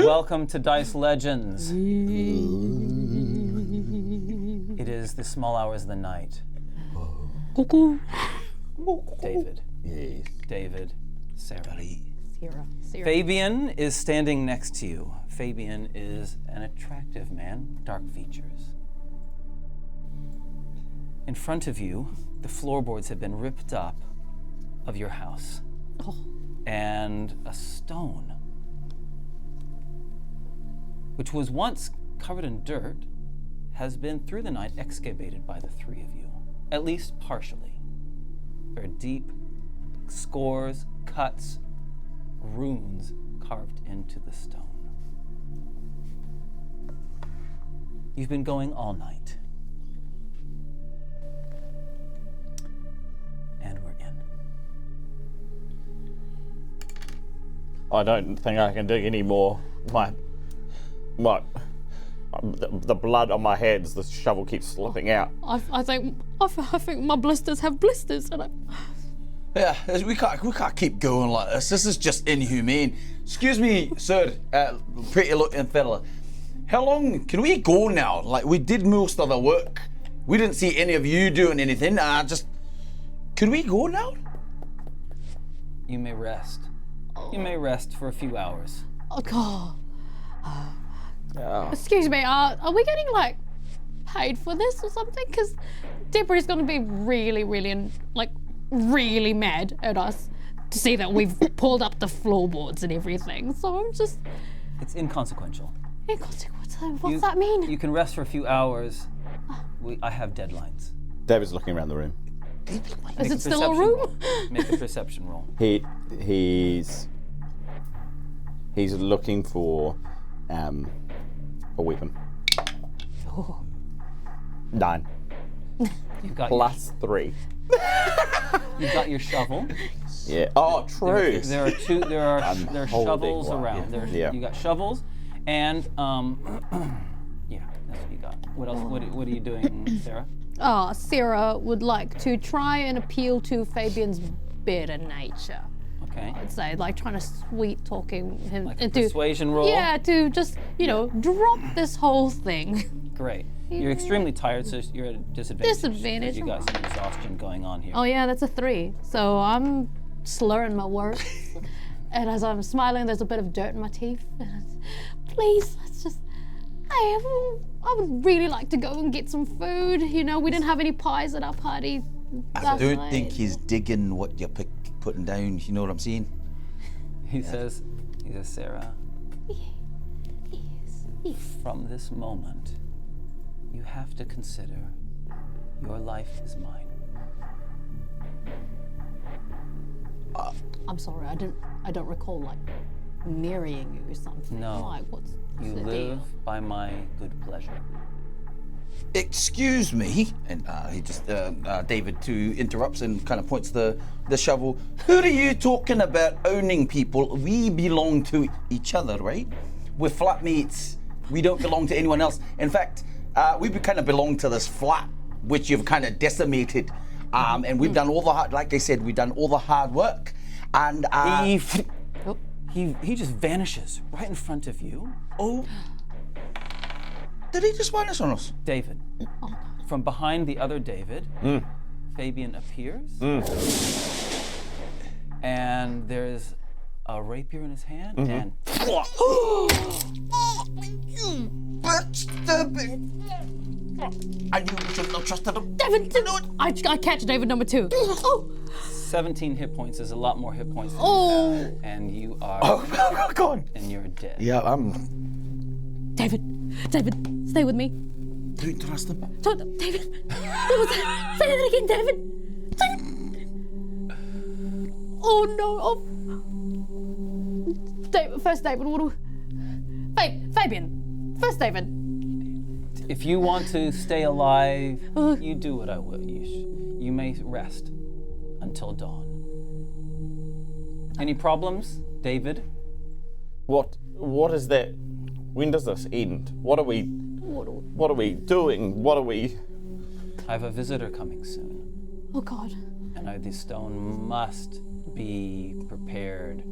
Welcome to Dice Legenz. It is the small hours of the night. Cuckoo. David. Yes. David. Sarah. Sarah. Fabian is standing next to you. Fabian is an attractive man, dark features. In front of you, the floorboards have been ripped up of your house. Oh. And a stone, which was once covered in dirt, has been through the night excavated by the three of you, at least partially. There are deep scores, cuts, runes carved into the stone. You've been going all night. And we're in. I don't think I can dig any more. The blood on my hands, the shovel keeps slipping out. I think my blisters have blisters, and Yeah, we can't keep going like this. This is just inhumane. Excuse me, sir, pretty looking fella. How long can we go now? Like, we did most of the work. We didn't see any of you doing anything. Can we go now? You may rest. You may rest for a few hours. oh god. Excuse me, are we getting like paid for this or something? Because Deborah's gonna be really mad at us to see that we've pulled up the floorboards and everything. So I'm just It's inconsequential. what's that mean? You can rest for a few hours. I have deadlines. David's looking around the room. Is it still a room? Make a perception roll. He's looking for a weapon. Oh. 9 You've got plus 3. You've got your shovel. Yeah. Oh, true. There are shovels one, around. yeah. You got shovels, and yeah, that's what you got. What else? What are you doing, Sarah? Sarah would like to try and appeal to Fabian's better nature. Okay. I'd say, like trying to sweet talking him Like a into persuasion roll? Yeah, to just drop this whole thing. Great. You're extremely tired, so you're at a disadvantage. Disadvantage. You got some exhaustion going on here. Oh yeah, that's a 3. So I'm slurring my words, and as I'm smiling, there's a bit of dirt in my teeth. Please, let's just. I would really like to go and get some food. We didn't have any pies at our party. I don't think he's digging what you're putting down. You know what I'm saying? He says, Sarah, Yes. from this moment, you have to consider your life is mine. I'm sorry, I don't recall like marrying you or something. No. Like, what's You the live deal? by my good pleasure. Excuse me, and he just David too interrupts and kind of points the shovel. Who are you talking about owning people? We belong to each other, right? We're flatmates. We don't belong to anyone else. In fact, we kind of belong to this flat, which you've kind of decimated. And we've done all the hard, like I said, we've done all the hard work. And He just vanishes right in front of you. oh, did he just vanish on us? David. From behind the other David, Fabian appears. And there's a rapier in his hand, and You backstabbing! I knew we shouldn't have trusted him. David, I catch David number 2. Oh, 17 hit points is a lot more hit points than Oh. you have, and you are Oh, God. and you're dead. Yeah, David, stay with me. don't trust him. David, what was that? Say that again, David. Oh no! Oh. David, what do? Fabian, first David. If you want to stay alive, you do what I will. You may rest until dawn. Any problems, David? What is that? When does this end? What are we doing? I have a visitor coming soon, Oh God. and the stone must be prepared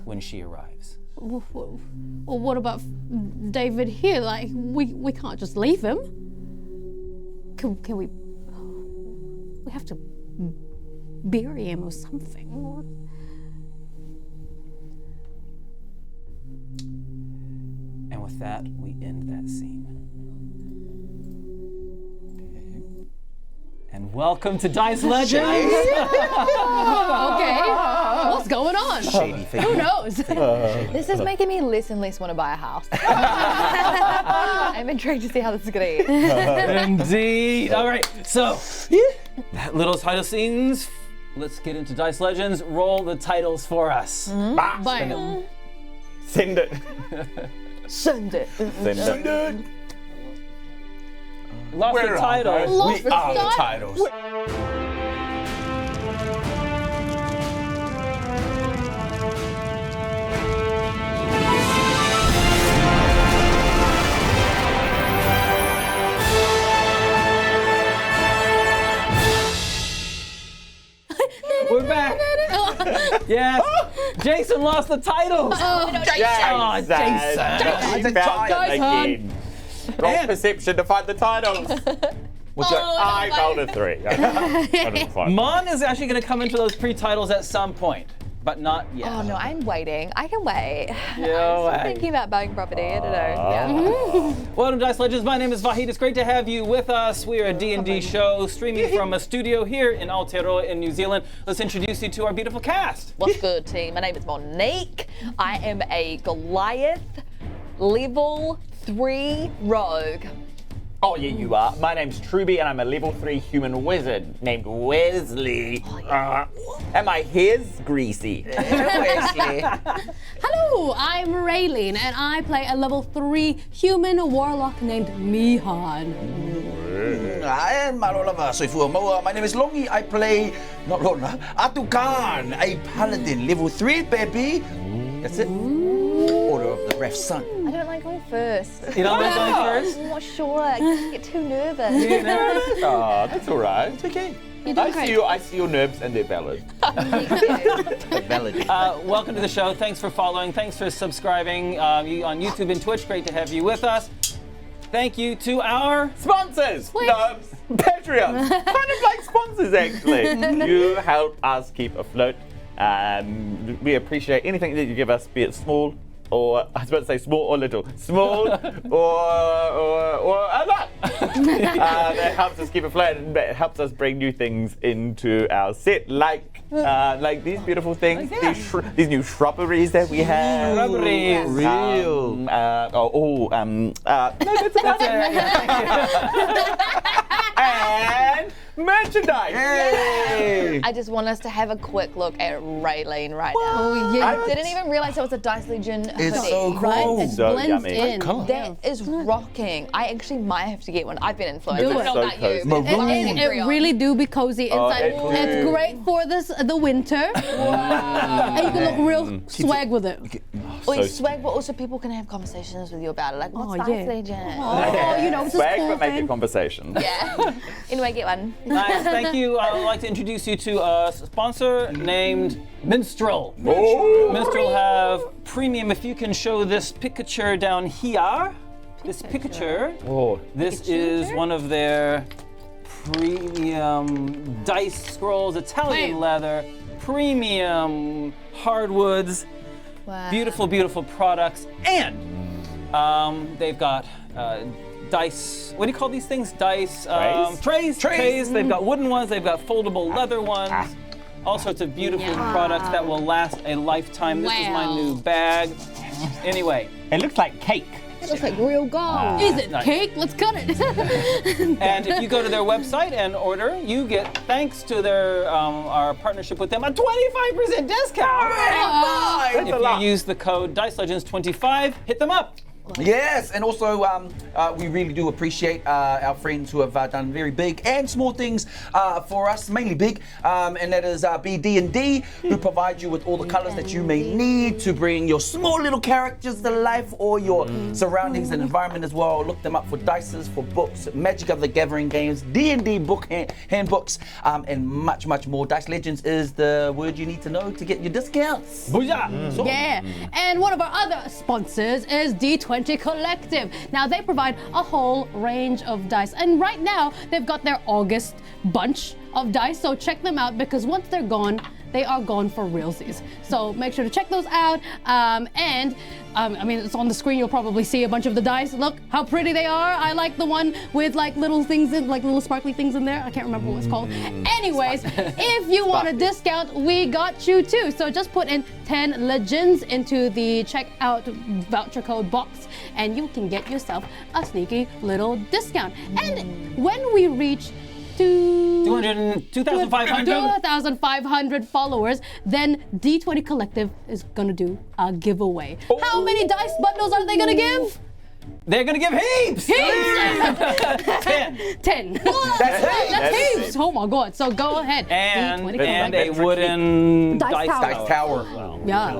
when she arrives. Well, what about David here? Like, we can't just leave him. Can we? We have to bury him or something. And with that, we end that scene. And welcome to Dice Legends. Okay, what's going on? Shady thing. Who knows? This is making me less and less want to buy a house. I'm intrigued to see how this is going to end. Indeed. All right. So, that little title scenes. Let's get into Dice Legends. Roll the titles for us. Bam. Send it. Send it. Send it. Lost the titles. Lost the title. Titles. We're back. Yes. Jason lost the titles. Jason. Found it again. Wrong perception to find the titles. I rolled a 3. I didn't find it. Mon is actually going to come into those pre-titles at some point, but not yet. Oh no, I'm waiting. I can wait. Yo, I'm thinking about buying property. I don't know. Yeah. Welcome to Dice Legends. My name is Vahid. It's great to have you with us. We are a D&D show streaming from a studio here in Aotearoa in New Zealand. Let's introduce you to our beautiful cast. What's good, team? My name is Monique. I am a Goliath level 3 rogue. Oh yeah, you are. My name's Truby, and I'm a level 3 human wizard named Wezley. And my hair's greasy. Wezley. Hello, I'm Raylene, and I play a level 3 human warlock named Mihan. I Marolava, so my name is Longi. I play, not Lorna, Ātukaan, a paladin, level 3, baby. That's it. Order of the Reaf son. I don't like going first. You don't like going first? I'm not sure. I get too nervous. Oh, that's all right. It's okay. You're doing great. I see your nerves, and they're valid. Valid. Welcome to the show. Thanks for following. Thanks for subscribing on YouTube and Twitch. Great to have you with us. Thank you to our Sponsors! No, Patreons! Kind of like sponsors, actually. You help us keep afloat. We appreciate anything that you give us, be it small or, I was about to say small or little. Small or a lot. That helps us keep afloat and that helps us bring new things into our set, like these beautiful things, these new shrubberies that we have. Shrubberies. Real. No, that's about it. And merchandise. Yay! I just want us to have a quick look at Raylene right now. Oh, yeah. I didn't even realize it was a Dice Legend It's hoodie. so Right? cool. It So blends yummy. in. Colour. That is rocking. I actually might have to get one. I've been influenced. Do I don't it. know So about you. cozy. but it's Maroon. amazing. It really do be cozy inside. it do. It's great for the winter. And you can look real swag with it. Wait, So- swag, but also people can have conversations with you about it. Like, what's Oh, Dice yeah. Legend? Oh, you know, it's just Swag, cool but make thing. it conversation. Yeah. Anyway, get one. Nice, thank you. I would like to introduce you to a sponsor named Minstrel. Oh. Minstrel have premium. If you can show this picture down here, this picture. Oh. This is one of their premium dice scrolls, Italian Bam. leather, premium hardwoods, Wow. beautiful, beautiful products, and they've got dice. What do you call these things? Dice trays. They've got wooden ones. They've got foldable leather ones. All sorts of beautiful products that will last a lifetime. This is my Wow. new bag. Anyway, It looks like cake. It looks like real gold. Is it Nice. cake? Let's cut it. and if you go to their website and order, you get, thanks to their our partnership with them, a 25% discount. That's If a lot. you use the code DiceLegends25, hit them up. Yes, and also we really do appreciate our friends who have done very big and small things for us, mainly big, and that is BD&D, who provide you with all the colors that you may need to bring your small little characters to life or your surroundings and environment as well. Look them up for dices, for books, Magic of the Gathering games, D&D book handbooks, and much, much more. Dice Legenz is the word you need to know to get your discounts. Booyah! Yeah, and one of our other sponsors is D20 Collective. Now they provide a whole range of dice, and right now they've got their August bunch of dice, so check them out because once they're gone, they are gone for realsies. So make sure to check those out. I mean, it's on the screen. You'll probably see a bunch of the dice. Look how pretty they are. I like the one with like little things in, like little sparkly things in there. I can't remember what it's called. Anyways, if you want a discount, we got you too. So just put in 10 Legenz into the checkout voucher code box, and you can get yourself a sneaky little discount. And when we reach 2,500 followers, then D20 Collective is gonna do a giveaway. How many dice bundles are they gonna give? They're gonna give heaps! 10. 10. That's heaps! Oh my god, so go ahead. And D20 a Collective. wooden Dice tower. Wow. Yeah.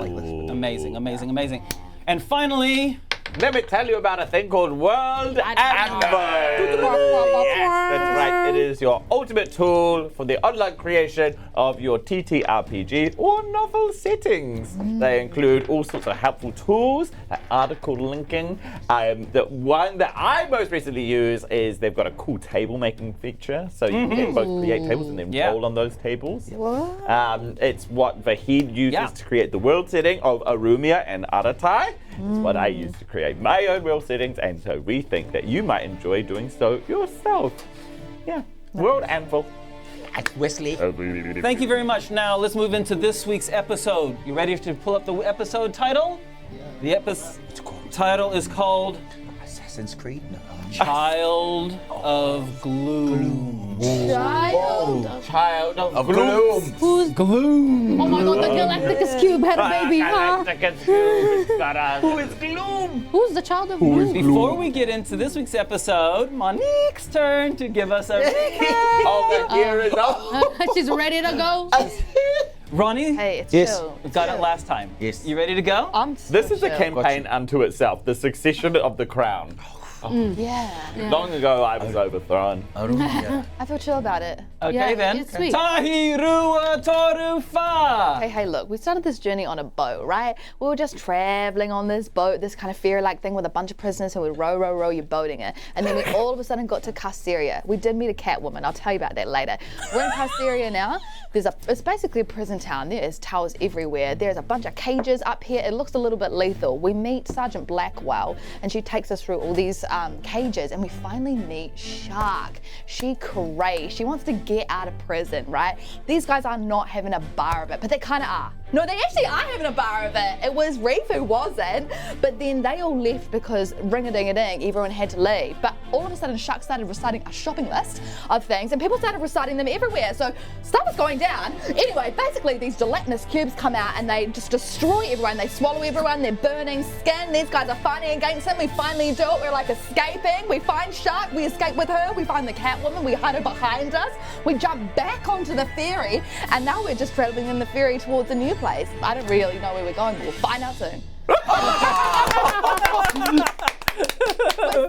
Amazing, amazing, amazing. And finally, Let me tell you about a thing called World Anthem. Yes, that's right. It is your ultimate tool for the online creation of your TTRPG or novel settings. They include all sorts of helpful tools, like article linking. The one that I most recently use is they've got a cool table making feature, so you can both create tables and then roll on those tables. It's what Vahid uses to create the world setting of Arumia and Ātukaan. It's what I use to create my own world settings, and so we think that you might enjoy doing so yourself. Yeah, World Anvil. At Wezley. thank you very much. Now let's move into this week's episode. You ready to pull up the episode title? The episode title is called Assassin's Creed? No. Child of Gloom. Child of Gloom. Who's Gloom. Oh my god, the Galacticus Cube had a baby, huh? Who is Gloom? Who's the child of Gloom? Before we get into this week's episode, Monique's turn to give us a recap. Oh, the gear is up. She's ready to go. Ronnie, Hey, it's Yes. chill. we got it last time. Yes. You ready to go? I'm so This is a chill. campaign unto itself, the succession of the crown. Yeah. Long ago, I was overthrown. Arumia. I feel chill about it. Okay Yeah, then. it's sweet. Tahirua Torufa. Hey, look, we started this journey on a boat, right? We were just traveling on this boat, this kind of ferry-like thing with a bunch of prisoners who would row, you're boating it. And then we all of a sudden got to Casteria. We did meet a cat woman, I'll tell you about that later. We're in Casteria now. It's basically a prison town. There's towers everywhere. There's a bunch of cages up here. It looks a little bit lethal. We meet Sergeant Blackwell, and she takes us through all these cages, and we finally meet Shark. She crazy. She wants to get out of prison, right? These guys are not having a bar of it, but they kind of are. No, they actually are having a bar of it. It was Reaf who wasn't, but then they all left because ring-a-ding-a-ding, everyone had to leave. But all of a sudden, Shark started reciting a shopping list of things, and people started reciting them everywhere. So stuff was going down. Anyway, basically, these gelatinous cubes come out and they just destroy everyone. They swallow everyone. They're burning skin. These guys are fighting against them. We finally do it. We're like escaping. We find Shark. We escape with her. We find the cat woman. We hide her behind us. We jump back onto the ferry, and now we're just traveling in the ferry towards a new place. I don't really know where we're going, but we'll find out soon. Was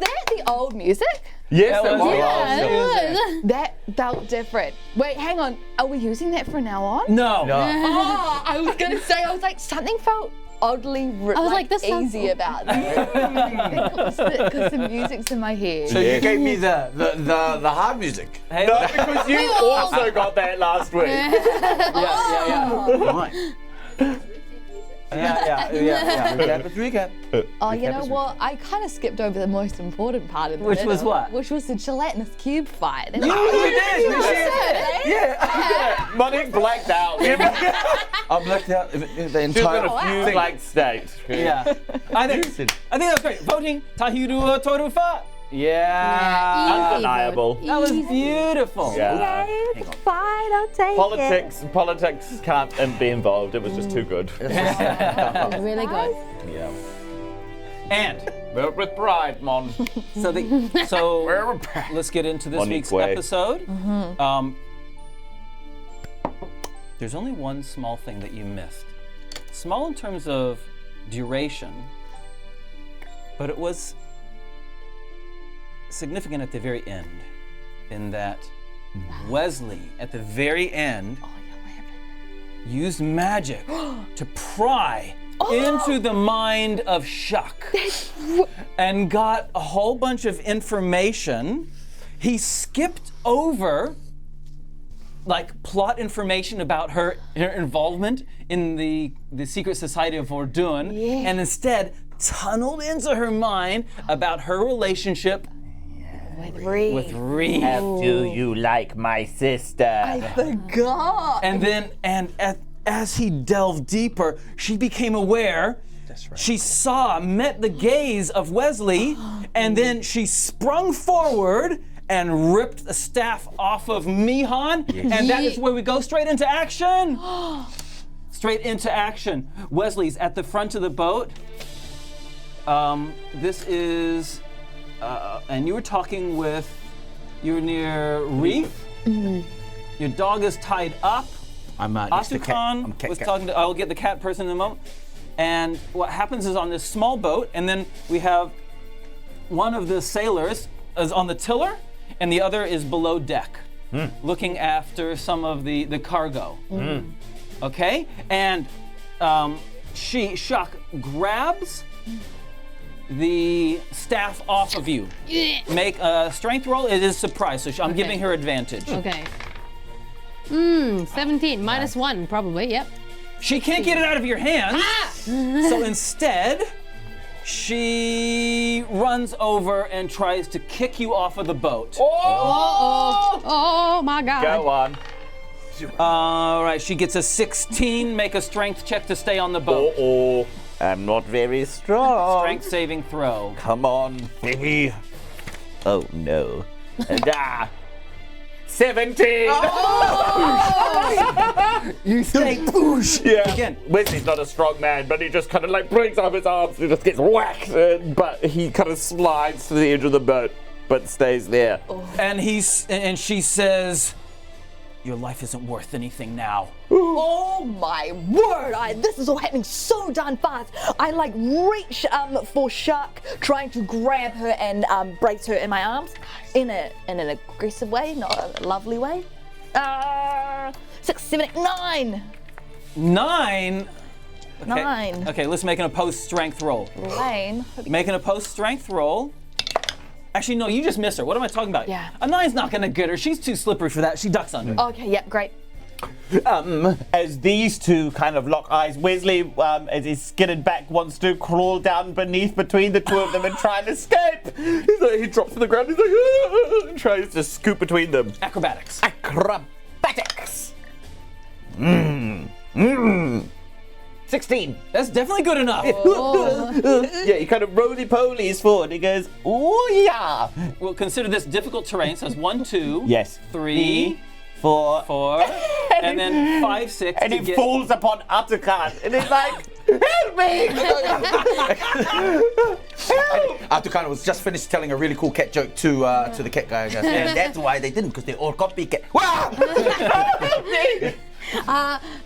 that the old music? Yes, That it was- was. Yeah, it was. That felt different. Wait, hang on. Are we using that from now on? No. Oh, I was gonna say, I was like, something felt oddly I was like, this sounds easy about it. Because the music's in my head. So you gave me the hard music. Hey, No, because you also got that last week. yeah. Right. Yeah. Recap. Oh, you know what? I kind of skipped over the most important part of the Which was middle, what? Which was the gelatinous cube fight. You did. Yeah, Monique blacked out. I blacked out the She was in entire a fugue-like state. Yeah. I think that's great. Voting Tahirua Torufa. Yeah. Undeniable. Easy vote. That was Easy. beautiful. Yeah. Fine, I'll take Politics can't be involved. It was just too good. It was really good. Yeah. And Built with pride, mon. so let's get into this week's Monique. episode. There's only one small thing that you missed. Small in terms of duration, but it was significant at the very end, in that Wezley, at the very end, used magic to pry into the mind of Shuck and got a whole bunch of information. He skipped over like plot information about her involvement in the secret society of Ordun, and instead tunneled into her mind about her relationship with Reaf. How do you like my sister? I forgot. And as he delved deeper, she became aware. That's right. She met the gaze of Wezley, and then she sprung forward and ripped the staff off of Mihan, and that is where we go straight into action. Straight into action. Wezley's at the front of the boat. This is, and you were near Reaf. Your dog is tied up. I'm next to cat. I'm Ātukaan was talking to, I'll get the cat person in a moment. And what happens is on this small boat, and then we have one of the sailors is on the tiller, and the other is below deck, looking after some of the cargo. Okay? And Shuck grabs the staff off of you. Make a strength roll. It is surprise, so I'm giving her advantage. Okay. 17, -1, probably, yep. She can't get it out of your hands, so instead, she runs over and tries to kick you off of the boat. Oh my God. Go on. All right, she gets a 16. Make a strength check to stay on the boat. I'm not very strong. Strength saving throw. Come on, baby. Oh no. And 17! You say boosh! Yeah. Again. Wesley's not a strong man, but he just kind of like brings up his arms and just gets whacked. But he kind of slides to the edge of the boat, but stays there. And she says, "Your life isn't worth anything now." Oh my word! This is all happening so darn fast. I like reach for Shuck, trying to grab her and brace her in my arms in an aggressive way, not a lovely way. 6, 7, 8, 9. 9. Okay. 9. Okay, let's make an opposed strength roll. Lame. Make an opposed strength roll. Actually, no, you just miss her. What am I talking about? Yeah. A 9's not gonna get her. She's too slippery for that. She ducks under. Okay, yep, great. As these two kind of lock eyes, Wezley, as he's skidded back, wants to crawl down beneath between the two of them and try and escape. He drops to the ground. He's like, and tries to scoop between them. Acrobatics. Acrobatics. 16. That's definitely good enough. Yeah, he kind of roly-polies forward. He goes, ooh, yeah. We'll consider this difficult terrain. So it's 1, 2, Yes. 3, 4. 4, and then 5, 6. And to he get... falls upon Ātukaan. And he's like, help me! Ātukaan was just finished telling a really cool cat joke to the cat guy. And that's why they didn't, because they all copycat. Wow! Help me!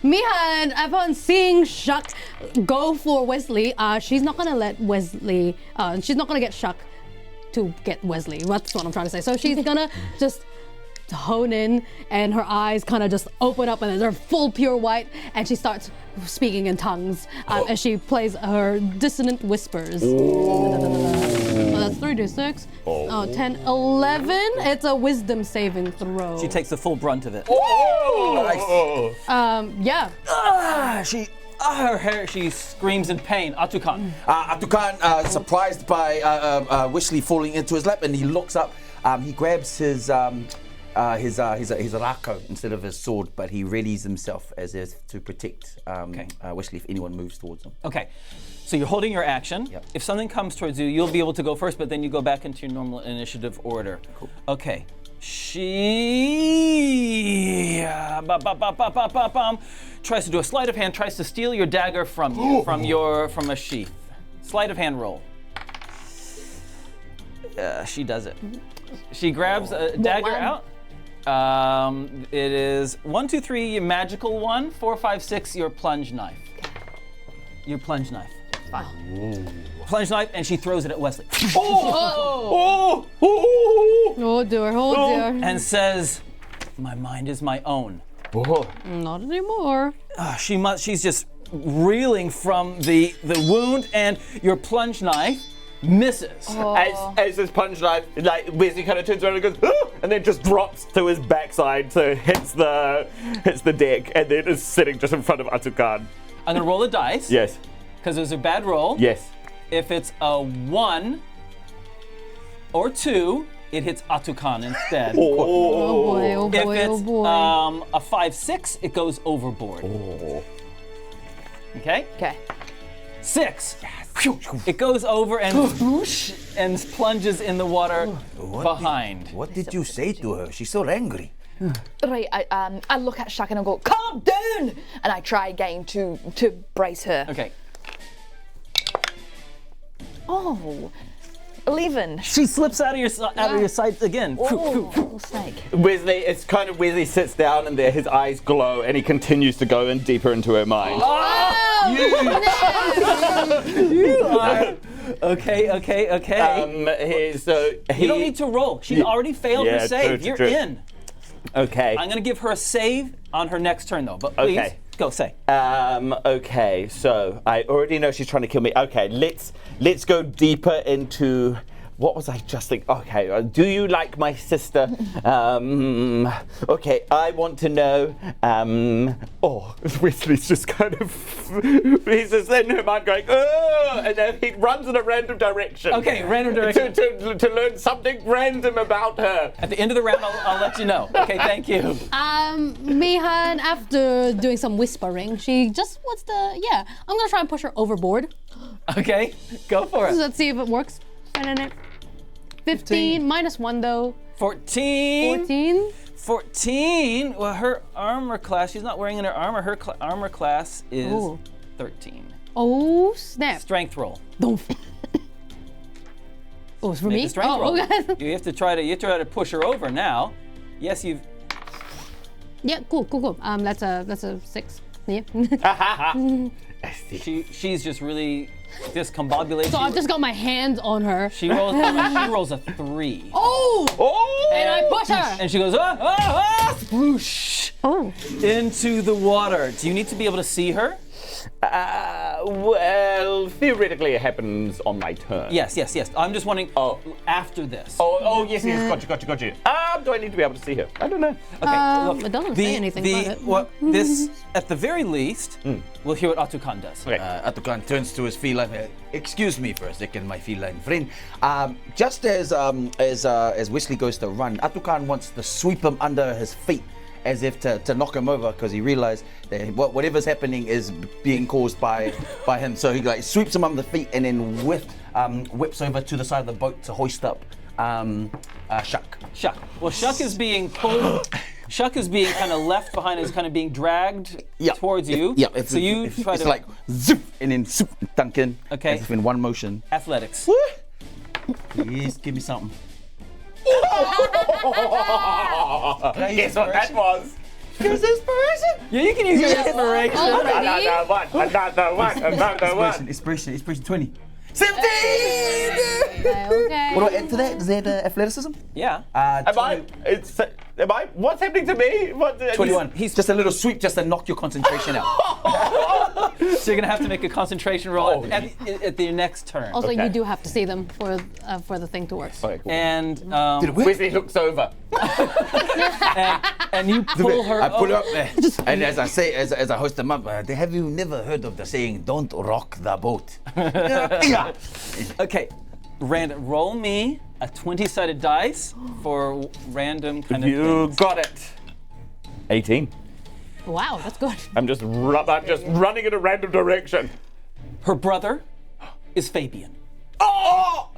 Mihan, upon seeing Shuck go for Wezley, she's not gonna let Wezley, she's not gonna get Shuck to get Wezley. That's what I'm trying to say. So she's gonna just hone in, and her eyes kind of just open up, and they're full pure white, and she starts speaking in tongues as she plays her dissonant whispers. So that's 3d6. 10, 11. It's a wisdom saving throw. She takes the full brunt of it. Yeah. Her hair, she screams in pain. Ātukaan. Ātukaan, surprised by Wezley falling into his lap, and he looks up. He grabs his rako instead of his sword, but he readies himself as if to protect Wezley if anyone moves towards him. Okay, so you're holding your action. Yep. If something comes towards you, you'll be able to go first, but then you go back into your normal initiative order. Cool. Okay. She tries to do a sleight of hand, tries to steal your dagger from you, from a sheath. Sleight of hand roll. she does it. She grabs a dagger one? out. It is 1, 2, 3, magical one. 4, 5, 6, your plunge knife. Your plunge knife. Plunge knife, and she throws it at Wezley. Oh dear, oh dear. And says, "My mind is my own." Not anymore. She's just reeling from the wound, and your plunge knife misses. As his punch knife, like Wezley kind of turns around and goes, "Ah!" and then just drops to his backside, so hits the deck, and then is sitting just in front of Ātukaan. I'm gonna roll a dice. Yes. Because it was a bad roll. Yes. If it's a 1 or 2, it hits Ātukaan instead. Oh boy, oh If boy, it's oh boy. a 5, 6, it goes overboard. Okay? Okay. 6. It goes over and whoosh, and plunges in the water behind. What did you say to her? She's so angry. Right, I look at Shaq and I go, calm down! And I try again to brace her. Okay. Oh, 11. She slips out of your sight again. Oh, little snake. Wezley sits down and there his eyes glow and he continues to go in deeper into her mind. You are. Okay. You don't need to roll. She already failed her save. True. You're in. Okay. I'm gonna give her a save on her next turn though, but please go say. Okay, so I already know she's trying to kill me. Okay, let's go deeper into what was I just thinking? Okay, do you like my sister? Okay, I want to know. Wezley's just kind of he's just in her mind going, oh, and then he runs in a random direction. Okay, random direction. To learn something random about her. At the end of the round, I'll let you know. Okay, thank you. Mihan, after doing some whispering, she just wants to, I'm gonna try and push her overboard. Okay, go for it. Let's see if it works. 15 minus 1 though. 14. 14. Well, her armor class, she's not wearing her armor. Her armor class is 13. Oh, snap. Strength roll. Oh, it's for Make me? a strength roll. Okay. You have to try to push her over now. Yes, you've. Yeah, cool. That's a 6. Yeah. She's just really discombobulated. So I've just got my hands on her. She rolls a 3. Oh! And I push her. And she goes, whoosh, into the water. Do you need to be able to see her? Well, theoretically it happens on my turn. Yes. I'm just wondering, after this. Yes, got you. Do I need to be able to see her? I don't know. Okay, look. It doesn't say anything about it. Well, this, at the very least, we'll hear what Ātukaan does. Okay. Ātukaan turns to his feline. Excuse me for a second, my feline friend. Just as Wezley goes to run, Ātukaan wants to sweep him under his feet, as if to knock him over, because he realized that whatever's happening is being caused by him. So he sweeps him under the feet and then whips over to the side of the boat to hoist up Shuck. Well, Shuck is being pulled. Shuck is being kind of left behind, is kind of being dragged towards you. It's like zoop and then zoop, dunk in. Okay. As if in one motion. Athletics. Please give me something. Guess what that was? Use inspiration. Yeah, you can use your inspiration. Another one. Inspiration 20. 17! Okay. What do I add to that? Is that athleticism? Yeah. Am I? What's happening to me? 21. He's just a little sweep just to knock your concentration out. So you're gonna have to make a concentration roll at the next turn. Also, you do have to see them for the thing to work. Okay, cool. And Wezley looks over. and you pull her. I pull her up there, and as I say, as I hoist them up, have you never heard of the saying, "Don't rock the boat"? Okay, random. Roll me a 20-sided dice for random kind of. You things. got it. 18. Wow, that's good. I'm just running in a random direction. Her brother is Fabian. Oh!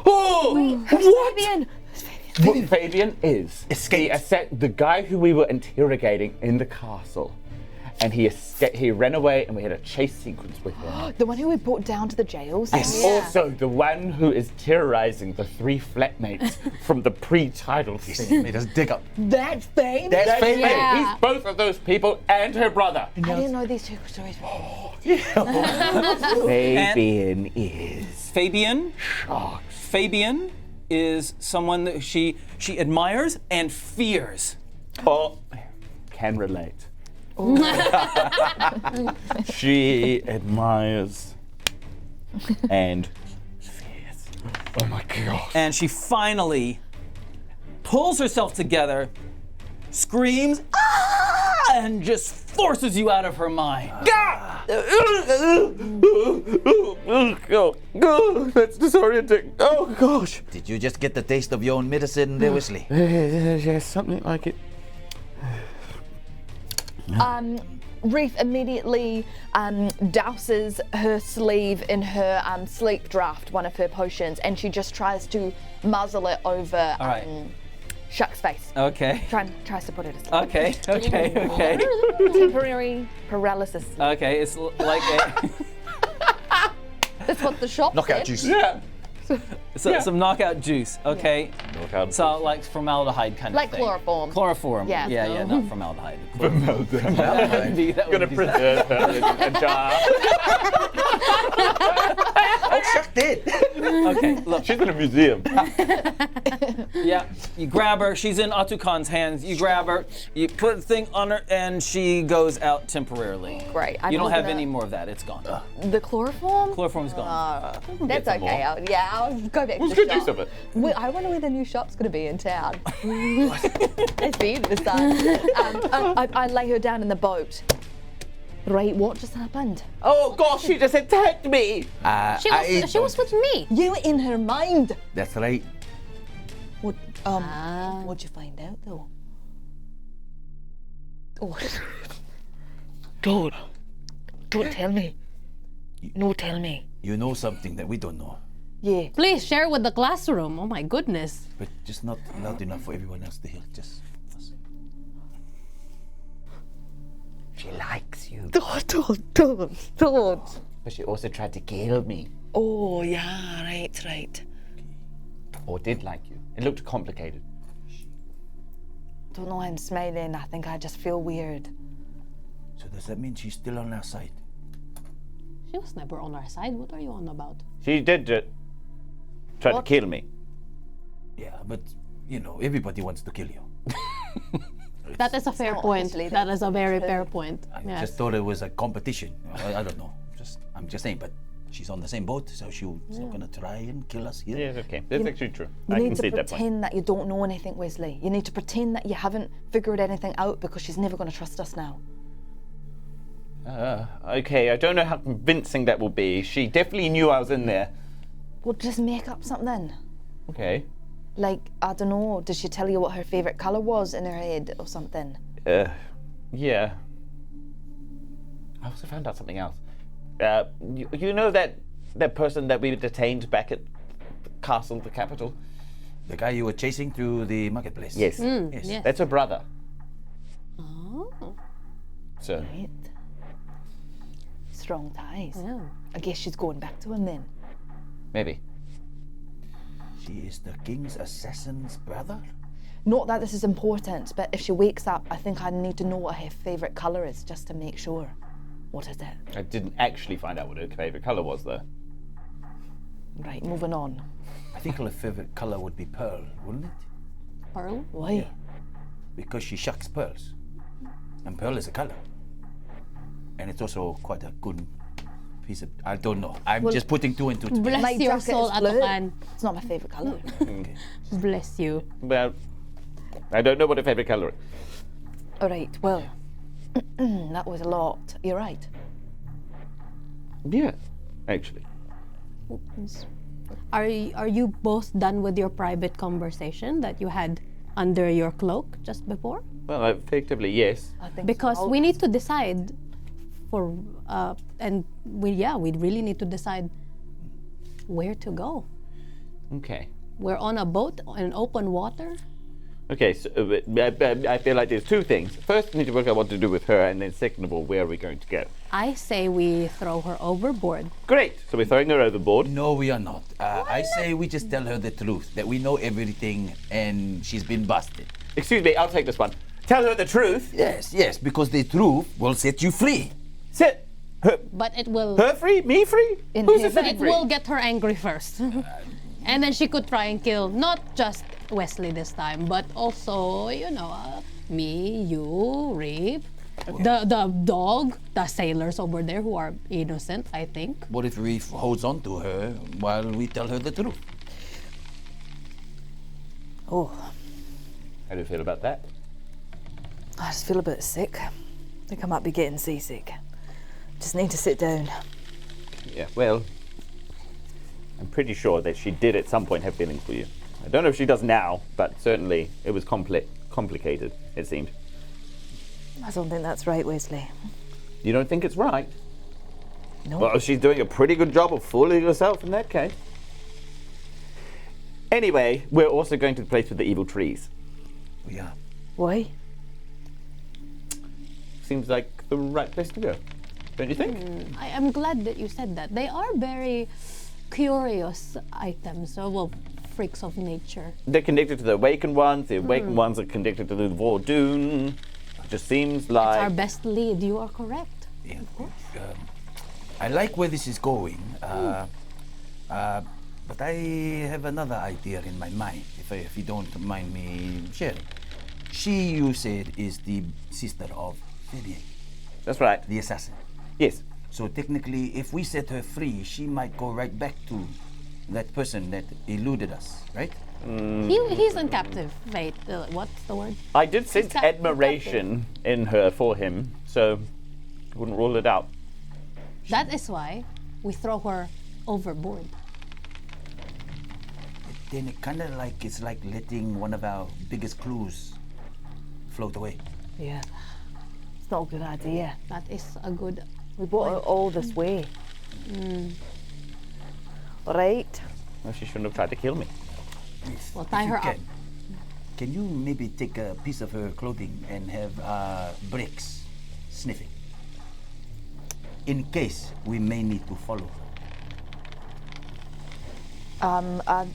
Fabian. What Fabian is the guy who we were interrogating in the castle. and he ran away, and we had a chase sequence with him. The one who we brought down to the jails. And also the one who is terrorizing the 3 flatmates from the pre-title scene. Made us dig up. That's Fabian. That's Fabian. Yeah. He's both of those people and her brother. I didn't know these two stories were Fabian is Fabian. shocked. Fabian is someone that she admires and fears. Oh, can relate. She admires and fears. Oh my god. And she finally pulls herself together, screams, "Ah!" and just forces you out of her mind. That's disorienting. Oh gosh. Did you just get the taste of your own medicine there, Wezley? Yes, something like it. Reaf immediately douses her sleeve in her sleep draft, one of her potions, and she just tries to muzzle it over right. Shuck's face. Okay. Tries to put it asleep. Okay. Temporary paralysis. Okay. It's like a That's what the shop Knockout said. juice. Yeah. some knockout juice. Okay. Knockout. So like formaldehyde kind Like of thing. chloroform. Chloroform. Yeah. Yeah. Not formaldehyde. Formaldehyde. That would Gonna be preserve her in a jar. Oh, Chuck did. Okay. Look. She's in a museum. Yeah, you grab her. She's in Ātukaan's hands. You grab her. You put the thing on her, and she goes out temporarily. Great. You don't have any more of that. It's gone. The chloroform? Chloroform's gone. That's some okay. I'll go back to What's the good shop. use of it? I wonder where the new shop's going to be in town. That's for you to decide. I lay her down in the boat. Right, what just happened? Oh gosh, she just attacked me. She was with me. You were in her mind. That's right. What? What'd you find out though? Oh. Don't tell me. No, tell me. You know something that we don't know, Yeah. Please share with the classroom. Oh my goodness. but just not loud enough for everyone else to hear. Just us. She likes you. Don't. But she also tried to kill me. Oh yeah, right. Or did like you. It looked complicated. Don't know why I'm smiling. I think I just feel weird. So does that mean she's still on our side? She was never on our side. What are you on about? She did try to kill me. Yeah, but everybody wants to kill you. That is a fair not point. actually That that is a very fair point. I Yes. just thought it was a competition. I don't know. I'm just saying, but she's on the same boat, so she's not gonna try and kill us here. Yes, okay. That's actually true. You I need can to see that point. pretend that you don't know anything, Wezley. You need to pretend that you haven't figured anything out because she's never going to trust us now. Okay, I don't know how convincing that will be. She definitely knew I was in there. Well, just make up something. Okay. Like, I don't know, did she tell you what her favourite colour was in her head or something? Yeah. I also found out something else. You know that person that we detained back at the castle, the capital? The guy you were chasing through the marketplace. Yes. Yes. Yes. That's her brother. Oh. So, Right. Strong ties. Yeah. I guess she's going back to him then. maybe. She is the king's assassin's brother? Not that this is important, but if she wakes up, I think I need to know what her favourite colour is just to make sure. What is it? I didn't actually find out what her favourite colour was, though. Right, moving on. I think her favorite color would be pearl, wouldn't it? Pearl? Why? Because she shucks pearls. And pearl is a color. And it's also quite a good piece of... I don't know. I'm just putting two and two together. Bless My your jacket soul, is blue. Ātukaan. It's not my favourite colour. Bless you. Well, I don't know what her favourite colour is. All right, well, that was a lot. You're right. Yeah, actually. Are you both done with your private conversation that you had under your cloak just before? Well, effectively, yes. I think Because so. we need to decide for and we really need to decide where to go. Okay. We're on a boat in open water. Okay, so I feel like there's two things. First, we need to work out what to do with her, and then second of all, where are we going to go? I say we throw her overboard. Great. So we're throwing her overboard. No, we are not. I say we just tell her the truth, that we know everything and she's been busted. Excuse me, I'll take this one. Tell her the truth. Yes, because the truth will set you free. Sit. Her, But it will her free? Me free? In Who's here. the setting it free? will get her angry first. And then she could try and kill not just Wezley this time, but also, me, you, Reaf, the dog, the sailors over there who are innocent, I think. What if Reef holds on to her while we tell her the truth? Oh, How do you feel about that? I just feel a bit sick. I think I might be getting seasick. Just need to sit down. Yeah, well, I'm pretty sure that she did at some point have feelings for you. I don't know if she does now, but certainly it was complicated, it seemed. I don't think that's right, Wezley. You don't think it's right? No. Well, she's doing a pretty good job of fooling herself in that case. Anyway, we're also going to the place with the evil trees. We are. Why? Seems like the right place to go. Don't you think? I am glad that you said that. They are very curious items, freaks of nature. They're connected to the awakened ones. The awakened ones are connected to the Vordoon. It just seems It's our like... best lead. You are correct. Yeah. I like where this is going, but I have another idea in my mind, if you don't mind me sharing. She, you said, is the sister of Fabian, That's right. the assassin. Yes. So technically, if we set her free, she might go right back to that person that eluded us, right? He's in captive. Wait, what's the word? I did sense got- admiration in her for him, so I wouldn't rule it out. That is why we throw her overboard. Then it kind of like it's like letting one of our biggest clues float away. Yeah. It's not a good idea. That is a good. We brought her all this way. Right. Well, she shouldn't have tried to kill me. We'll tie If you her up. Can you maybe take a piece of her clothing and have Bricks sniff it? In case we may need to follow her.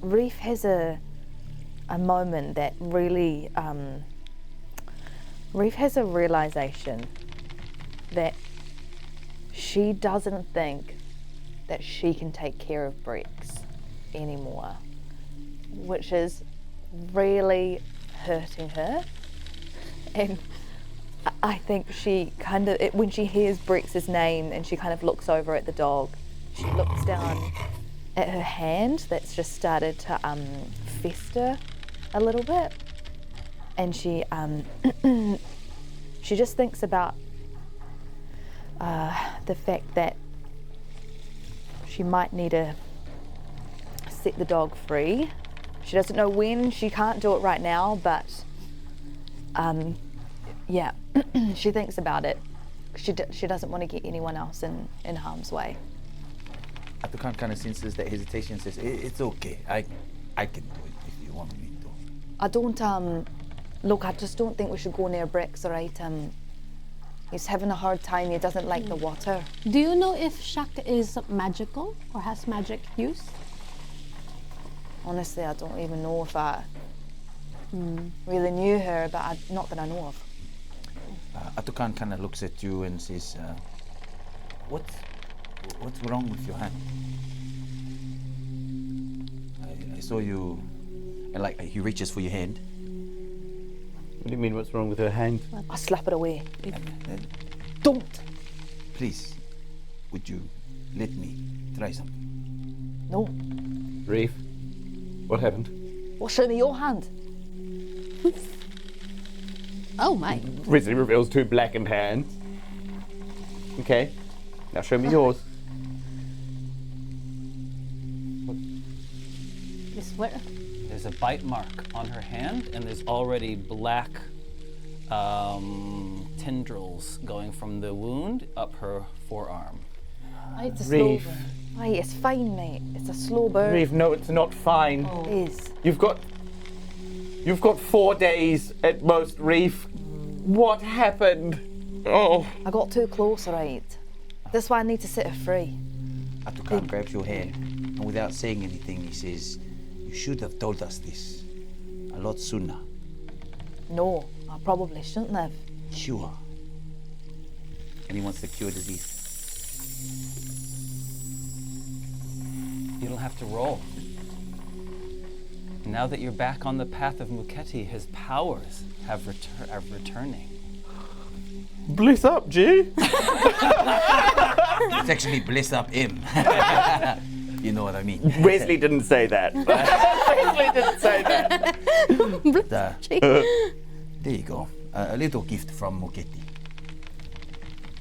Reaf has a moment that really, Reaf has a realization that she doesn't think that she can take care of Bricks anymore, which is really hurting her. And I think she kind of, when she hears Brex's name and she kind of looks over at the dog, she looks down at her hand that's just started to fester a little bit, and she she just thinks about the fact that she might need to set the dog free. She doesn't know when, she can't do it right now, but yeah, she thinks about it. She doesn't want to get anyone else in harm's way. Ātukaan kind of senses that hesitation, says, it's okay. I can do it if you want me to. I don't, look, I just don't think we should go near Bricks, alright? He's having a hard time, he doesn't like the water. Do you know if Shak is magical or has magic use? Honestly, I don't even know if I really knew her, but not that I know of. Ātukaan kind of looks at you and says, what's wrong with your hand? I saw you, and like he reaches for your hand. What do you mean, what's wrong with her hand? I slap it away. And Don't! please, would you let me try something? No. Reaf, what happened? Well, show me your hand. Oh my. Wezley reveals two blackened hands. Okay, now show me yours. This where? There's a bite mark on her hand, and there's already black tendrils going from the wound up her forearm. It's a slow Reaf. burn. Aye, it's fine, mate. It's a slow burn. Reaf, no, it's not fine. It is. You've got You've got 4 days at most, Reaf. What happened? Oh. I got too close, right? That's why I need to set her free. Ātukaan grabs your hand, and without saying anything, he says, "You should have told us this a lot sooner." No, I probably shouldn't have. Sure. And he wants to cure disease. You don't have to roll. Now that you're back on the path of Muketi, his powers are returning. Bliss up, G. It's actually bliss up him. You know what I mean? Wezley didn't say that. Wezley didn't say that. There you go. A little gift from Muketi.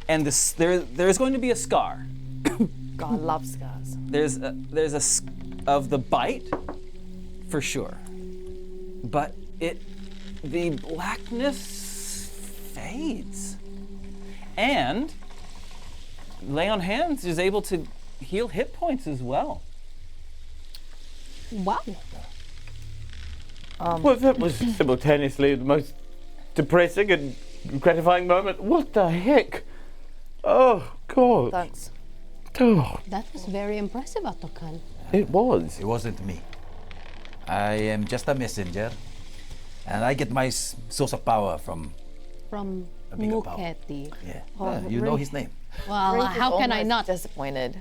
And there's going to be a scar. God, I love scars. There's of the bite, for sure. But the blackness fades. And lay on hands is able to heal hit points as well. Wow. Well, that was simultaneously the most depressing and gratifying moment. What the heck? Oh, God. Thanks. Oh, That was very impressive, Ātukaan. it was. It wasn't me. I am just a messenger, and I get my source of power from. From A bigger power. Muketi. Yeah, Oh, you know Reaf. his name. Well, Reaf is how can I almost not? Disappointed.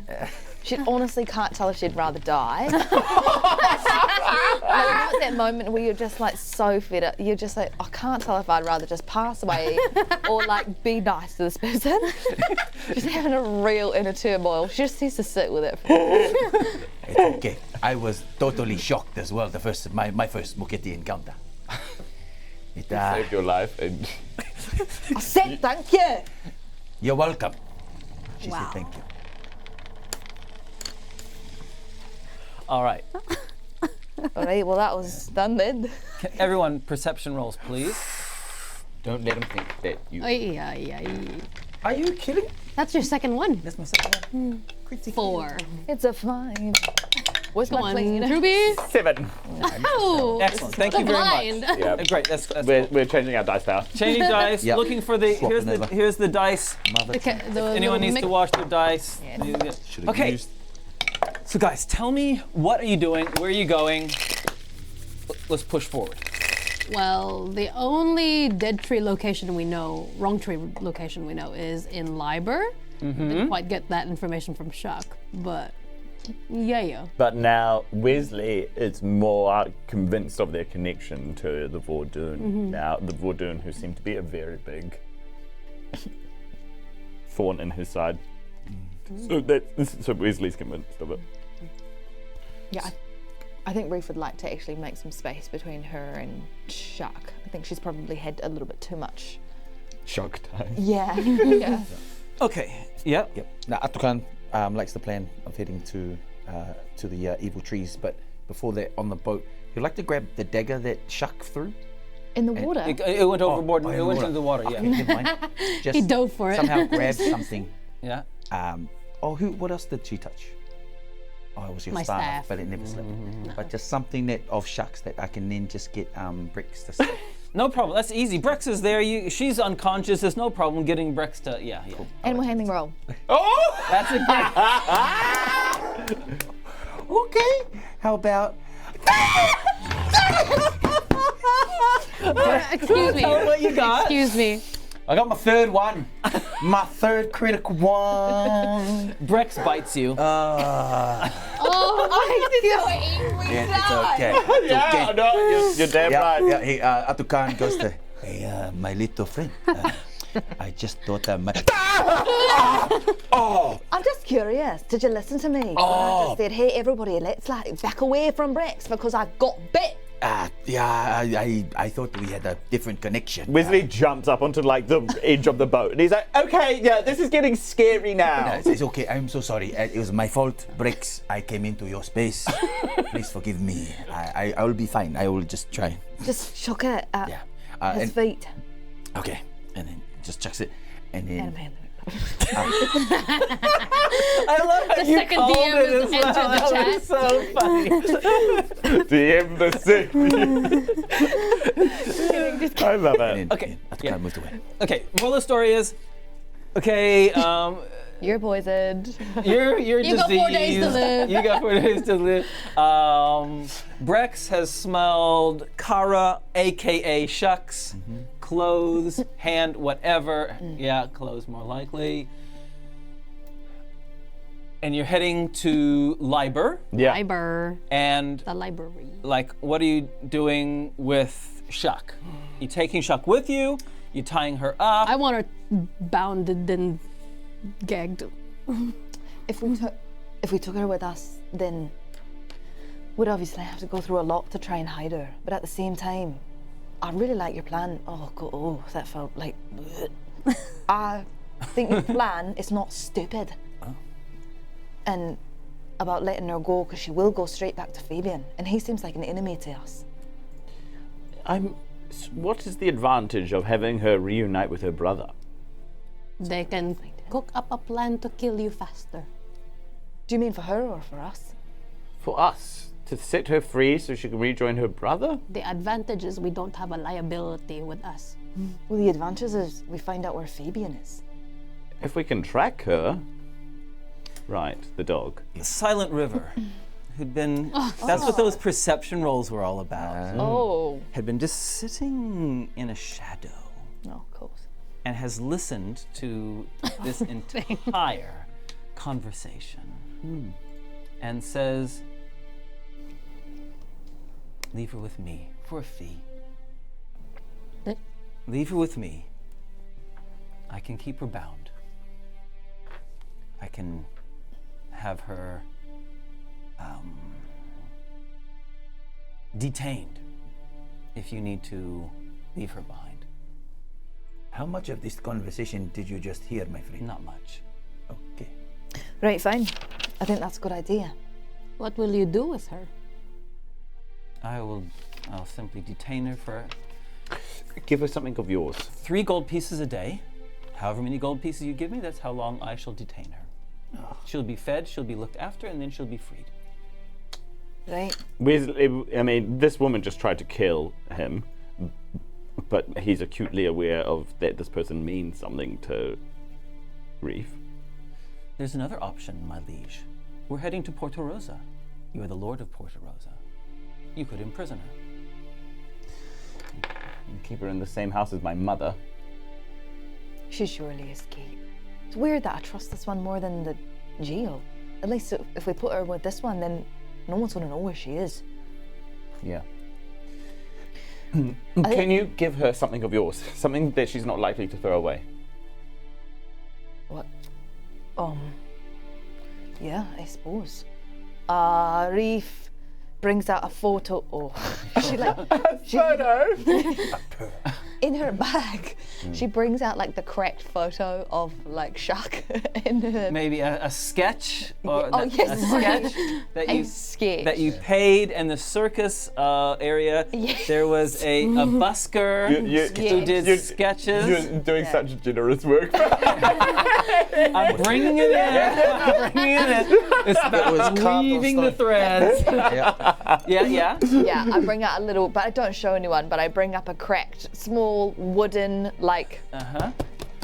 She honestly can't tell if she'd rather die. Like, you know, at that moment where you're just like so fed up, you're just like, I can't tell if I'd rather just pass away or like be nice to this person. She's having a real inner turmoil. She just needs to sit with it. It's okay. I was totally shocked as well. My first Muketi encounter. It, Saved your life and I said thank you. you're welcome. She Wow. said thank you. All right. All right, well that was done then. Everyone, perception rolls, please. don't let him think that you. Ay, ay, ay. Are you kidding? That's your second one. That's my second one. 4. It's a fine. Where's Come my on, clean? Ruby. 7. Oh, Excellent. Thank you very blind. much. Yeah. Great. That's We're changing our dice now. changing dice. Yep. Looking for the Swapping over. here's the dice. Okay, the Anyone needs little to wash their dice. Should've Okay. used- So guys, tell me, what are you doing? Where are you going? Let's push forward. Well, the only dead tree location we know, wrong tree location we know, is in Liber. Didn't quite get that information from Shuck, but yeah. But now Wezley is more convinced of their connection to the Vordoon. Now the Vordoon, who seem to be a very big thorn in his side. So Wesley's convinced of it. Yeah, I think Reaf would like to actually make some space between her and Shuck. I think she's probably had a little bit too much. Shock time. Yeah, yeah. Okay. Yep. Yep. Now Ātukaan likes the plan of heading to the evil trees, but before that, on the boat, he'd like to grab the dagger that Shuck threw. In the water. It went overboard. in It the went water. into the water. Okay, Yeah. never mind. Just He dove for it. somehow grab something. Yeah. What else did she touch? Oh, it was your My staff, staff. but it never slipped. But just something that of Shucks that I can then just get bricks to slip. No problem. That's easy. Brex is there. She's unconscious. There's no problem getting Brex to. Yeah. Yeah. Animal handling roll. Oh! That's a good. Okay. How about Excuse me. Tell me what you got. Excuse me. I got my third one. My third critical one. Brex bites you. Oh, Yeah, it's okay. It's Yeah, okay. no, you're damn Yeah, right. yeah. Hey, Ātukaan goes to, hey, my little friend. I just thought I might. I'm just curious. Did you listen to me? I just said, hey, everybody, let's like back away from Rex because I got bit. Yeah, I thought we had a different connection. Wesley jumps up onto like the edge of the boat and he's like, okay, yeah, this is getting scary now. It's okay. I'm so sorry. It was my fault. Brex, I came into your space. Please forgive me. I will be fine. I will just try. Just shook it at Yeah. his feet. Okay. And then just chucks it. And then. Animal handling. I love how you second called DM it is as well. enter the That chat. was so funny. The embassy. I love it. Okay, yeah. Moved away. Okay, moral of the story is, okay, You're poisoned. you're You got 4 days to diseased. live. You got 4 days to live. Brex has smelled Kara, aka Shucks, clothes, hand, whatever. Yeah, clothes more likely. And you're heading to Liber. Yeah. Liber. And The library. like, what are you doing with Shuck? You taking Shuck with you? You tying her up? I want her bounded and gagged. If we took her with us, then we'd obviously have to go through a lot to try and hide her. But at the same time, I really like your plan. Oh, that felt like. I think your plan is not stupid. And about letting her go, because she will go straight back to Fabian, and he seems like an enemy to us. What is the advantage of having her reunite with her brother? They can cook up a plan to kill you faster. Do you mean for her or for us? For us, to set her free so she can rejoin her brother? The advantage is we don't have a liability with us. Well, the advantage is we find out where Fabian is. If we can track her. Right, the dog. Silent River, who'd been. That's what those perception rolls were all about. Oh. Had been just sitting in a shadow No, of course. and has listened to this entire conversation and says, leave her with me for a fee. Eh? Leave her with me. I can keep her bound. I can have her detained if you need to leave her behind. How much of this conversation did you just hear, my friend? Not much. Okay. Right, fine. I think that's a good idea. What will you do with her? I'll simply detain her for Give her something of yours. 3 gold pieces a day. However many gold pieces you give me, that's how long I shall detain her. She'll be fed, she'll be looked after, and then she'll be freed. Right. This woman just tried to kill him, but he's acutely aware of that this person means something to Reaf. There's another option, my liege. We're heading to Porto Rosa. You are the Lord of Porto Rosa. You could imprison her. Keep her in the same house as my mother. She surely escaped. It's weird that I trust this one more than the jail. At least if we put her with this one, then no one's gonna know where she is. Yeah. Can you give her something of yours? Something that she's not likely to throw away? What? Yeah, I suppose. Reaf brings out a photo. Oh, Photo? in her bag, she brings out like the correct photo of like Shuck in her. Maybe a sketch or Oh, yes, a sorry. sketch that A you sketch. that you paid in the circus area. Yes. There was a busker who did sketches. You're doing such generous work. I'm bringing it in. I'm bringing it in. It's about was carved on weaving the stone. threads. Yeah. Yeah. Yeah, I bring out a little, but I don't show anyone. But I bring up a cracked, small wooden, like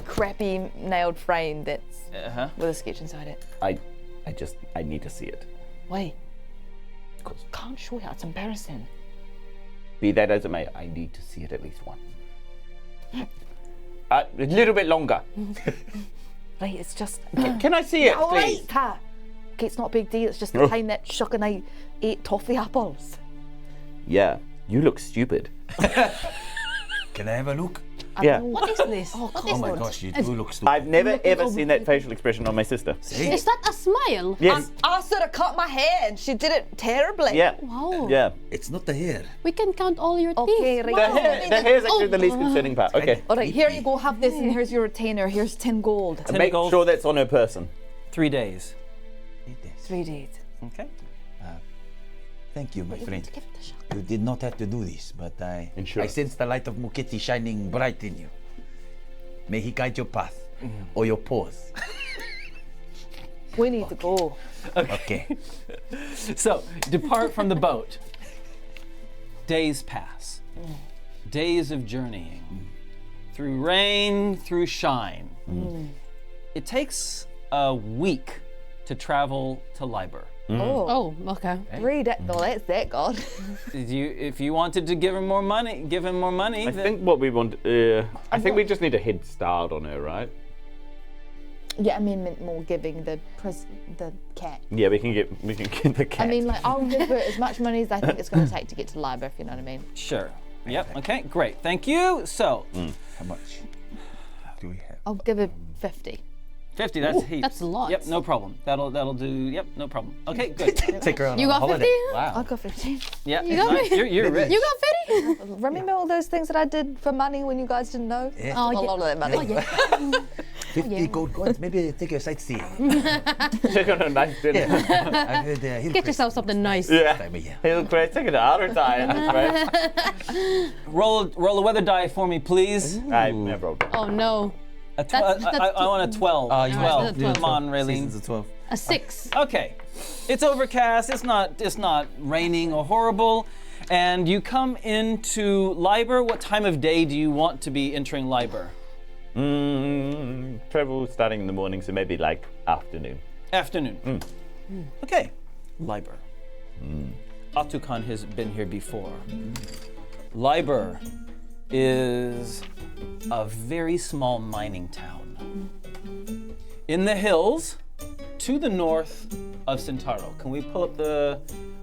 crappy nailed frame that's with a sketch inside it. I need to see it. Why? Can't show you. It's embarrassing. Be that as it may, I need to see it at least once. A little bit longer. Right, it's just. Can I see it, All please? right, ha. Okay, it's not a big deal. It's just the time that Shuck and I ate toffee apples. Yeah, you look stupid. Can I have a look? Yeah. What is this? Oh, What come is Oh my it? gosh, you do look stupid. I've never ever seen that facial expression on my sister. Is that a smile? Yes. I should have cut my hair, and she did it terribly. Yeah. Wow. Yeah. It's not the hair. We can count all your Okay, teeth. right. The hair is actually the least Oh. concerning part. Okay. All right, here you go. Have this, and here's your retainer. Here's 10 gold. Ten Make gold. sure that's on her person. 3 days. 3 days. Okay. Thank you, my friend. Give it a shot. You did not have to do this, but I Insurance. sense the light of Muketi shining bright in you. May he guide your path. or your paws? We need to go. Okay. So, depart from the boat. Days pass. Days of journeying. Through rain, through shine. It takes a week to travel to Liber. Oh, okay. 3 days. Well, that's that god. If you wanted to give him more money, I think what we want. I think we just need a head start on her, right? Yeah, I mean meant more giving the cat. Yeah, we can get the cat. I mean, like, I'll give her as much money as I think it's going to take to get to Liber, if you know what I mean. Sure. Yep. Okay. Great. Thank you. So, How much do we have? I'll give her 50. 50. That's heaps. that's a lot. Yep. No problem. That'll do. Yep. No problem. Okay. Good. Take her on You a got holiday. 50? Wow. I got 50. Yeah. You got nice. me? You're rich. You got 50? Remember all those things that I did for money when you guys didn't know? Yeah. Oh, A yeah. lot of that money. Oh, yeah. 50 gold coins. Maybe take her sightseeing. Take on a nice dinner. I heard Get yourself something nice. Yeah. Time of year. Hillcrest, take it to Ātukaan, right? Roll a weather die for me, please. I never rolled. Oh, no. That's, That's I want a 12. You 12. want a 12. Come on, Raylene. Seasons of 12. A 6. Okay. It's overcast. It's not raining or horrible. And you come into Liber. What time of day do you want to be entering Liber? Travel starting in the morning, so maybe like afternoon. Afternoon. Okay. Liber. Ātukaan has been here before. Liber is a very small mining town. In the hills to the north of Centauro. Can we pull up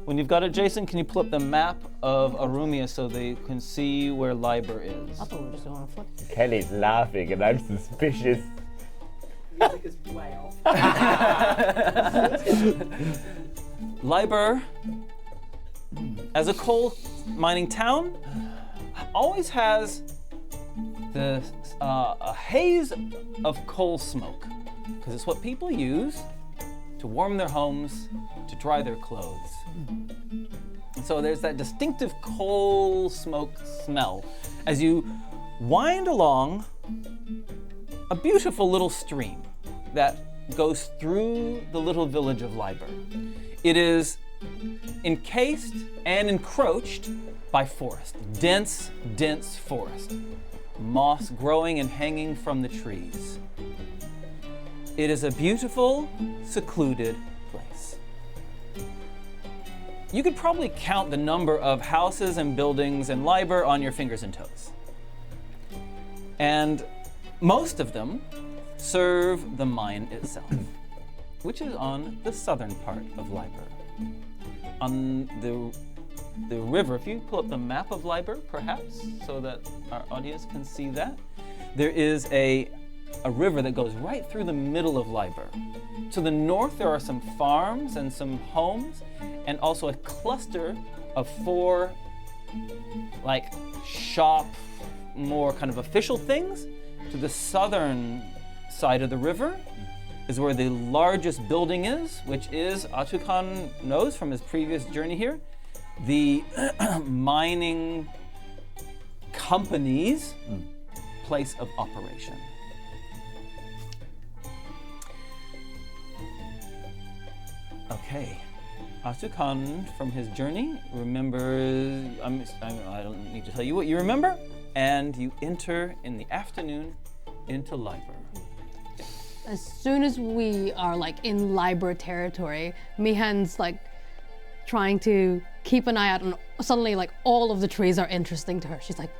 when you've got it, Jason, can you pull up the map of Arumia so they can see where Liber is? I thought we were just going to flip. Kelly's laughing and I'm suspicious. Liber, as a coal mining town, always has a haze of coal smoke, because it's what people use to warm their homes, to dry their clothes. And so there's that distinctive coal smoke smell as you wind along a beautiful little stream that goes through the little village of Liber. It is encased and encroached by forest, dense, dense forest, moss growing and hanging from the trees. It is a beautiful, secluded place. You could probably count the number of houses and buildings in Liber on your fingers and toes. And most of them serve the mine itself, which is on the southern part of Liber. On the river, if you pull up the map of Liber, perhaps, so that our audience can see that, there is a river that goes right through the middle of Liber. To the north, there are some farms and some homes, and also a cluster of 4, like, shop, more kind of official things. To the southern side of the river is where the largest building is, which is, Ātukaan knows from his previous journey here, the mining company's place of operation. Okay. Ātukaan, from his journey, remembers. I don't need to tell you what you remember. And you enter in the afternoon into Liber. As soon as we are like in Liber territory, Mihan's like trying to keep an eye out, and suddenly like all of the trees are interesting to her. She's like,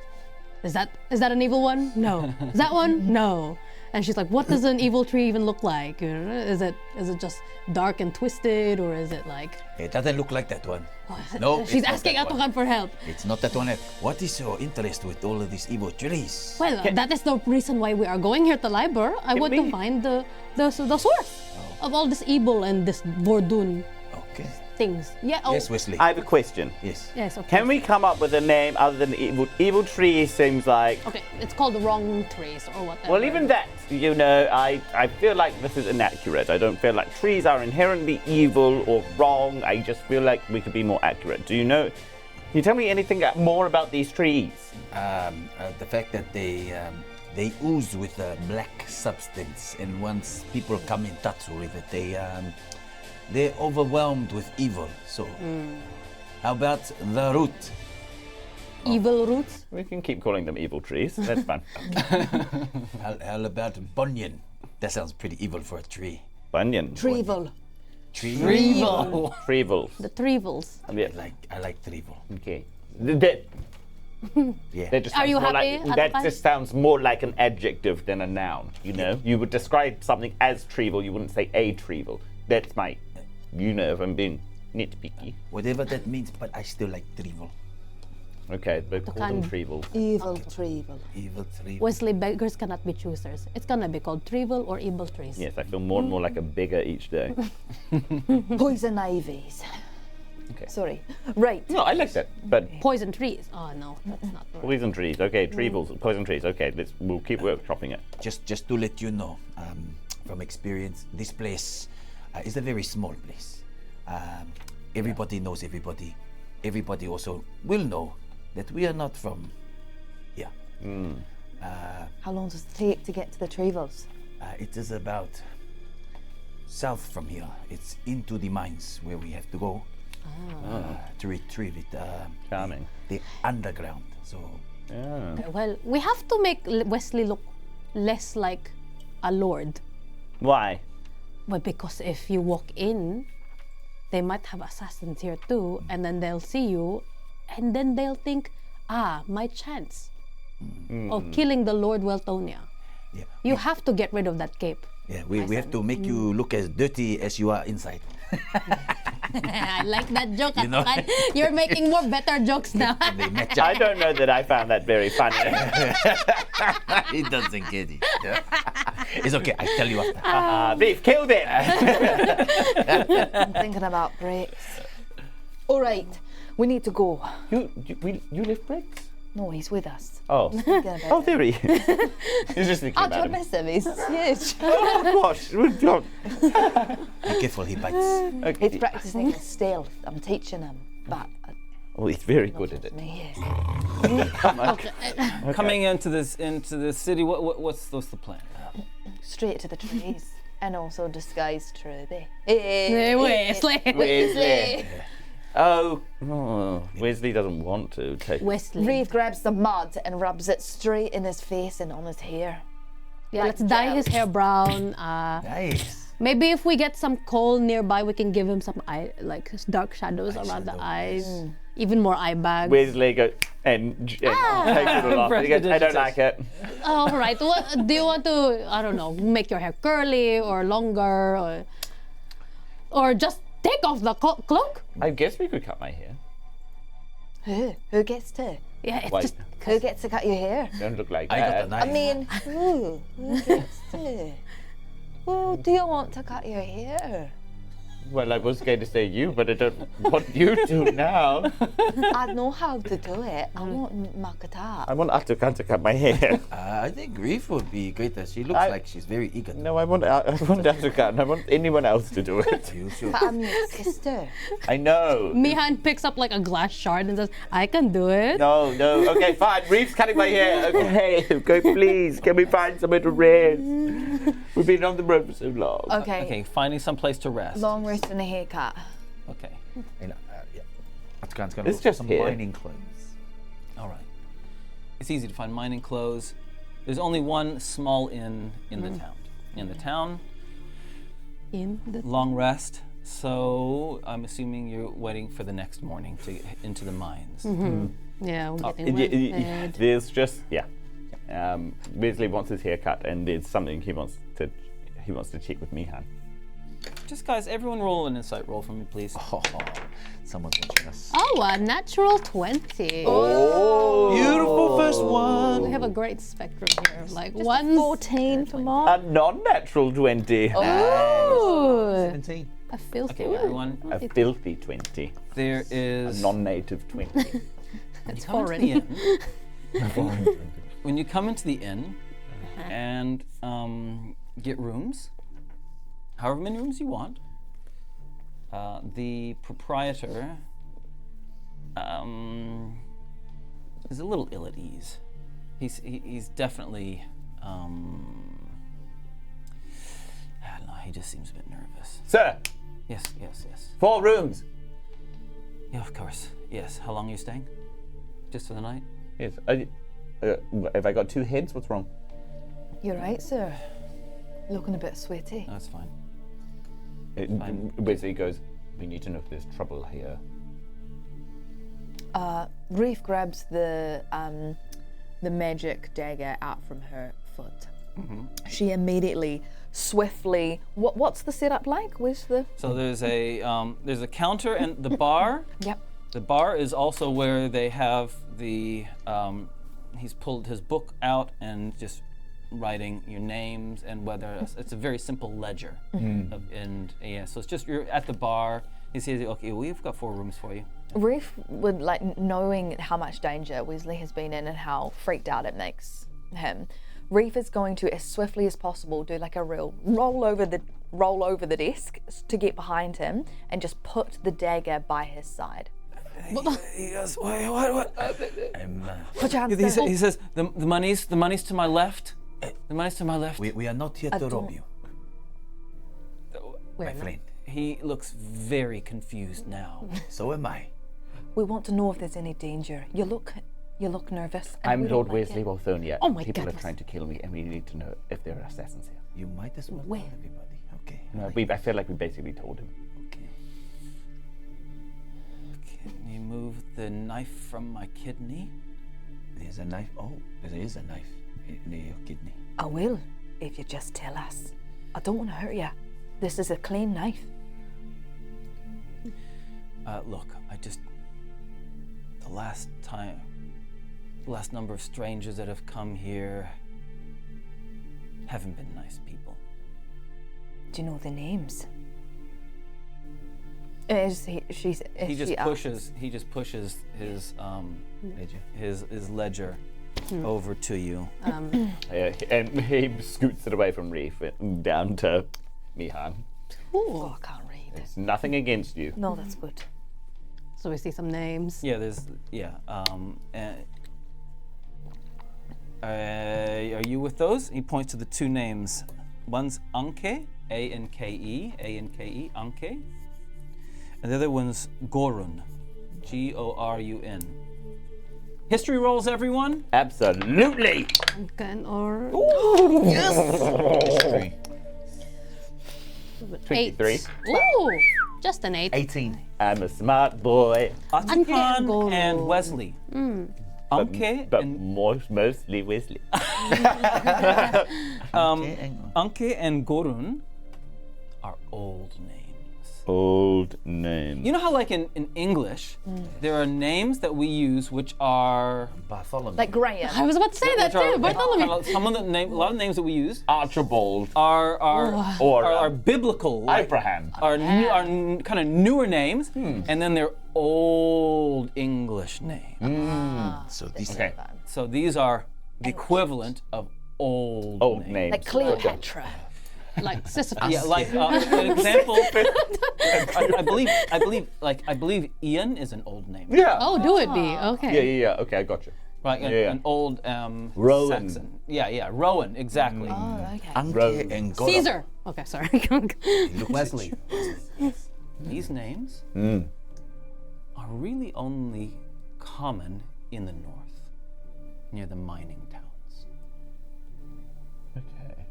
is that an evil one? No. Is that one? No. And she's like, what does an evil tree even look like? Is it just dark and twisted, or is it like... It doesn't look like that one. No, She's it's not asking that one. Ātukaan for help. It's not that one. What is your interest with all of these evil trees? Well, that is the reason why we are going here to Liber. I want to find the source of all this evil and this Vordun Okay. things. Yeah. Oh, Yes, Wezley. I have a question. Yes. yes. Okay. Can we come up with a name other than evil? Evil tree seems like. Okay, it's called the wrong trees or whatever. Well, even that, you know, I feel like this is inaccurate. I don't feel like trees are inherently evil or wrong. I just feel like we could be more accurate. Do you know? Can you tell me anything more about these trees? The fact that they They ooze with a black substance, and once people come in touch with it, they're overwhelmed with evil. So, how about the root? Evil roots. We can keep calling them evil trees. That's fun. How about bunyan? That sounds pretty evil for a tree. Bunyan. Trevel. Trevel. Trevels. The Trevels. Yeah. I like trevel. Okay. That Yeah. just Are sounds you more happy, like, that Ātukaan? just sounds more like an adjective than a noun, you know? You would describe something as trevel, you wouldn't say a trevel. That's my, you know, if I'm being nitpicky. Whatever that means, but I still like trevel. Okay, but call them Ātukaan. trevels. Evil Trevel. Evil trevel. Wesley, beggars cannot be choosers. It's gonna be called Trevel or Evil Trees. Yes, I feel more and more like a beggar each day. Poison ivies. Okay. Sorry. Right. No, I like that, but Poison trees. Oh no, that's not right. poison trees. Okay, trevels, poison trees. Okay, we'll keep workshopping it. Just to let you know, from experience, this place is a very small place. Everybody knows everybody. Everybody also will know that we are not from here. How long does it take to get to the Trevels? It is about south from here. It's into the mines where we have to go to retrieve it. Charming. The underground. So Yeah. Okay, well, we have to make Wesley look less like a lord. Why? Well, because if you walk in, they might have assassins here too, and then they'll see you, and then they'll think, my chance of killing the Lord Weltonia. yeah, You have to get rid of that cape. yeah, we have to make you look as dirty as you are inside. I like that joke, You know- Ātukaan. You're making more better jokes now. They match I up. don't know that I found that very funny. It doesn't get it. Yeah. It's okay. I tell you after. Reaf, kill them! I'm thinking about breaks. All right. We need to go. you lift bricks? No, he's with us. Oh. Thinking about Oh, it. there he is. He's just thinking Oh, about don't him. miss him. He's huge. Oh, gosh. Don't. Be careful, he bites. Okay. He's practicing his stealth. I'm teaching him. But Oh, he's very good at it. me, yes. Coming into this city, what's the plan? Straight to the trees. And also disguised Truby. Hey, Wesley. Wesley. Oh, Wezley doesn't want to take. Wesley. Reaf grabs the mud and rubs it straight in his face and on his hair. Yeah, let's dye his hair brown. Nice. Maybe if we get some coal nearby, we can give him some dark shadows around the shadow, eyes. Even more eye bags. Wesley goes and takes it all off. He goes, I don't like it. All right. What, do you want to, I don't know, make your hair curly or longer or just take off the cloak? I guess we could cut my hair. Who gets to? Yeah, it's Wait. just Who gets to cut your hair? Don't look like I got the that. knife. I mean, who gets to? Who do you want to cut your hair? Well, I was going to say you, but I don't want you to now. I know how to do it. I want Makata. I want Ātukaan to cut my hair. I think Reaf would be great. She looks like she's very eager. No, I want Ātukaan. I want anyone else to do it. You sure? But I'm your sister. I know. Mihan picks up like a glass shard and says, I can do it. No. Okay, fine. Reef's cutting my hair. Okay, please. Can we find somewhere to rest? We've been on the road for so long. Okay, finding some place to rest. Long rest and a haircut. Okay, Yeah. Ātukaan's gonna It's look for just some here. mining clothes. all right. It's easy to find mining clothes. There's only one small inn in the town. In the town, In the long rest. So I'm assuming you're waiting for the next morning to get into the mines. yeah, we're getting rested. There's just Wezley wants his hair cut, and there's something he wants to check with Mihan. Just guys, everyone roll an insight roll for me, please. Oh, someone's watching us. Oh, a natural 20. Beautiful first We one. have a great spectrum here. Like Just one 14 for Mark. A non-natural 20. Ooh, 17. a filthy Okay, one. everyone. A filthy 20. There A is non-native 20. It's come into foreign. the inn. When you come into the inn and get rooms, however many rooms you want, the proprietor is a little ill at ease. He's definitely No, he just seems a bit nervous. Sir, Yes. 4 rooms. Yeah, of course. Yes. How long are you staying? Just for the night? Yes. Have I got 2 heads? What's wrong? You're right, sir. Looking a bit sweaty. No, that's fine. Fine. Wezley goes, we need to know if there's trouble here. Reaf grabs the magic dagger out from her foot. She immediately, swiftly. What's the setup like? Where's the? So there's a counter and the bar. Yep. The bar is also where they have the. He's pulled his book out and just writing your names and whether it's a very simple ledger. So it's just you're at the bar. He says, "Okay, we've got 4 rooms for you." Reaf would like knowing how much danger Wezley has been in and how freaked out it makes him. Reaf is going to, as swiftly as possible, do like a real roll over the desk to get behind him and just put the dagger by his side. He goes, what? Put your hands down. He says, the money's to my left. The money's to my left. We are not here to rob you, my friend. He looks very confused now. So am I. We want to know if there's any danger. You look nervous. And I'm we don't Lord like Wezley it. Walthonia. Oh my People goodness. are trying to kill me, and we need to know if there are assassins here. You might as well tell Where? everybody. Okay. No, I feel like we basically told him. Okay. Can you move the knife from my kidney? There's a knife. Oh, there is a knife near your kidney. I will, if you just tell us. I don't want to hurt you. This is a clean knife. Look, the last number of strangers that have come here haven't been nice people. Do you know the names? He just pushes his Ledger. his ledger over to you. And he scoots it away from Reaf and down to Mihan. Oh, I can't read. It's nothing against you. No, that's good. So we see some names. Are you with those? He points to the 2 names. One's Anke, A-N-K-E, Anke. And the other one's Gorun, G-O-R-U-N. History rolls, everyone? Absolutely. Gun or History. 23. Ooh, just an 8. 18. I'm a smart boy. Ātukaan Gorun. and Wezley. Anke But and mostly Wezley. Anke and Gorun are old names. Old name. You know how, like in English, there are names that we use which are Bartholomew. Like Graham. I was about to say that too, Bartholomew. a lot of names that we use Archibald. are biblical. Like, Abraham. are kind of newer names, and then they're old English names. So this Okay. So these are the equivalent of old names. Like Cleopatra. Like Sisyphus. Yeah, like an example. I believe Ian is an old name. Yeah. Oh, do it be. Okay. Yeah. Okay, I got you. Right, an old Rowan. Saxon. Yeah, Rowan, exactly. Oh, okay. Anke and Gorum. Caesar. Okay, sorry. Wezley. These names are really only common in the north, near the mining towns. Okay.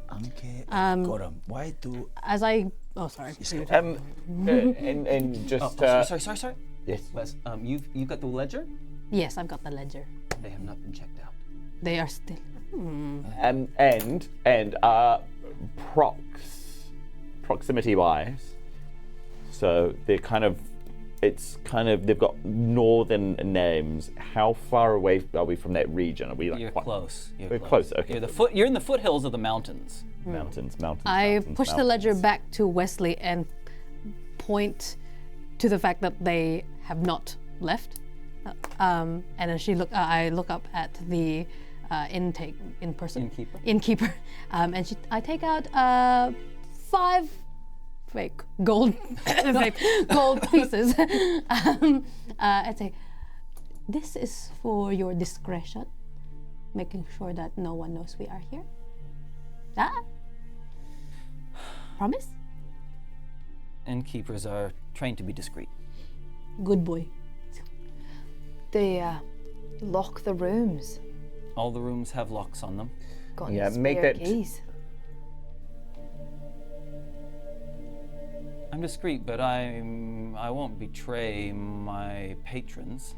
Anke and Gorum. Why do As I. Oh, sorry. And just Sorry. yes. Wes, you've got the ledger? Yes, I've got the ledger. They have not been checked out. They are still. And proximity wise, so they're they've got northern names. How far away are we from that region? Are we like You're quite close. We're close, okay. You're in the foothills of the mountains. mountains? I mountains, push the ledger mountains. back to Wezley and point to the fact that they have not left. And then I look up at the innkeeper. And I take out 5 fake gold pieces. And say, "This is for your discretion. making sure that no one knows we are here. Ah? Promise? Innkeepers are trained to be discreet. Good boy. They lock the rooms. All the rooms have locks on them. Got Yeah, any make spare that- keys. I'm discreet, but I won't betray my patrons.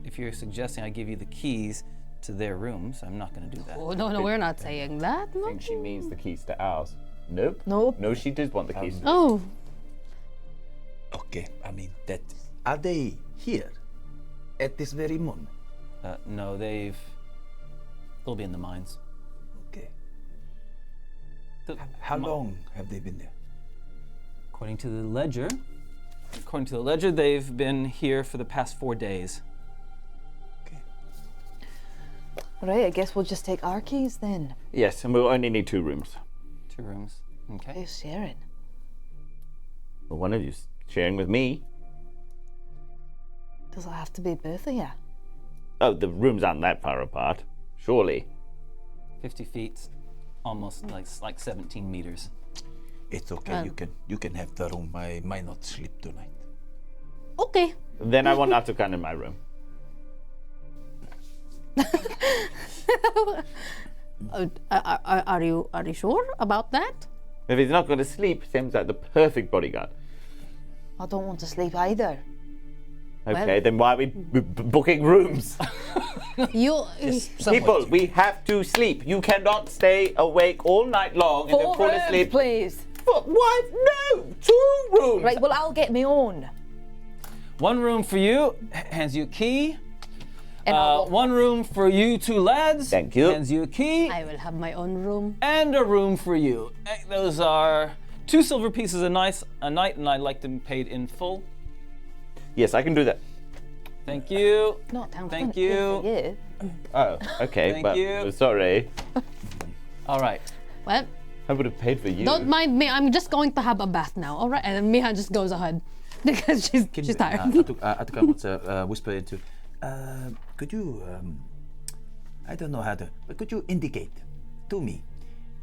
If you're suggesting I give you the keys to their rooms, I'm not going to do that. Oh, no, we're not saying that. I No. think she means the keys to ours. Nope. Nope. No, she did want the keys. Oh, Okay, I mean that. Are they here at this very moment? No, they'll be in the mines. Okay. The- How mi- long have they been there? According to the ledger, they've been here for the past 4 days. Okay. Right, I guess we'll just take our keys then. Yes, and we'll only need 2 rooms. 2 rooms. Okay. Who's sharing? Well, one of you's sharing with me. Does it have to be both of you? Oh, the rooms aren't that far apart. Surely. 50 feet, almost like 17 meters. It's okay. You can have the room. I might not sleep tonight. okay. Then I want Ātukaan in my room. Are you sure about that? If he's not going to sleep, seems like the perfect bodyguard. I don't want to sleep either. Okay, then why are we booking rooms? You. People, we have to sleep. You cannot stay awake all night long and then 4 fall rooms, asleep. please. But why? No, 2 rooms. Right, well, I'll get my own. 1 room for you, hands you a key. And I'll walk 1 room for you 2 lads. Thank you. Hands you a key. I will have my own room. And a room for you. Those are 2 silver pieces a night, and I'd like them paid in full. Yes, I can do that. Thank you. Not down Thank front here for you. you. Oh, okay. Thank but you. Sorry. All right. Well, I would have paid for you. don't mind me. I'm just going to have a bath now. All right. And then Mihan just goes ahead because she's tired. Ātukaan wants to whisper into. Could you? I don't know how to. But could you indicate to me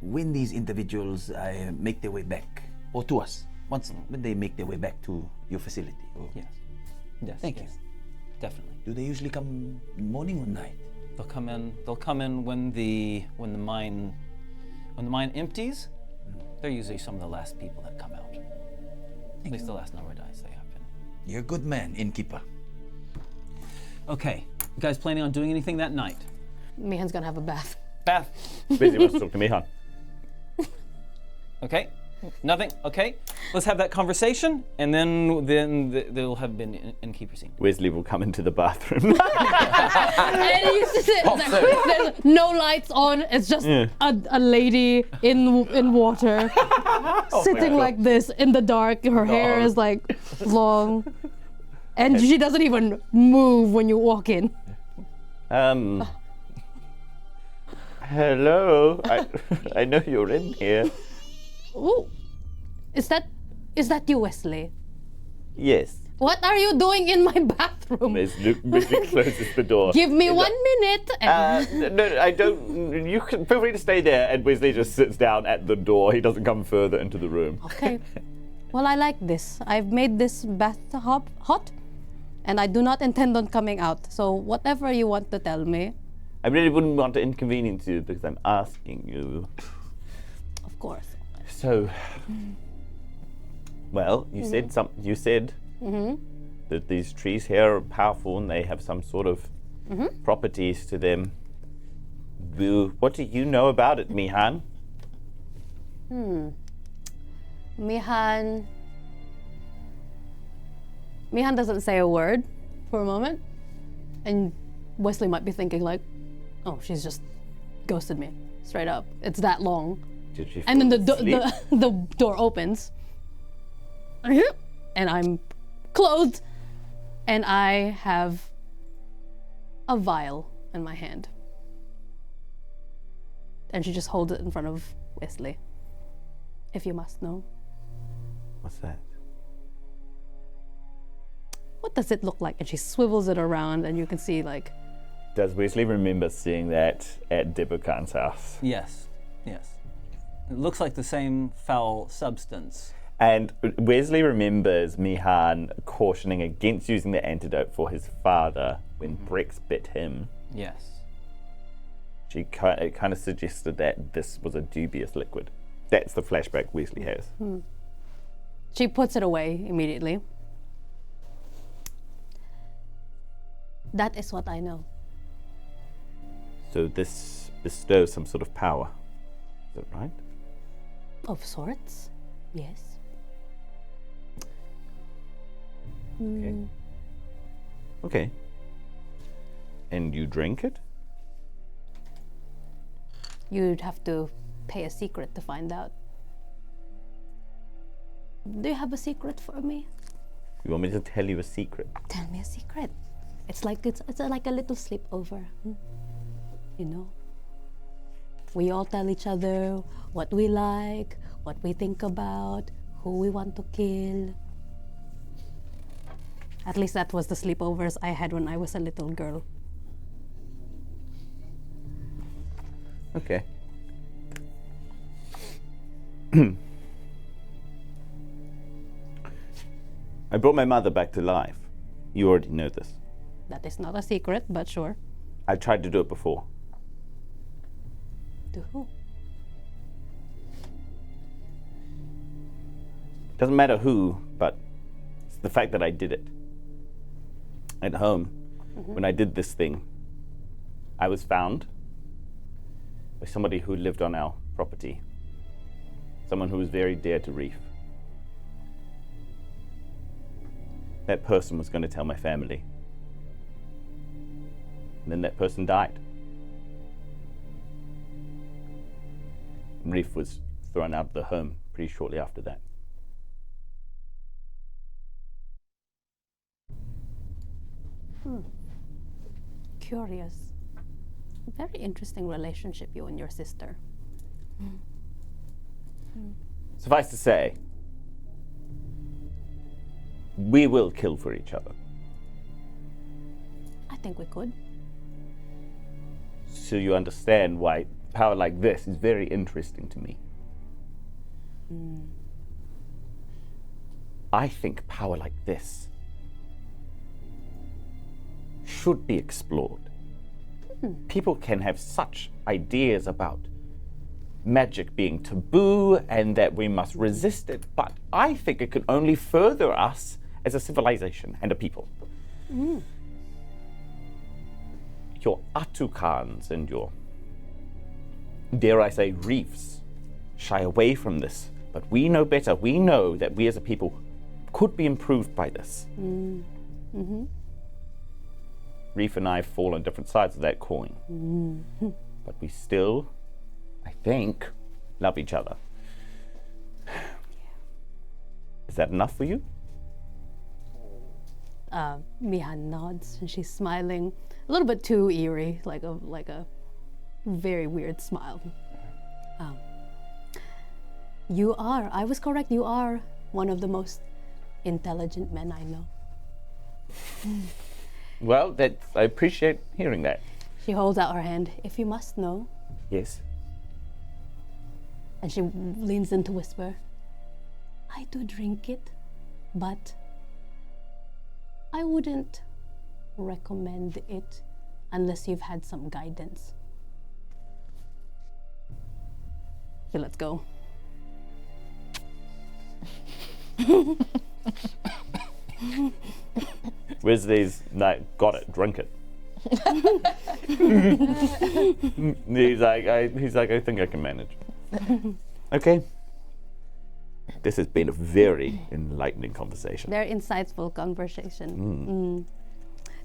when these individuals make their way back, or to us, when they make their way back to your facility? Or, Yes. Yes. Thank you. yes. Definitely. Do they usually come morning or night? They'll come in when the mine empties. They're usually some of the last people that come out. At least the last number of days they have been. You're a good man, innkeeper. Okay. You guys planning on doing anything that night? Mihan's gonna have a bath. Bath. Busy wants to talk to Mihan. Okay. Nothing. Okay. Let's have that conversation, and then there'll have been innkeeper scene. Wezley will come into the bathroom. And you sit, there's no lights on. It's just a lady in water, sitting like this in the dark. Her hair is like long, and she doesn't even move when you walk in. Hello. I know you're in here. Oh, is that you, Wezley? Yes. What are you doing in my bathroom? Wezley closes the door. Give me 1 minute. And No, I don't. You can feel free to stay there. And Wezley just sits down at the door. He doesn't come further into the room. okay. Well, I like this. I've made this bathtub hot, and I do not intend on coming out. So whatever you want to tell me, I really wouldn't want to inconvenience you because I'm asking you. of course. So, well, you said You said that these trees here are powerful and they have some sort of properties to them. What do you know about it, Mihan? Mihan doesn't say a word for a moment, and Wezley might be thinking like, "Oh, she's just ghosted me straight up. It's that long." Did she And then fall asleep? the door opens, and I'm clothed, and I have a vial in my hand, and she just holds it in front of Wezley. If you must know. What's that? What does it look like? And she swivels it around, and you can see like Does Wezley remember seeing that at Ātukaan's house? Yes, yes. It looks like the same foul substance. And Wezley remembers Mihan cautioning against using the antidote for his father when Brex bit him. Yes. It kind of suggested that this was a dubious liquid. That's the flashback Wezley has. She puts it away immediately. That is what I know. So this bestows some sort of power. Is that right? Of sorts, yes. Okay. Okay. And you drink it? You'd have to pay a secret to find out. Do you have a secret for me? You want me to tell you a secret? Tell me a secret. It's like a little sleepover. You know? We all tell each other what we like, what we think about, who we want to kill. At least that was the sleepovers I had when I was a little girl. Okay. I brought my mother back to life. You already know this. That is not a secret, but sure. I tried to do it before. To who? Doesn't matter who, but it's the fact that I did it. At home, when I did this thing, I was found by somebody who lived on our property. Someone who was very dear to Reaf. That person was going to tell my family. And then that person died. Reaf was thrown out of the home pretty shortly after that. Curious. Very interesting relationship, you and your sister. Suffice to say, we will kill for each other. I think we could. So you understand why power like this is very interesting to me. I think power like this should be explored. People can have such ideas about magic being taboo and that we must resist it, but I think it could only further us as a civilization and a people. Your Ātukaans and your, dare I say, Reefs shy away from this, but we know better. We know that we as a people could be improved by this. Reef and I fall on different sides of that coin. But we still, I think, love each other. Is that enough for you? Mihan nods and she's smiling, a little bit too eerie, like a very weird smile. I was correct, you are one of the most intelligent men I know. Well, I appreciate hearing that. She holds out her hand. If you must know. Yes. And she leans in to whisper, I do drink it, but I wouldn't recommend it unless you've had some guidance. She lets go. Wezley's like, got it, drink it. he's like, I think I can manage. Okay. This has been a very enlightening conversation. Very insightful conversation.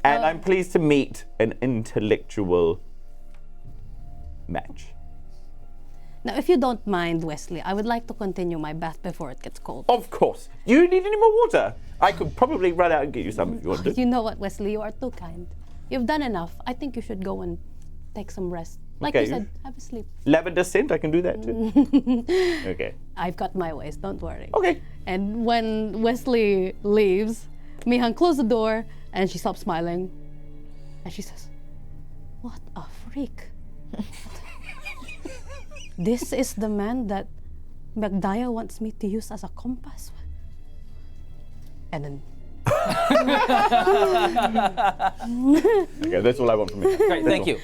And I'm pleased to meet an intellectual match. Now, if you don't mind, Wezley, I would like to continue my bath before it gets cold. Of course. Do you need any more water? I could probably run out and get you some if you want to. You know what, Wezley, you are too kind. You've done enough. I think you should go and take some rest. Like Okay. you said, have a sleep. Lavender scent, I can do that too. Okay. I've got my ways, don't worry. Okay. And when Wezley leaves, Mihan closes the door and she stops smiling. And she says, What a freak. This is the man that Magdaya wants me to use as a compass. And then Okay, that's all I want from you. Great, thank you.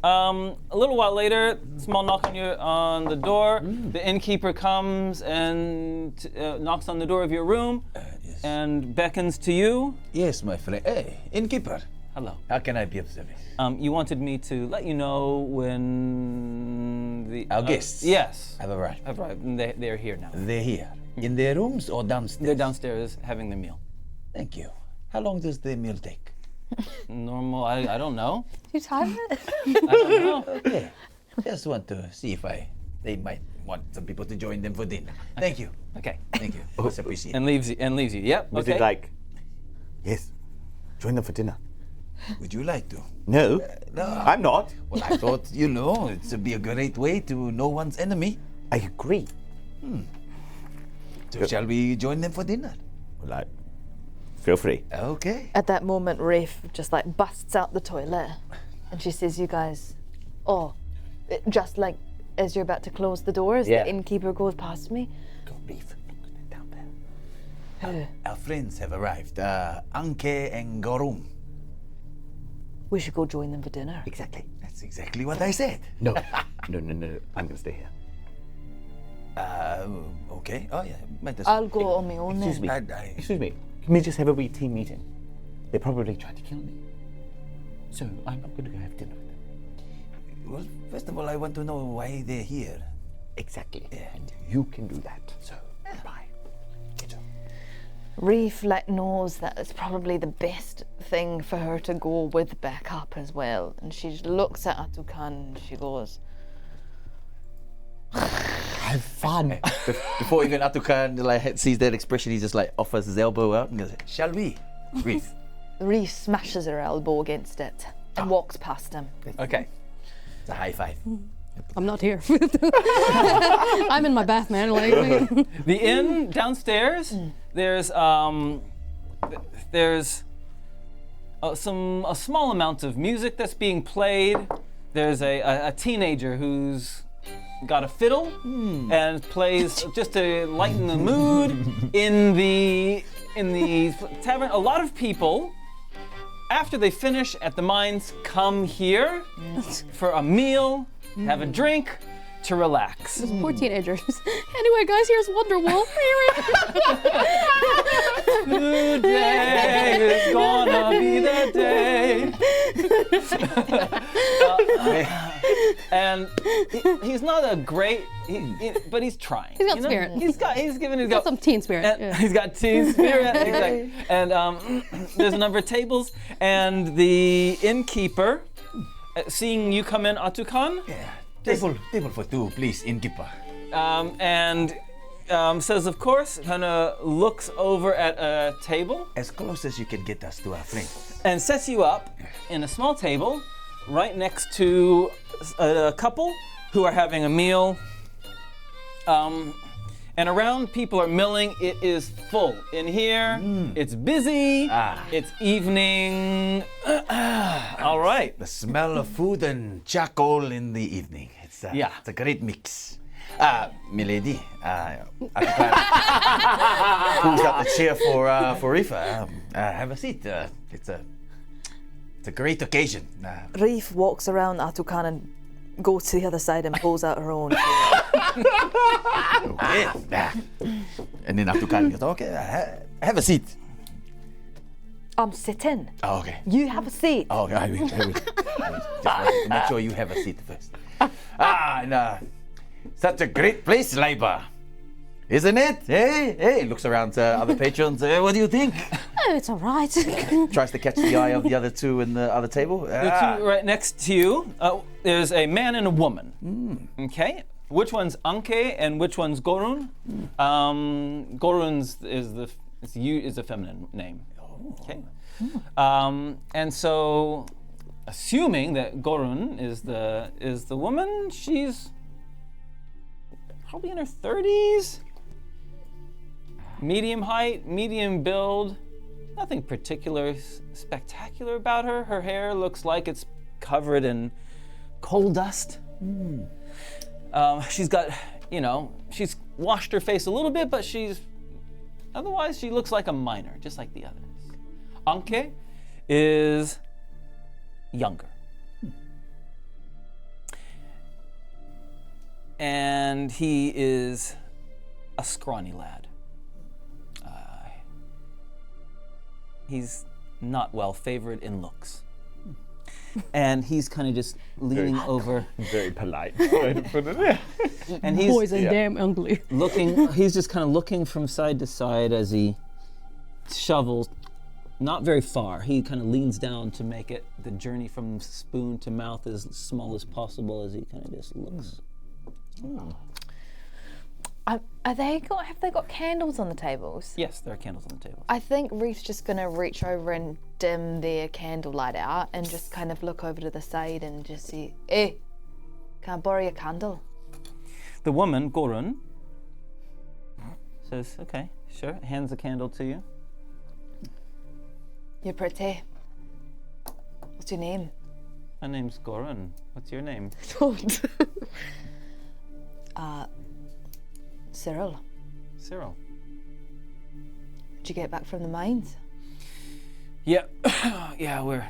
A little while later, small knock on the door. The innkeeper comes and knocks on the door of your room Yes. and beckons to you. Yes, my friend. Hey, innkeeper. Hello. How can I be of service? You wanted me to let you know when the Our guests Yes, have arrived. I've arrived. And they're here now. They're here. In their rooms or downstairs? They're downstairs having their meal. Thank you. How long does the meal take? Normal. I don't know. You time it? I don't know. Okay. Just want to see if they might want some people to join them for dinner. Thank you. Okay. Thank you. Much appreciated. And leaves you. Yep. Was Okay. it like, yes, join them for dinner? Would you like to? No, No. I'm not. Well, I thought, it would be a great way to know one's enemy. I agree. So shall we join them for dinner? Well, feel free. Okay. At that moment, Reaf just like busts out the toilet and she says, you guys, just like as you're about to close the door, as Yeah. the innkeeper goes past me. Go, Reaf. Down there. Who? Our friends have arrived. Anke and Gorum. We should go join them for dinner. Exactly. That's exactly what I said. No. No. I'm going to stay here. Okay. Oh, yeah. Might as I'll go on my own Excuse then. me. Excuse me. Can we just have a wee team meeting? They probably tried to kill me. So I'm not going to go have dinner with them. Well, first of all, I want to know why they're here. Exactly. And you can do that. So, bye. Get up. Reaf knows that it's probably the best thing for her to go with backup as well. And she just looks at Ātukaan and she goes, Have fun. Before even Ātukaan sees that expression, he just offers his elbow out and goes, "Shall we?" Reef. Reaf smashes her elbow against it and walks past him. Okay. It's a high five. I'm not here. I'm in my bath, man. The inn downstairs. There's a small amount of music that's being played. There's a teenager who's got a fiddle and plays just to lighten the mood in the tavern. A lot of people, after they finish at the mines, come here for a meal, have a drink, to relax. Poor teenagers. Anyway, guys, here's Wonderwall. Today is gonna be the day. And he's not a great, but he's trying. He's got spirit. He's got some teen spirit. And Yeah. he's got teen spirit. Exactly. And there's a number of tables, and the innkeeper, seeing you come in, Ātukaan, Table for two, please, innkeeper. and says, of course, kind of looks over at a table As close as you can get us to our friend. and sets you up in a small table right next to a couple who are having a meal. And around, people are milling. It is full. In here, it's busy. It's evening. All right. The smell of food and charcoal in the evening. It's a great mix. Milady, Ātukaan pulls out the chair for Reefa. Have a seat. It's a great occasion. Reaf walks around Ātukaan and goes to the other side and pulls out her own. Okay. And then Ātukaan goes, okay, have a seat. I'm sitting. Oh, okay. You have a seat. Oh, I will. Just wanted to make sure you have a seat first. Such a great place, Leiba. Isn't it? Hey, looks around to other patrons. What do you think? Oh, it's all right. Tries to catch the eye of the other two in the other table. The two right next to you, there's a man and a woman. Okay. Which one's Anke and which one's Gorun? Gorun's is the feminine name. Okay. And so, assuming that Gorun is the woman, she's probably in her 30s. Medium height, medium build. Nothing particular spectacular about her. Her hair looks like it's covered in coal dust. She's got, she's washed her face a little bit, but otherwise she looks like a miner, just like the others. Anke is younger. And he is a scrawny lad. He's not well favored in looks. And he's kind of just leaning over. Very polite. Way to put it there. And he's Boys are damn ugly. he's just kind of looking from side to side as he shovels, not very far. He kind of leans down to make it the journey from spoon to mouth as small as possible as he kind of just looks. Have they got candles on the tables? Yes, there are candles on the table. I think Reef's just gonna reach over and dim their candlelight out and just kind of look over to the side and just see, hey, can I borrow your candle? The woman, Gorun, says, okay, sure, hands the candle to you. You're pretty. What's your name? My name's Gorun. What's your name? Cyril. Cyril. Did you get back from the mines? Yeah, yeah, we're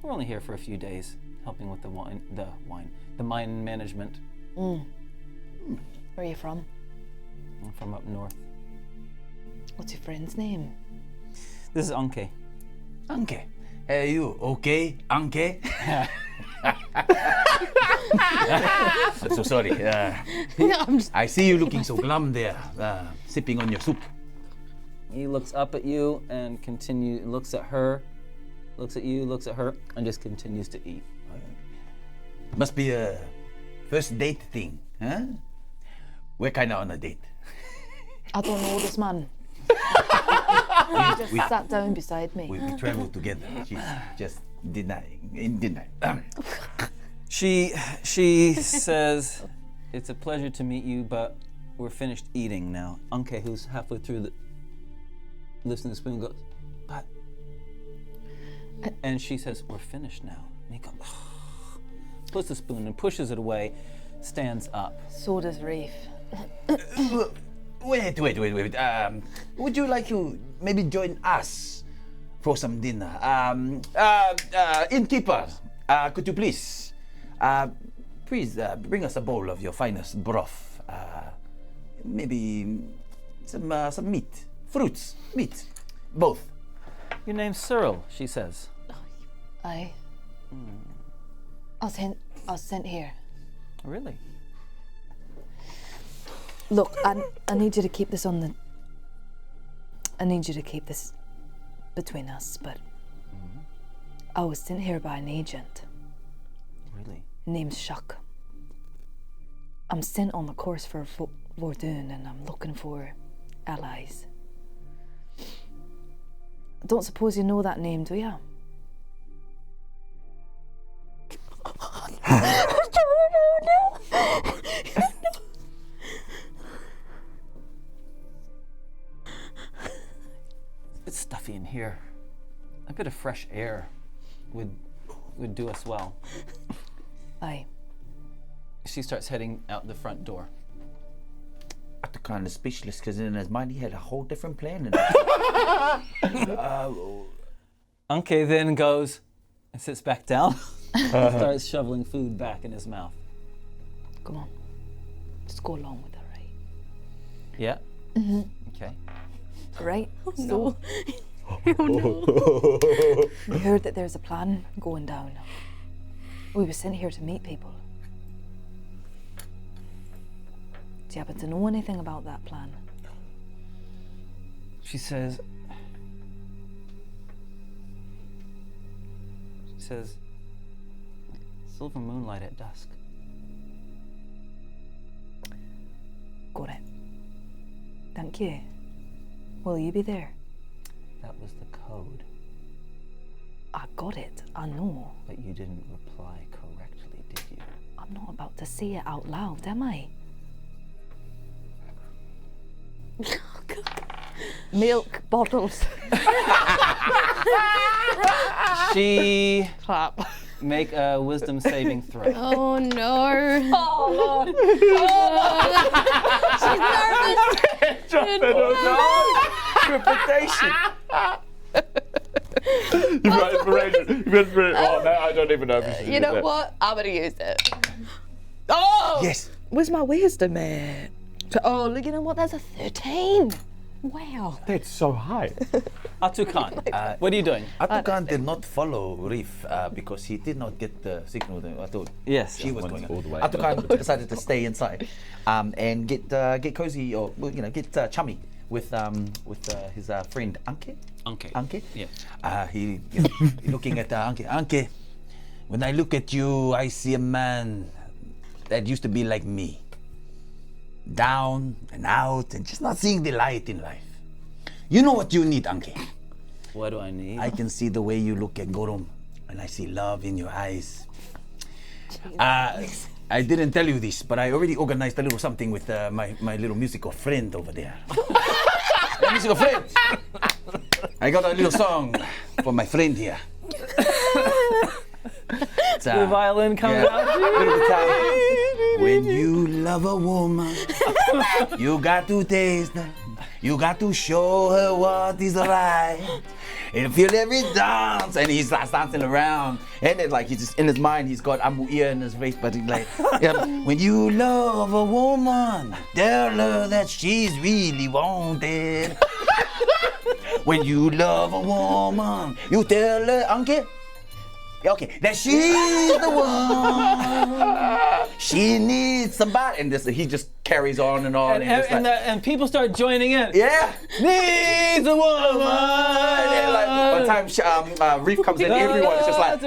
only here for a few days, helping with the mine management. Where are you from? I'm from up north. What's your friend's name? This is Anke. Anke. Hey, you okay, Anke? I'm so sorry. I see you looking so glum there, sipping on your soup. He looks up at you and looks at her, looks at you, looks at her, and just continues to eat. Must be a first date thing, huh? We're kind of on a date. I don't know this man. He just sat down beside me. We traveled together. She's just denying. She says, it's a pleasure to meet you, but we're finished eating now. Anke, who's halfway through lifts the spoon, goes, but... And she says, we're finished now. And he goes, puts the spoon and pushes it away, stands up. So does Reaf. Wait. Would you like to maybe join us for some dinner? Innkeeper, could you please bring us a bowl of your finest broth? Maybe some meat, fruits, meat, both. Your name's Cyril, she says. Aye. I was sent here. Really? Look, I need you to keep this I need you to keep this between us, but I was sent here by an agent. Really? Name's Shuck. I'm sent on the course for Vordoon and I'm looking for allies. I don't suppose you know that name, do you? It's stuffy in here. A bit of fresh air would do us well. Aye. She starts heading out the front door. Ātukaan is speechless because in his mind he had a whole different plan. Anke then goes and sits back down, starts shoveling food back in his mouth. Come on. Just go along with it, right? Yeah? Okay. Right? No. We heard that there's a plan going down. We were sent here to meet people. Do you happen to know anything about that plan? She says, silver moonlight at dusk. Got it. Thank you. Will you be there? That was the code, I got it, I know. but you didn't reply correctly, did you? I'm not about to say it out loud, am I? Milk bottles. She Clap. Make a wisdom saving throw. Oh no. Oh Lord. She's nervous. Reputation. You've got inspiration. You've got inspiration. Oh, no, I don't even know if you should You use know it. what? I'm gonna use it. Oh! Yes. Where's my wisdom, man? Oh, look, you know what? That's a 13. Wow. That's so high. Ātukaan, what are you doing? Ātukaan did not follow Reaf because he did not get the signal that I thought Yes. she was One's going all on. the way. Ātukaan decided to stay inside and get cozy or get chummy with his friend Anke. Anke. Yeah. He looking at Anke. Anke, when I look at you, I see a man that used to be like me. Down and out and just not seeing the light in life. You know what you need, Anke? What do I need? I can see the way you look at Gorum and I see love in your eyes. I didn't tell you this, but I already organized a little something with my little musical friend over there. My musical friend! I got a little song for my friend here. It's, the violin comes out. little guitar. When you love a woman, you got to taste her. You got to show her what is right. And feel every dance. And he starts dancing around. And then, like, he's just in his mind, he's got Amu ear in his face, but he's like, when you love a woman, tell her that she's really wanted. When you love a woman, you tell her, Anke, okay, that she's the one. She needs somebody. And he just carries on and on. And people start joining in. Yeah. Needs a woman. And then, like, by the time Reaf comes in, everyone is just like,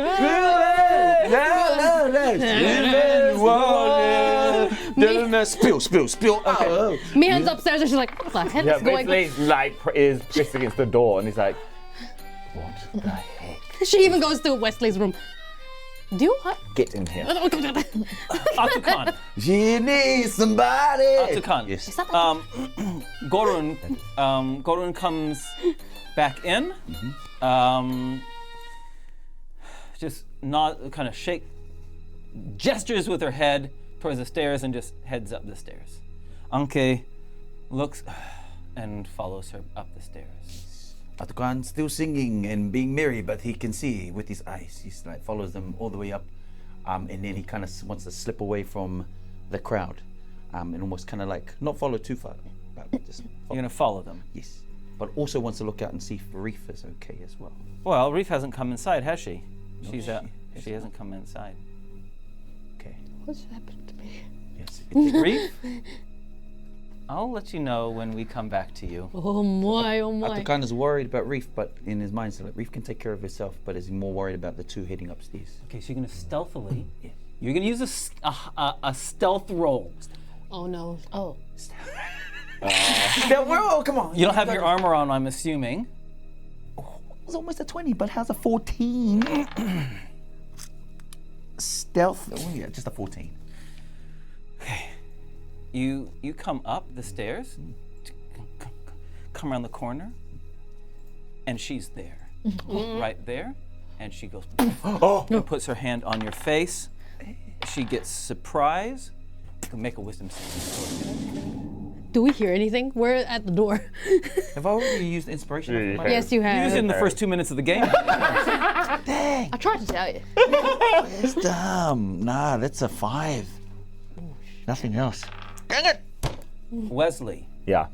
spill. Oh. Mihan's upstairs and she's like, what the heck Yeah, is going on? Wezley is pressed against the door and he's like, what the heck? She even goes to Wesley's room. Do what? Get in here. Ātukaan. She needs somebody. Ātukaan. Yes. Gorun comes back in. Just not kind of gestures with her head towards the stairs and just heads up the stairs. Anke looks and follows her up the stairs. Ātukaan still singing and being merry, but he can see with his eyes. He's like follows them all the way up, and then he kind of wants to slip away from the crowd, and almost kind of like not follow too far, but just follow. You're gonna follow them. Yes, but also wants to look out and see if Reaf is okay as well. Well, Reaf hasn't come inside, has she? No, She's she out. has She hasn't come inside. Okay. What's happened to me? Yes. Reaf, I'll let you know when we come back to you. Oh my, oh my. Ātukaan is worried about Reaf, but in his mind, so like Reaf can take care of herself, but is more worried about the two heading upstairs. Okay, so you're gonna stealthily. Yes. You're gonna use a stealth roll. Oh no. Oh. Oh, come on. You don't have your armor on, I'm assuming. It was almost a 20, but how's a 14? Stealth. Oh, yeah, just a 14. Okay. You come up the stairs, come around the corner, and she's there, right there, and she goes and puts her hand on your face. She gets surprised. Make a wisdom saving. Do we hear anything? We're at the door. Have I already used inspiration? Yeah, you have. Yes, you You have. used it in the first 2 minutes of the game. Dang. I tried to tell you. That's dumb. Nah, that's a 5. Nothing else. Dang it. Wezley, Yeah.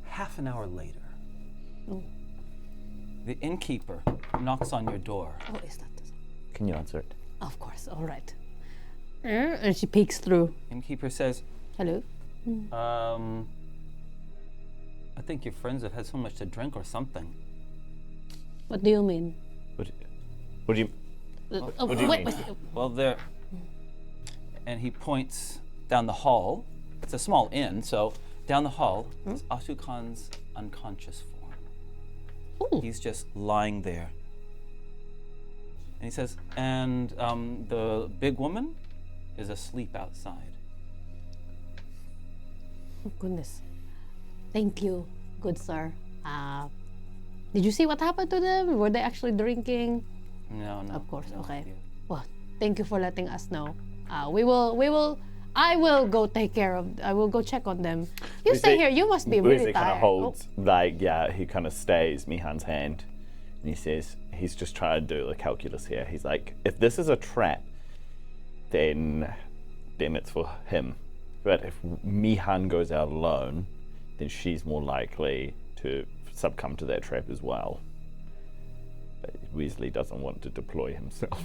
half an hour later, the innkeeper knocks on your door. Oh, is that this? Can you answer it? Of course, all right. And she peeks through. Innkeeper says, Hello? I think your friends have had so much to drink or something. What do you mean? What do you... Oh, do you wait, mean? wait. Well, there. And he points down the hall. It's a small inn, so down the hall is Ātukaan's unconscious form. Ooh. He's just lying there. And he says, and the big woman is asleep outside. Oh, goodness. Thank you, good sir. Did you see what happened to them? Were they actually drinking? No. Of course, no okay. idea. Well, thank you for letting us know. I will go take care of. I will go check on them. You stay here. You must be really Wezley kind tired. of holds, he kind of stays Mihan's hand, and he says, he's just trying to do the calculus here. He's like, if this is a trap, then it's for him. But if Mihan goes out alone, then she's more likely to succumb to that trap as well. But Wezley doesn't want to deploy himself.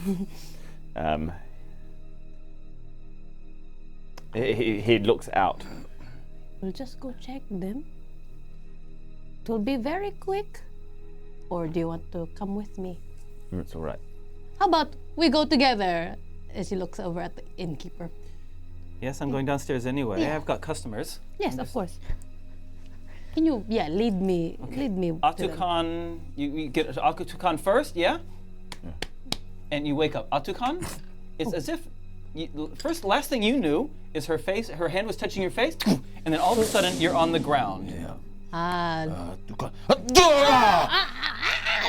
He looks out. We'll just go check them. It will be very quick. Or do you want to come with me? It's all right. How about we go together? As he looks over at the innkeeper. Yes, I'm going downstairs anyway. Yeah. I've got customers. Yes, of course. Can you, lead me to them. Ātukaan, you get Ātukaan first, yeah? And you wake up. Ātukaan, it's as if, last thing you knew is her hand was touching your face, and then all of a sudden you're on the ground. Yeah. Ātukaan.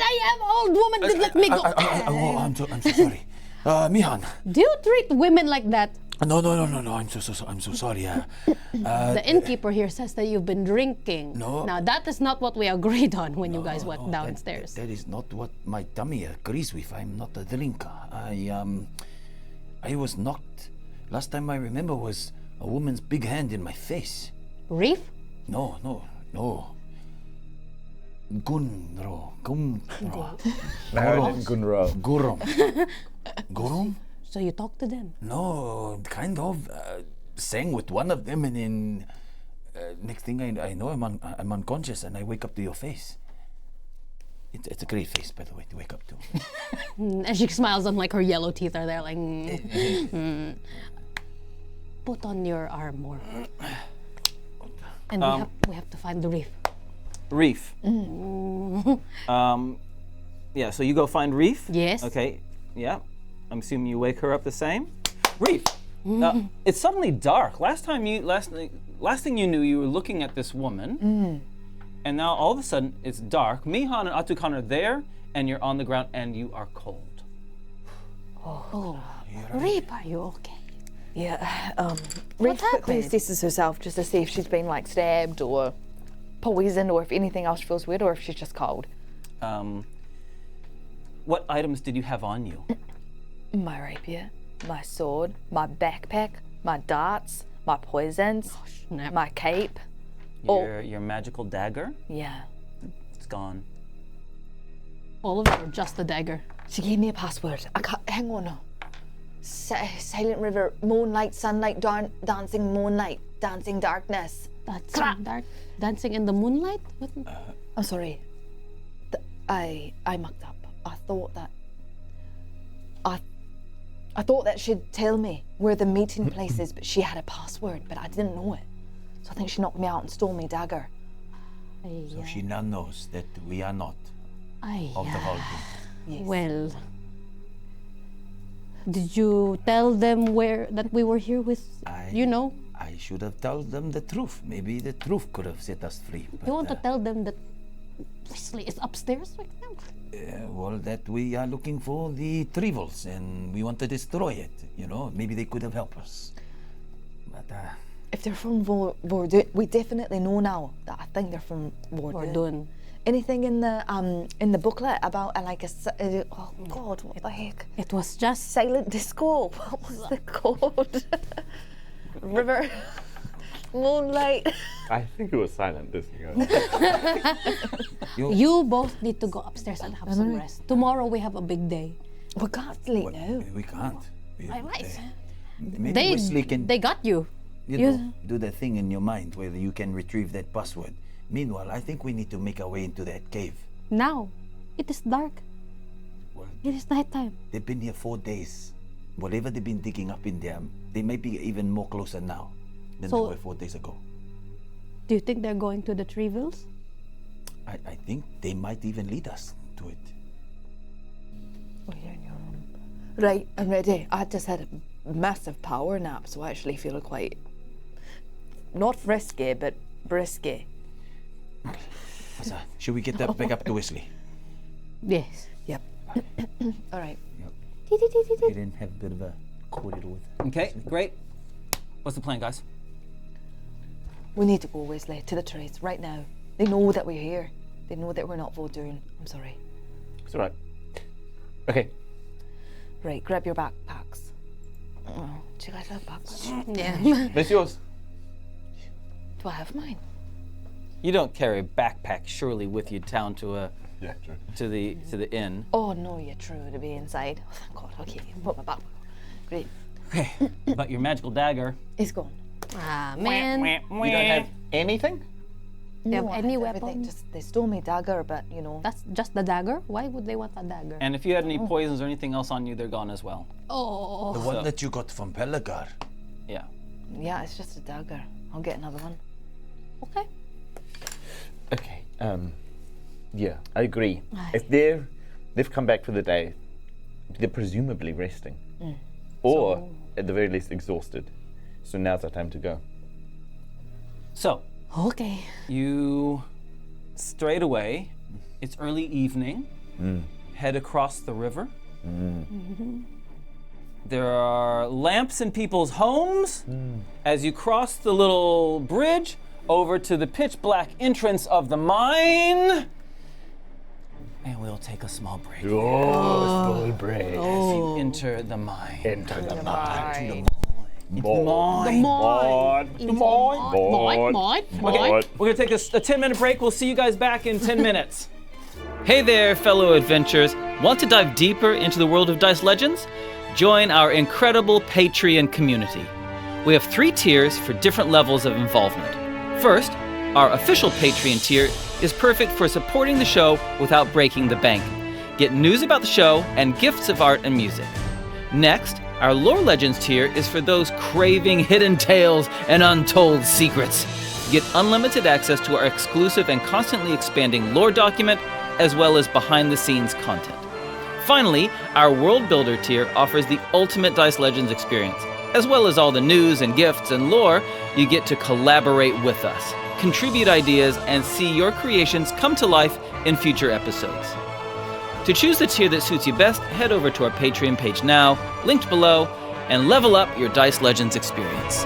I am old woman, let me go. I'm so sorry. Mihan. Do you treat women like that? No. I'm so sorry. The innkeeper here says that you've been drinking. No. Now that is not what we agreed on when you guys went downstairs. That is not what my tummy agrees with. I'm not a drinker. I was knocked. Last time I remember was a woman's big hand in my face. Reaf? No. Gunro. Gurum? So you talk to them? No, kind of. Sang with one of them, and then next thing I know, I'm unconscious, and I wake up to your face. It's a great face, by the way, to wake up to. And she smiles, and like her yellow teeth are there, like. Put on your armor. And we have to find the reef. Reaf. Yeah, so you go find Reaf? Yes. Okay, yeah. I'm assuming you wake her up the same. Reaf, it's suddenly dark. Last thing you knew, you were looking at this woman, and now all of a sudden it's dark. Mihan and Ātukaan are there, and you're on the ground, and you are cold. Oh, Reef, are you okay? Yeah, Reaf quickly happened? assesses herself just to see if she's been like stabbed or poisoned or if anything else feels weird or if she's just cold. What items did you have on you? My rapier, my sword, my backpack, my darts, my poisons, Snap. my cape. Your magical dagger? Yeah. It's gone. All of it, or just the dagger? She gave me a password. I can't, hang on. Silent River, moonlight, sunlight, dancing moonlight, dancing darkness. Dancing dark, dancing in the moonlight. What? I'm sorry. I mucked up. I thought that she'd tell me where the meeting place is, but she had a password, but I didn't know it. So I think she knocked me out and stole my dagger. So she now knows that we are not of the Vulcan. Yes. Well, did you tell them that we were here with? I should have told them the truth. Maybe the truth could have set us free. But, You want to tell them that Wezley is upstairs right now? well, that we are looking for the Trevels and we want to destroy it. Maybe they could have helped us. But If they're from Vordoon, we definitely know now that I think they're from Or Vordoon. doing? Anything in the booklet about oh God, what the heck? It was just Silent disco. What was the code? River, moonlight. I think it was silent disco. you both need to go upstairs and have some rest. Tomorrow we have a big day. We can't sleep now. we can't. Maybe Wezley can They got you. do the thing in your mind where you can retrieve that password. Meanwhile, I think we need to make our way into that cave. Now, it is dark. Well, It is nighttime. they've been here 4 days. Whatever they've been digging up in there, they may be even more closer now than they So- were 4 days ago. Do you think they're going to the Trevels? I think they might even lead us to it. Oh, you're in your room. Right, I'm ready. I just had a massive power nap, so I actually feel quite not frisky, but brisky. Should we get that back up to Wezley? Yes. Yep. All right. He didn't have a bit of a corridor with Okay, great. What's the plan, guys? We need to go, Wezley, to the trades right now. They know that we're here. They know that we're not Voldoon. I'm sorry. It's all right. Okay. Right, grab your backpacks. Oh, do you guys have backpacks? Yeah. It's yours. Do I have mine? You don't carry a backpack surely with you down to Yeah, true. to the inn. Oh, no, you're true to be inside. Oh, thank God. Okay, put my backpack. Great. Okay, but your magical dagger. It's gone. Ah, man. You don't have anything? Do you have I any had everything. weapon? Just they stole my dagger, but you know. That's just the dagger? Why would they want a dagger? And if you had any poisons or anything else on you, they're gone as well. Oh. the one So- that you got from Pelagar. Yeah. Yeah, it's just a dagger. I'll get another one. Okay. Okay. Yeah, I agree. Aye. If they've come back for the day, they're presumably resting, or at the very least exhausted. So now's our time to go. So Okay. you straight away. It's early evening. Head across the river. There are lamps in people's homes as you cross the little bridge over to the pitch black entrance of the mine. And we'll take a small break Small break. as you enter the mine. Enter the mine. Into the mine. Okay, we're gonna take a 10-minute break. We'll see you guys back in 10 minutes. Hey there, fellow adventurers. Want to dive deeper into the world of Dice Legends? Join our incredible Patreon community. We have 3 tiers for different levels of involvement. First, our official Patreon tier is perfect for supporting the show without breaking the bank. Get news about the show and gifts of art and music. Next, our Lore Legends tier is for those craving hidden tales and untold secrets. Get unlimited access to our exclusive and constantly expanding lore document, as well as behind-the-scenes content. Finally, our World Builder tier offers the ultimate Dice Legends experience. As well as all the news and gifts and lore, you get to collaborate with us, contribute ideas, and see your creations come to life in future episodes. To choose the tier that suits you best, head over to our Patreon page now, linked below, and level up your Dice Legends experience.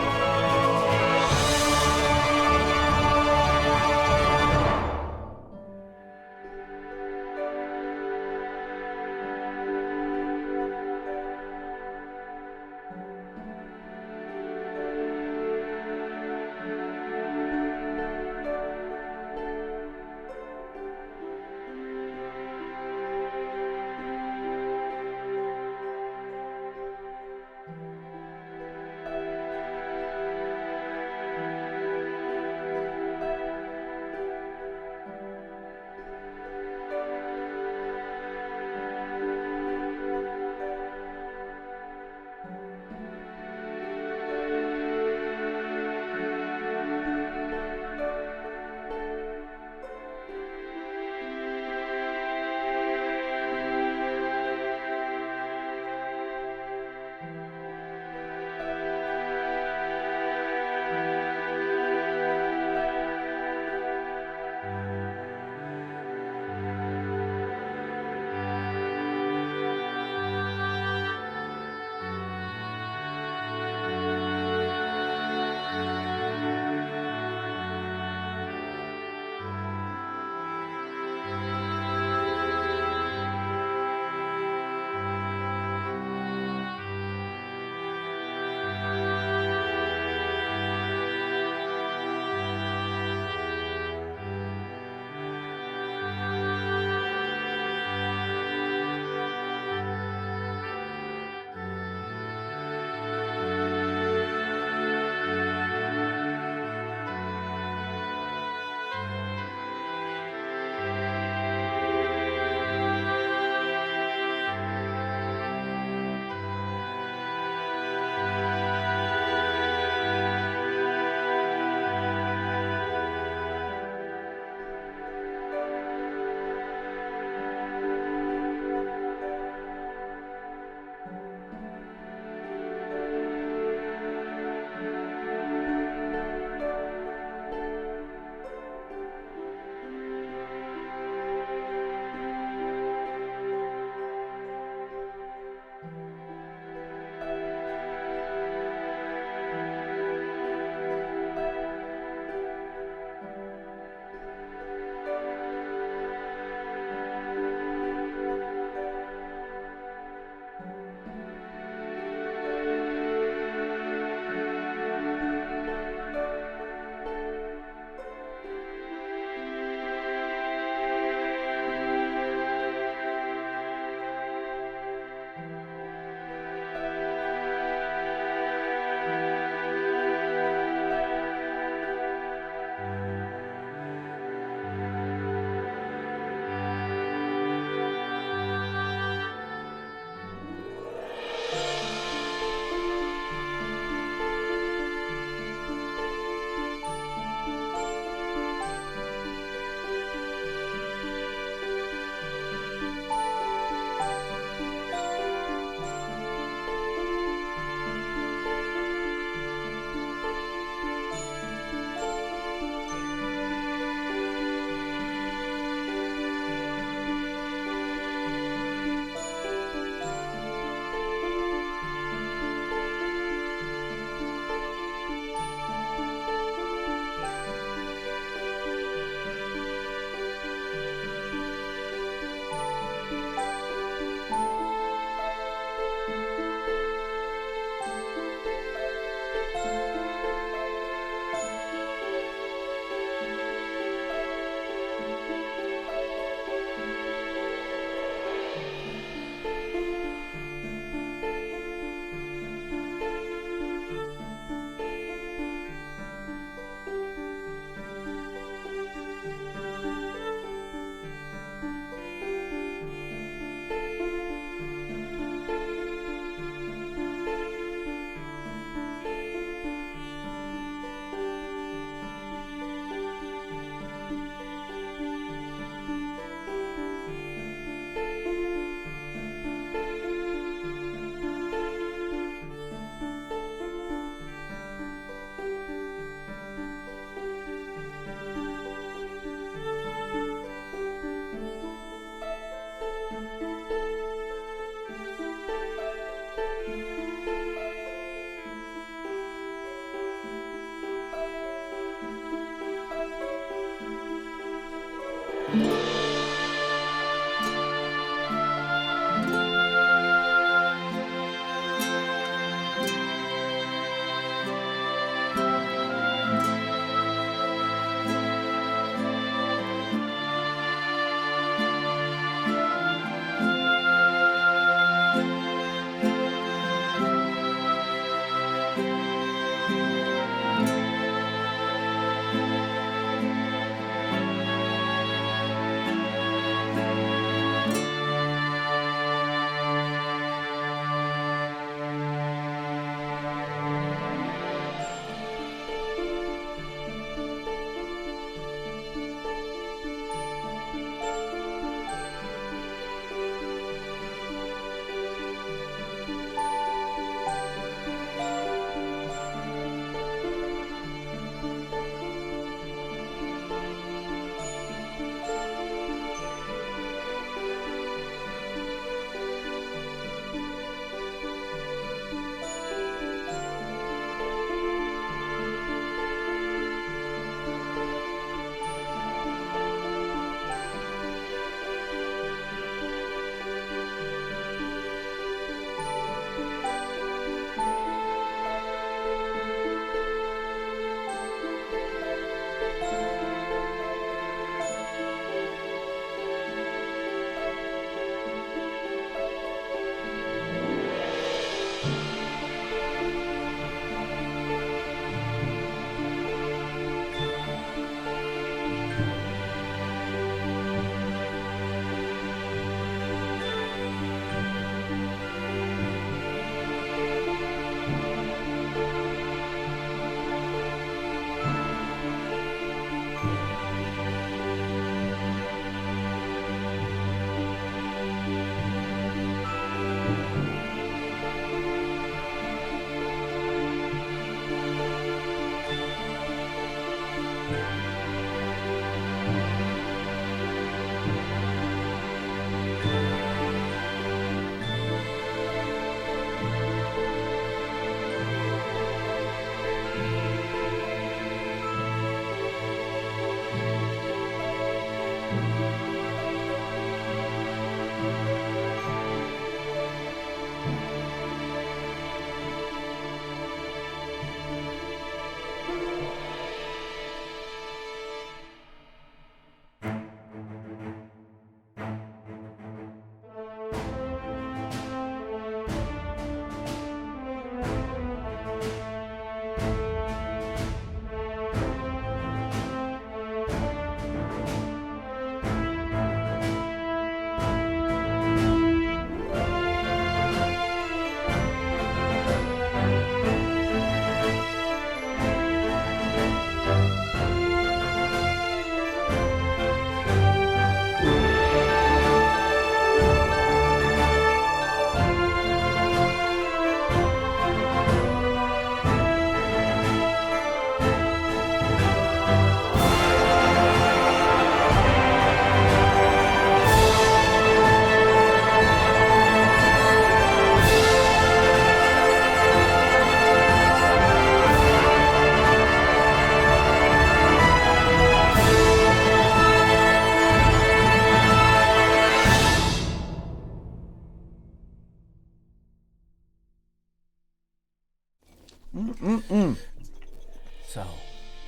So,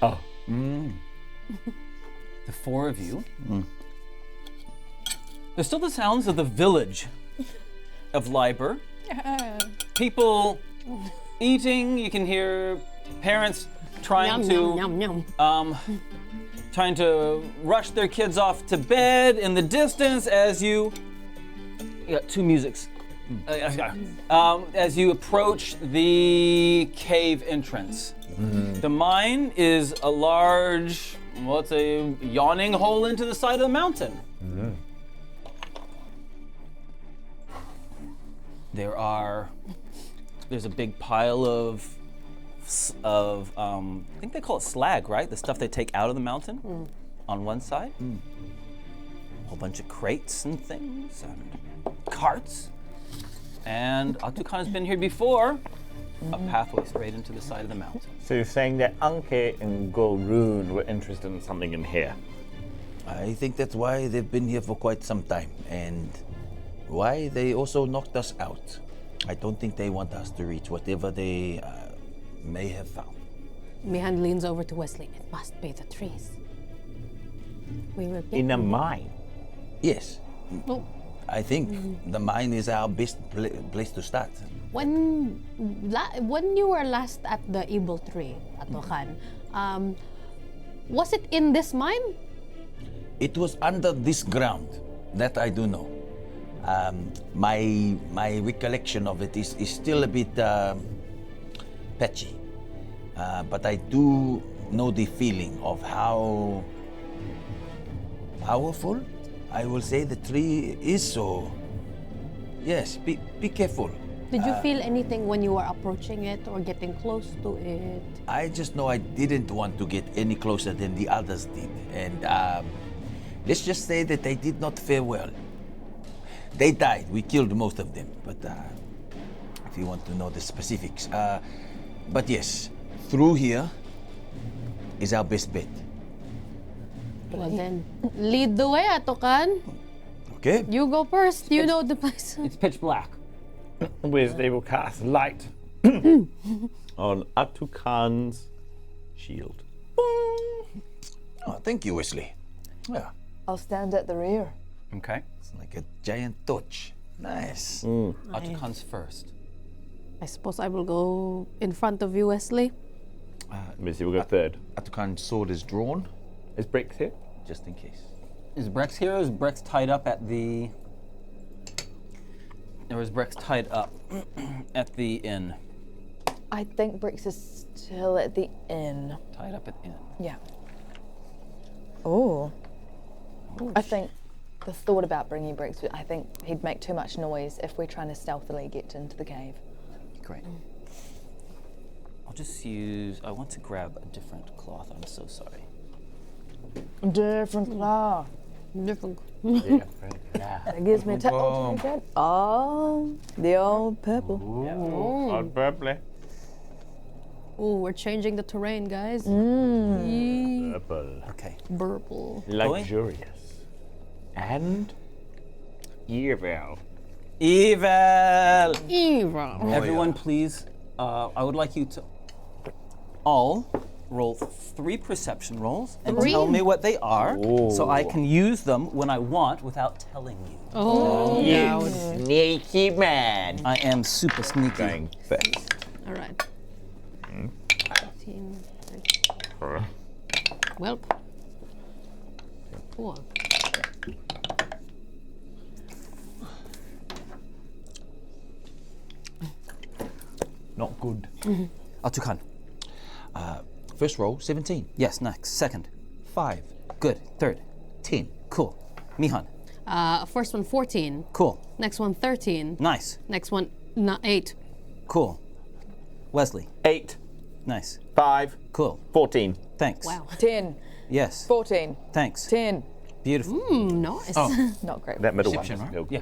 Oh. the four of you. There's still the sounds of the village of Liber. People eating. You can hear parents trying trying to rush their kids off to bed in the distance as you got two musics. As you approach the cave entrance. The mine is a large, well, it's a yawning hole into the side of the mountain. There's a big pile of I think they call it slag, right? The stuff they take out of the mountain on one side. A whole bunch of crates and things and carts. And Ātukaan has been here before. A pathway straight into the side of the mountain. So you're saying that Anke and Golroon were interested in something in here? I think that's why they've been here for quite some time, and why they also knocked us out. I don't think they want us to reach whatever they may have found. Mihan leans over to Wezley. It must be the trees. We were In a mine? Yes, Oh, I think the mine is our best place to start. when you were last at the evil tree, Ātukaan, was it in this mine? It was under this ground, that I do know. My recollection of it is still a bit patchy, but I do know the feeling of how powerful, I will say, the tree is. So yes, be careful. Did you feel anything when you were approaching it or getting close to it? I just know I didn't want to get any closer than the others did, and let's just say that they did not fare well. They died. We killed most of them, but if you want to know the specifics. But yes, through here is our best bet. Well then, lead the way, Ātukaan. Okay? You go first. You know the place. It's pitch black. Wezley will cast light on Ātukaan's shield. Oh, thank you, Wezley. Yeah, I'll stand at the rear. Okay. it's like a giant torch. Nice. Ātukaan's first. I suppose I will go in front of you, Wezley. Wezley will go third. Ātukaan's sword is drawn, Is Brix here? just in case. Is Brex here or is Brex tied up at the... Or is Brex tied up at the inn? I think Brix is still at the inn. Tied up at the inn. Yeah. Oh. I think the thought about bringing Brix, I think he'd make too much noise if we're trying to stealthily get into the cave. Great. I'll just use... I want to grab a different cloth. I'm so sorry. Different cloth. Different. That gives me a Oh, the old purple. Odd purple. Oh, we're changing the terrain, guys. Purple. Okay. Purple. Luxurious. And evil. Evil! Evil. Everyone, please. I would like you to all roll 3 perception rolls and tell me what they are, so I can use them when I want without telling you. Oh, You sneaky man. I am super sneaky. Going first. all right. 15, 13. Well. Cool. Not good. Ātukaan. First roll, 17. Yes, next. Second. 5. Good. Third. 10. Cool. Mihan. First one 14. Cool. Next one 13. Nice. Next one 8. Cool. Wezley. 8, Nice. 5, Cool. 14. Thanks. Wow. 10, Yes. 14, Thanks. 10. Beautiful. Nice. Not great. That middle one. Perception, right? Still- Yeah.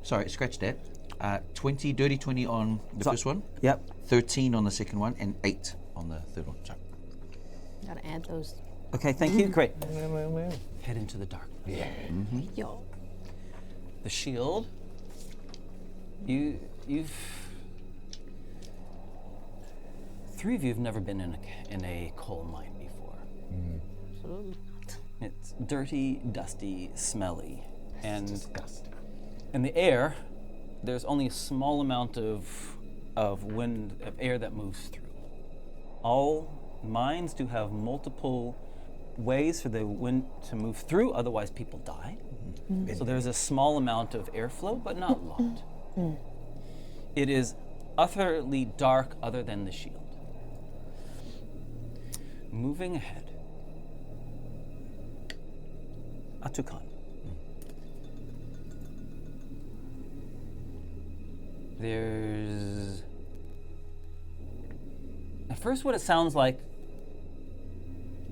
Sorry, scratch that. 20, dirty 20 on the first one, Yep. 13 on the second one, and 8 on the third one. Sorry. Gotta add those. Okay, thank you. Great. Head into the dark. Yo. The shield. You've three of you have never been in a coal mine before. Absolutely not. It's dirty, dusty, smelly, and in the air, there's only a small amount of air that moves through. All mines do have multiple ways for the wind to move through, otherwise people die. So there's a small amount of airflow, but not a lot. It is utterly dark other than the shield. Moving ahead. Ātukaan. There's... At first what it sounds like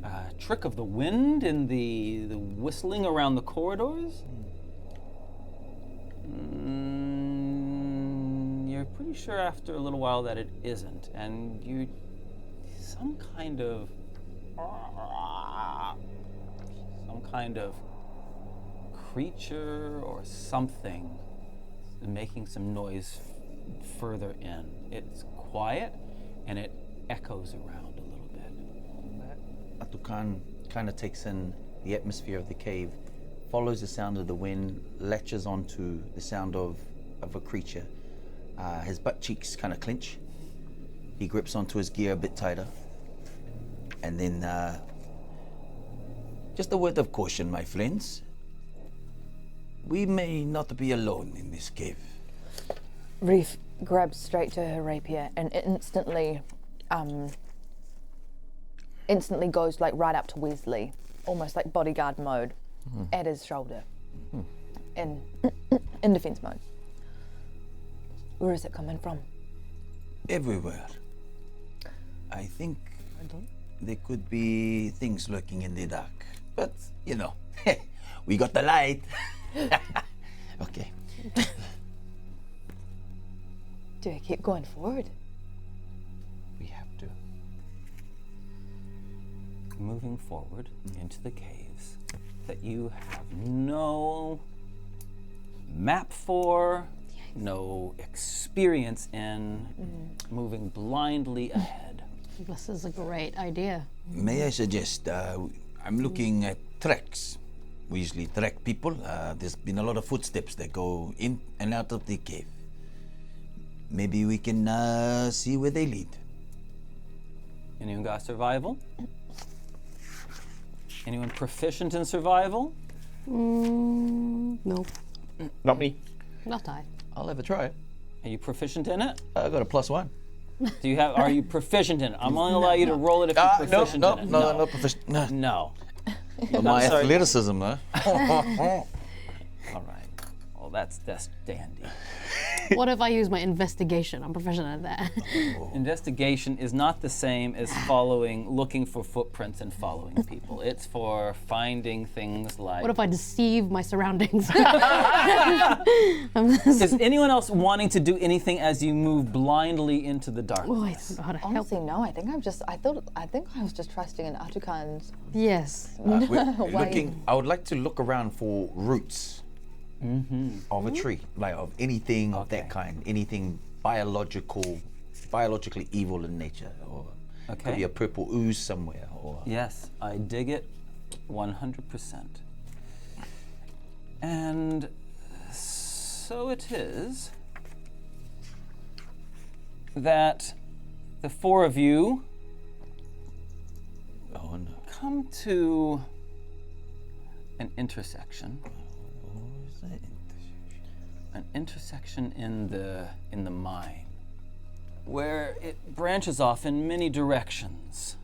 a trick of the wind in the whistling around the corridors. You're pretty sure after a little while that it isn't, and some kind of creature or something making some noise further in. It's quiet and it echoes around a little bit. Ātukaan kind of takes in the atmosphere of the cave, follows the sound of the wind, latches onto the sound of a creature. His butt cheeks kind of clench. He grips onto his gear a bit tighter. And then, just a word of caution, my friends. We may not be alone in this cave. Reaf grabs straight to her rapier and instantly goes like right up to Wezley, almost like bodyguard mode, at his shoulder, in defense mode. Where is it coming from? Everywhere. I think there could be things lurking in the dark. But, you know, we got the light. Okay. Do I keep going forward? We have to. Moving forward into the caves that you have no map for, no experience in, moving blindly ahead. This is a great idea. May I suggest, I'm looking at tracks. We usually track people. There's been a lot of footsteps that go in and out of the cave. Maybe we can see where they lead. Anyone got survival? Anyone proficient in survival? No, Not me. not I. I'll have a try. Are you proficient in it? I got a +1. Are you proficient in it? I'm only allow you to roll it if you're proficient in it. No, not proficient. No. No. My sorry. athleticism, though. All right. Well, that's dandy. What if I use my investigation? I'm proficient at that. Investigation is not the same as looking for footprints and following people. It's for finding things like... What if I deceive my surroundings? Is anyone else wanting to do anything as you move blindly into the darkness? Oh, I don't know how to help. Honestly, no. I think I was just trusting in Ātukaan's. Yes. I would like to look around for roots of a tree, like of anything of that kind, anything biologically evil in nature, or could be a purple ooze somewhere, or Yes, I dig it 100%. And so it is that the four of you come to an intersection. An intersection in the mine, where it branches off in many directions.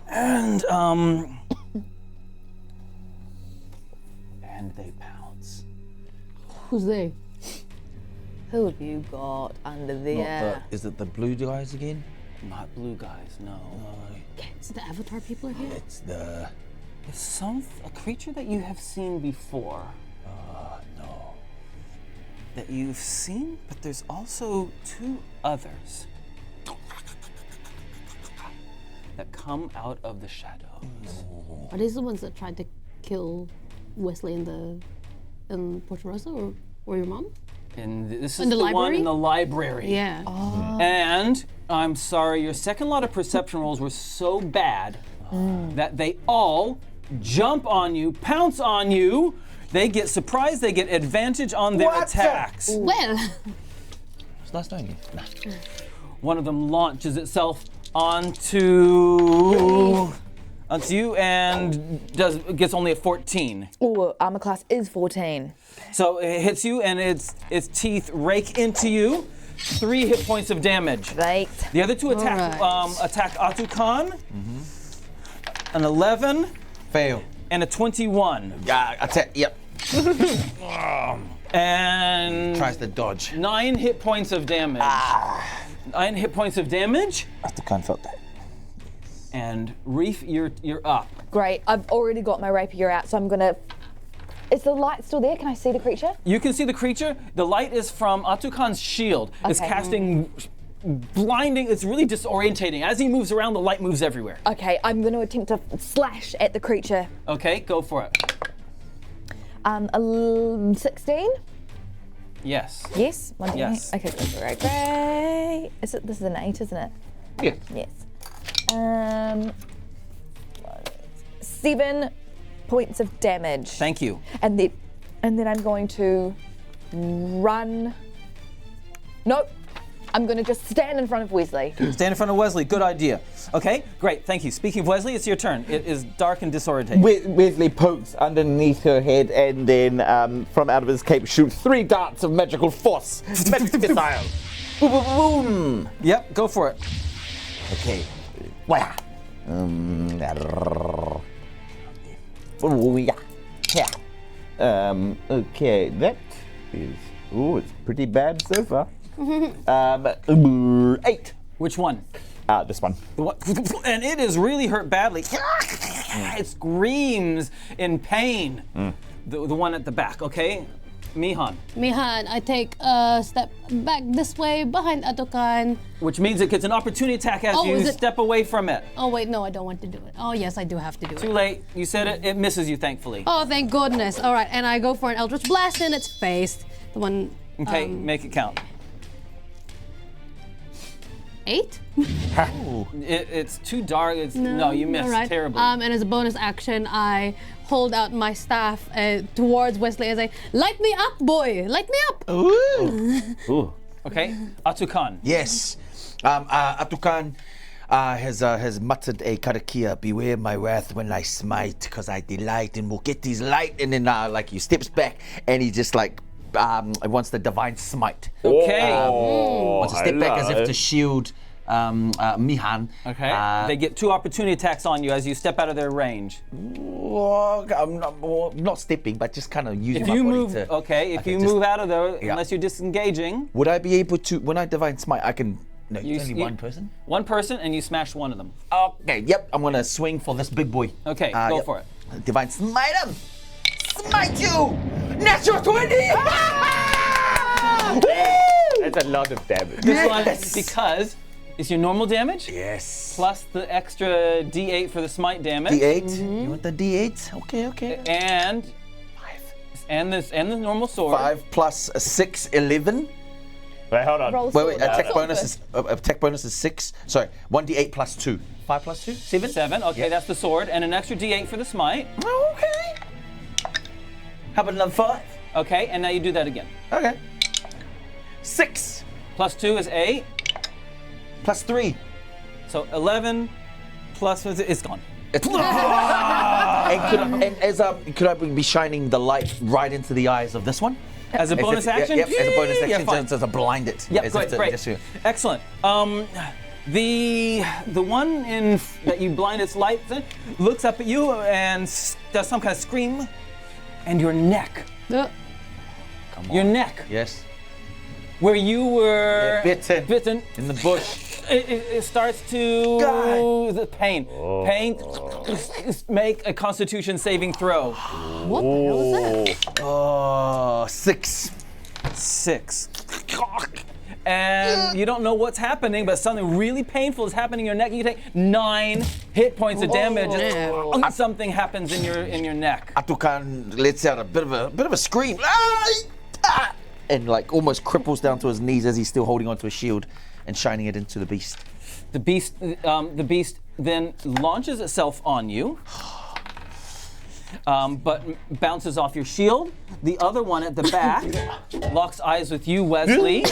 And they pounce. Who's they? Who have you got under there? is it the blue guys again? Not blue guys, no. It's the Avatar people are here? It's the It's a creature that you have seen before. no. That you've seen, but there's also two others that come out of the shadows. Are these the ones that tried to kill Wezley in Porto Rosa or your mom? And this is In the one library? in the library. Yeah. And I'm sorry, your second lot of perception rolls were so bad that they all jump on you, pounce on you. They get surprised, they get advantage on their attacks. Well, It's nice knowing you. Nah. One of them launches itself onto you and gets only a 14. Ooh, armor class is 14. So it hits you and its teeth rake into you. 3 hit points of damage. Right. The other two attack Ātukaan. An 11 Fail. and a 21. Attack. Yep. And Tries to dodge. 9 hit points of damage. 9 hit points of damage. Ātukaan felt that. And Reaf, you're up. Great. I've already got my rapier out, so I'm gonna. Is the light still there? Can I see the creature? You can see the creature. The light is from Ātukaan's shield. It's Okay. casting blinding. It's really disorientating. As he moves around, the light moves everywhere. Okay, I'm gonna attempt to slash at the creature. Okay, go for it. 16? Yes. Yes? 1d8? Yes. Okay, great. This is an 8, isn't it? Yeah. Yes. 7 points of damage. Thank you. And then I'm going to run. Nope. I'm going to just stand in front of Wezley. Stand in front of Wezley. Good idea. Okay, great. Thank you. Speaking of Wezley, it's your turn. It is dark and disorientating. Wezley pokes underneath her head and then from out of his cape shoots 3 darts of magical force. Magic missile. Boom, boom, boom. Yep, go for it. Okay. Wow. Okay, that is. Oh, it's pretty bad so far. 8. Which one? This one. The one- And it is really hurt badly. It screams in pain. The one at the back, okay? Mihan. Mihan, I take a step back this way behind Ātukaan. Which means it gets an opportunity attack as Oh, you is it- step away from it. Oh wait, no, I don't want to do it. Oh yes, I do have to do Too it. late. You said it. It misses you, thankfully. Oh, thank goodness. All right, and I go for an Eldritch Blast in its face. The one. Okay, make it count. 8? It's too dark. No, you missed all right. terribly. And as a bonus action, I hold out my staff towards Wezley and say, "Light me up, boy! Light me up!" Ooh. Okay, Ātukaan. Yes. Ātukaan has muttered a karakia, beware my wrath when I smite, because I delight and will get his light. And then he steps back and he just wants the divine smite. Okay. Wants to step back as if to shield Mihan. Okay. They get 2 opportunity attacks on you as you step out of their range. I'm not stepping, but just kind of using If my you body move, to... okay, if you just- move out of there, Yeah. unless you're disengaging, Would I be able to, when I divine smite, I can... No, You it's only you- one person? one person, and you smash one of them. Okay, yep, I'm going to swing for this big boy. Okay, go Yep. for it. Divine smite him! Smite you! Natural 20! That's a lot of damage. This one, because it's your normal damage Yes. plus the extra D8 for the smite damage, D8. You want the D8? Okay. and 5. the normal sword. 5 plus 6, 11. Wait, hold on. Roll Wait, sword. attack Sword. bonus is 6. Sorry, 1d8 plus 2. 5 plus 2? 7? 7. Okay, Yeah. that's the sword, and an extra D8 for the smite. Okay. How about another 5? Okay, and now you do that again. Okay. 6 Plus 2 is 8, plus 3. so 11 plus it's gone. And could I be shining the light right into the eyes of this one? As a bonus action? Yep, as a bonus Yeah, action, fine. just to blind it. Yep, as if great, to- great. just to- Excellent. The one that you blind its light looks up at you and does some kind of scream, and your neck, your neck, Yes. where you were Bitten. In the bush. it starts to God. the pain. Pain. Make a Constitution saving throw. What the hell is that? Oh, 6. 6. And you don't know what's happening, but something really painful is happening in your neck. You take 9 hit points of damage. And something happens in your neck. Ātukaan lets out a bit of a scream. and like almost cripples down to his knees as he's still holding onto a shield and shining it into the beast. The beast then launches itself on you, but bounces off your shield. The other one at the back locks eyes with you, Wezley.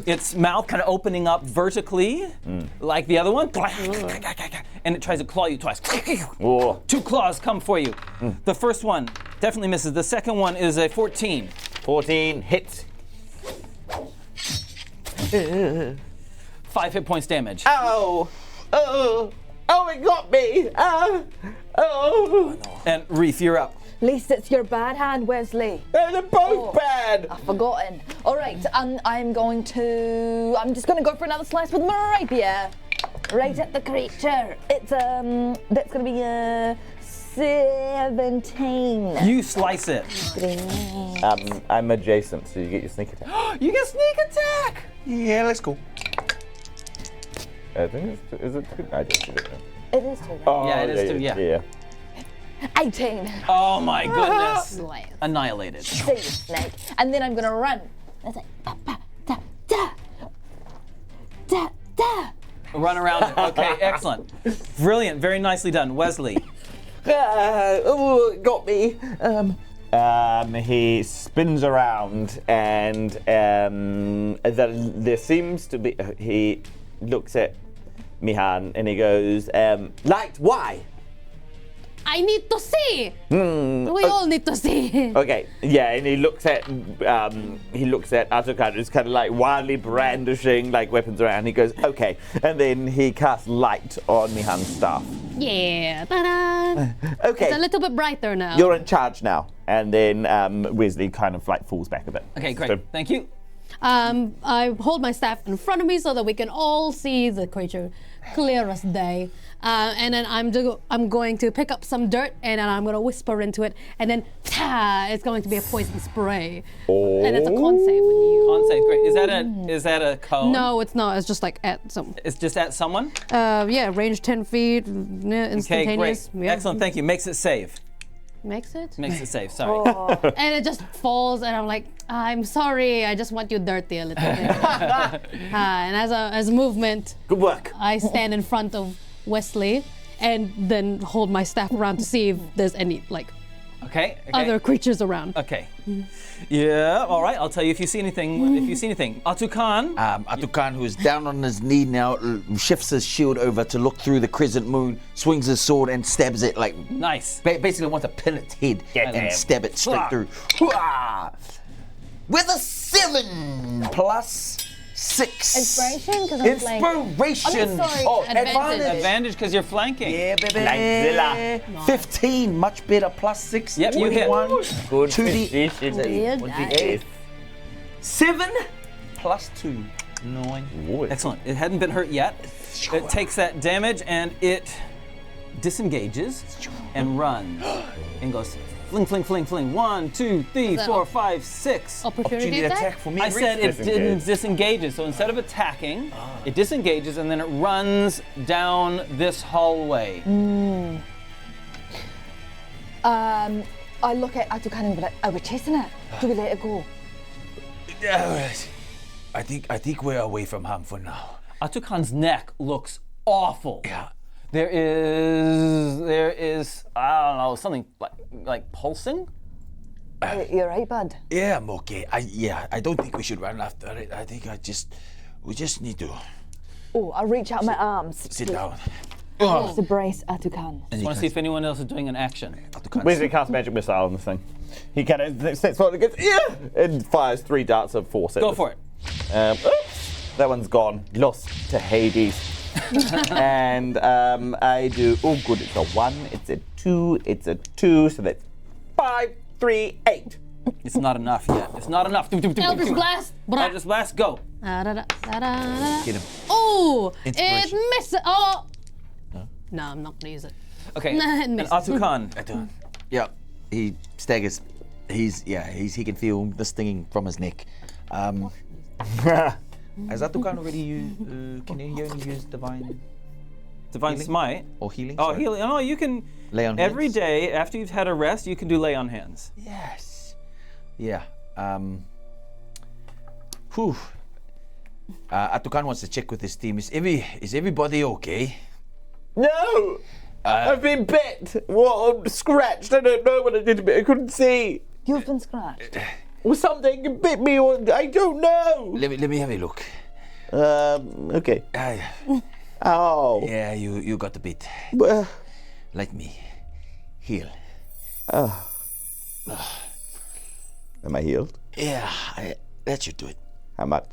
Its mouth kind of opening up vertically, like the other one, and it tries to claw you twice. Whoa. 2 claws come for you. The first one definitely misses. The second one is a 14. 14 hits. 5 hit points damage. Oh! Oh! Oh, it got me! Oh! And Reaf, you're up. At least it's your bad hand, Wezley. They're both bad! I've forgotten. All right, I'm just going to go for another slice with my rapier. Right at the creature. It's, that's going to be a 17. You slice it. I'm adjacent, so you get your sneak attack. You get sneak attack! Yeah, let's go. I think is it two? I just did it. It is too. Oh, Yeah, it is two, yeah. 18. Oh my goodness. Slice. Annihilated. See you, snake. And then I'm going to run. That's like, da, da, da, da. Run around it. Okay, excellent. Brilliant. Very nicely done. Wezley. Oh, it got me. He spins around and there seems to be. He looks at Mihan and he goes, "Light, why?" I need to see. We all need to see. Okay, yeah, and he looks at Ātukaan, who's kind of like wildly brandishing like weapons around. And he goes, "Okay," and then he casts light on Mihan's staff. Yeah. Ta-da. Okay, It's a little bit brighter now. you're in charge now. And then Wezley kind of like falls back a bit. Okay, great. So- Thank you. I hold my staff in front of me so that we can all see the creature clear as day. And then I'm going to pick up some dirt and then I'm going to whisper into it. And then it's going to be a poison spray. And it's a con save when you. Con save, great. Is that a cone? No, it's not. It's just like at some. It's just at someone? Yeah, range 10 feet, Okay, instantaneous. great. Yeah. Excellent, thank you. Makes it save. Makes it. Makes it save, sorry. And it just falls, and I'm like, I'm sorry, I just want you dirty a little bit. And as movement, Good work. I stand in front of Wezley and then hold my staff around to see if there's any Okay. other creatures around. Okay. Yeah, all right. I'll tell you if you see anything. Ātukaan. Ātukaan, who is down on his knee now, shifts his shield over to look through the crescent moon, swings his sword and stabs it like Nice. basically wants to pin its head Get him. and stab it straight through. Hwah! With a 7 plus 6. Inspiration? Because I'm playing. Inspiration. I'm sorry. Oh, Advantage. Advantage because you're flanking. Yeah, baby. Lagzilla. 15, much better. Plus 6. Yep, you hit. 21. Good 2d8. Weird 28. 7 plus 2. 9. Excellent. It hadn't been hurt yet. It takes that damage and it disengages and runs. And goes fling, fling, fling, fling. 1, 2, 3, that 4, 5, 6. Opportunity attack? for me. I said it didn't disengage. So instead of attacking, it disengages and then it runs down this hallway. I look at Ātukaan and be like, we're chasing it. Do we let it go? I think we're away from harm for now. Ātukaan's neck looks awful. Yeah. There is I don't know, something like pulsing. You're right, bud. Yeah, I'm okay. I don't think we should run after it. I think we just need to Oh, I'll reach out my arms sit down. to brace Ātukaan. I want to see if anyone else is doing an action. Wezley casts magic missile on this thing. He kind of sets forward and goes, and fires 3 darts of force at Go this. for it. Oops, that one's gone. Lost to Hades. And I do. Oh, good. It's a 1. It's a 2. It's a 2. So that's 5, 3, 8. It's not enough yet. It's not enough. Eldritch Blast. Eldritch Blast, go. Get him. Oh, it Inspiration. misses. Oh. No, I'm not gonna use it. Okay. Nah, it And misses. Ātukaan. Yeah, he staggers. He can feel the stinging from his neck. Has Ātukaan already used? Can he only use divine Divine Healing? Smite. or healing? Oh, Sorry. healing. No, you can. Lay on Every hands? day after you've had a rest, you can do lay on hands. Yes. Yeah. Whew. Ātukaan wants to check with his team. Is everybody okay? No! I've been bit! Well, scratched. I don't know what I did, but I couldn't see. You've been scratched. Or something bit me, or I don't know. Let me have a look. Okay. Oh. Yeah, you got a bit. Well, Let me heal. am I healed? Yeah, that should do it. How much?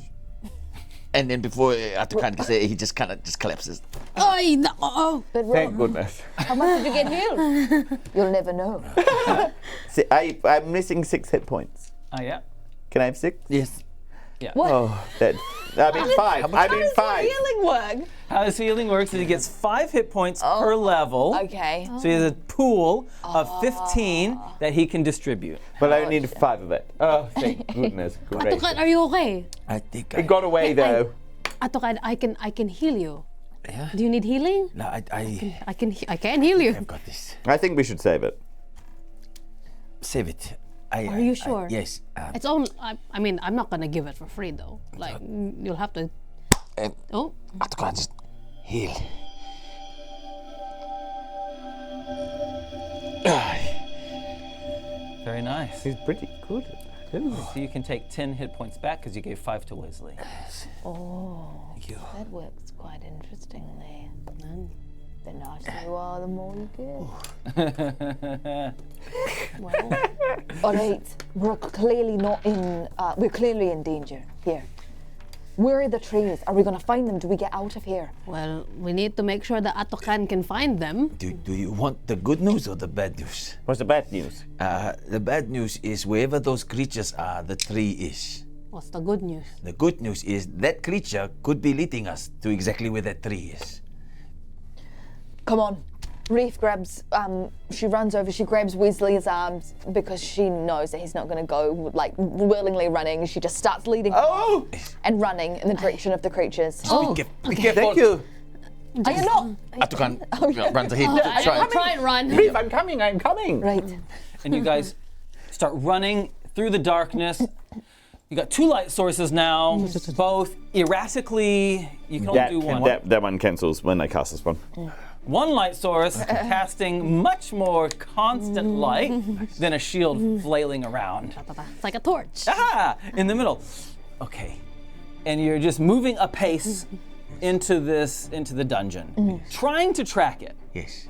And then before Ātukaan can say, he just kind of just collapses. Ay, no. But Thank goodness. how much did you get healed? You'll never know. See, I'm missing 6 hit points. Oh, yeah. Can I have 6? Yes. What? Oh, that. I mean 5. I mean 5. Healing work. How his healing works is he gets 5 hit points per level. Okay. So he has a pool of 15 that he can distribute. But I only need 5 of it. Oh, thank goodness. Great. Ātukaan, are you okay? I think It got away though. Ātukaan, I can heal you. Yeah. Do you need healing? No, I I can heal you. I've got this. I think we should save it. Save it. Are you sure? Yes. It's only. I mean, I'm not gonna give it for free though. Like, you'll have to. Oh, Ātukaan, just heal. Very nice. He's pretty good. So you can take 10 hit points back because you gave 5 to Wezley. Thank you. That works quite interestingly. The nicer you are, the more you get. well. All right, we're clearly not in. We're clearly in danger here. Where are the trees? Are we gonna find them? Do we get out of here? Well, we need to make sure that Ātukaan can find them. Do you want the good news or the bad news? What's the bad news? The bad news is wherever those creatures are, the tree is. What's the good news? The good news is that creature could be leading us to exactly where that tree is. Come on. Reaf grabs. She runs over. She grabs Wezley's arms because she knows that he's not gonna go like willingly running. She just starts leading him Oh! and running in the direction of the creatures. Be careful. Thank you. Are you not? Ātukaan runs ahead. Try and run. Reef, I'm coming. Right. And you guys start running through the darkness. You got 2 light sources now, both erratically. You can only do one. That one cancels when I cast this one. 1 light source casting much more constant light than a shield flailing around. It's like a torch. Ah, in the middle. Okay. And you're just moving apace into the dungeon, trying to track it. Yes.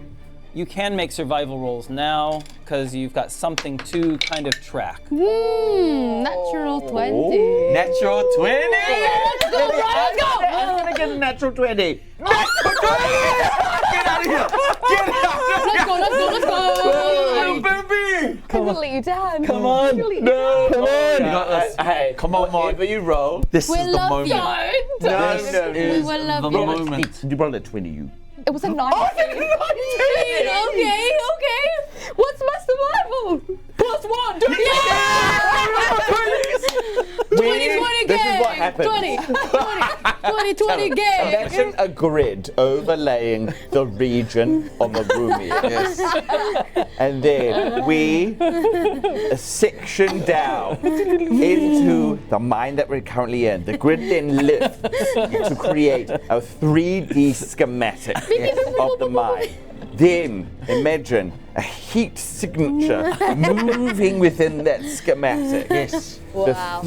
You can make survival rolls now because you've got something to kind of track. Natural 20. Natural 20! Let's go, Brian, let's go! I'm gonna get a natural 20. Get out of here! Get out! Let's go. Baby! I will let you down. Come on! No! Come on! You got this. Hey, Come on, Mark. whatever you roll. This We is the love moment. you. No, This no, is We love the you. moment. You rolled a 20, you. It was a 9. Okay. What's my survival? +1. 20 This is gig. what happens. 20 gig. Imagine a grid overlaying the region of a room. Yes. And then we section down into the mine that we're currently in. The grid then lifts to create a 3D schematic of the mine. Then imagine a heat signature moving within that schematic. Yes. Wow.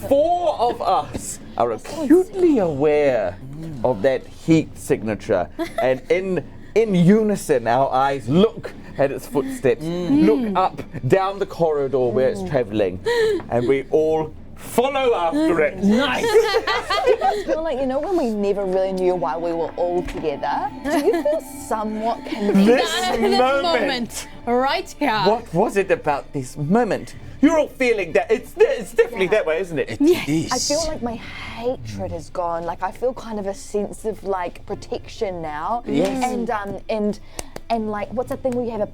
4 of us are acutely aware of that heat signature, and in unison, our eyes look at its footsteps, look up down the corridor where it's traveling, and we all follow after it. Nice! I feel like, when we never really knew why we were all together, do you feel somewhat connected? This moment. Right here. What was it about this moment? You're all feeling that. It's definitely that way, isn't it? It is. I feel like my hatred is gone. Like I feel kind of a sense of like protection now. Yes. And like what's that thing where you have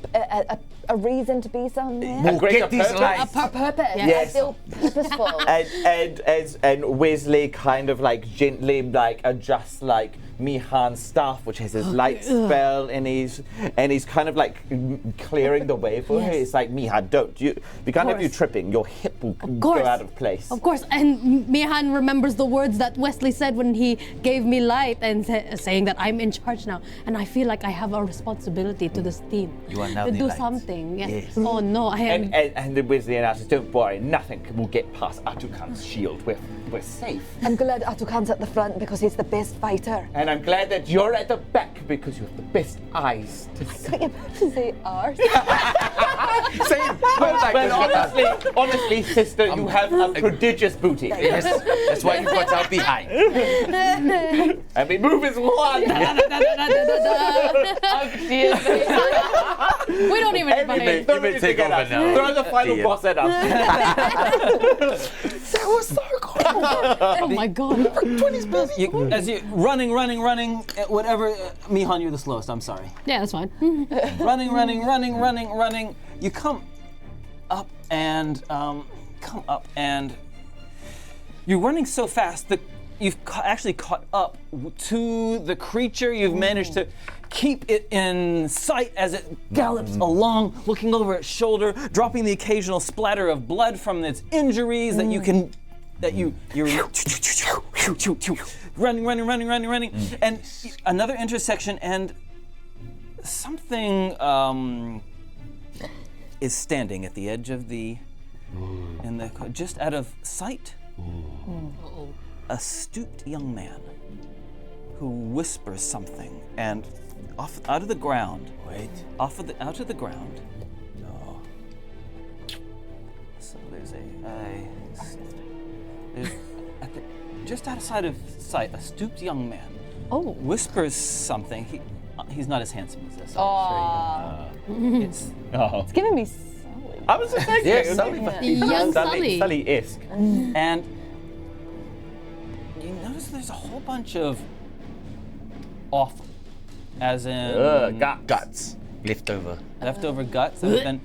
a reason to be somewhere? A greater Get these purpose. lights. Purpose. Yes. I feel purposeful. And Wezley kind of like gently like adjusts like Mihan's staff, which has his light spell, and he's kind of like clearing the way for her. It's like, Mihan, don't you? We can't have you tripping. Your hip will go out of place. Of course, and Mihan remembers the words that Wezley said when he gave me light and saying that I'm in charge now, and I feel like I have a responsibility to this team. You are now to the do light. something. Yes. Oh no, I am. And the Wezley announces, don't worry, nothing will get past Ātukaan's shield. We're safe. I'm glad Ātukaan's at the front because he's the best fighter. And I'm glad that you're at the back because you have the best eyes to see. You're about to say ours. But honestly, sister, you have a prodigious booty. Yes, that's why you've got out behind. And we move as one. We don't even Everything. fight. Throw You may it take together. over now. Throw the final Dear. boss at us. That was so cool. Oh my god. 20's busy. As you running, whatever. Mihan, you're the slowest. I'm sorry. Yeah, that's fine. running. You come up and you're running so fast that you've actually caught up to the creature. You've managed to keep it in sight as it gallops along, looking over its shoulder, dropping the occasional splatter of blood from its injuries that you're running, and another intersection, and something is standing at the edge of just out of sight. A stooped young man who whispers something, and out of the ground. Out of the ground. No. So there's just outside of sight, a stooped young man whispers something. He's not as handsome as this. It's It's giving me I was just saying, Yeah, Sully. Young Sully. Sully-esque. and you notice there's a whole bunch of offal, as in Guts. Leftover. guts that have been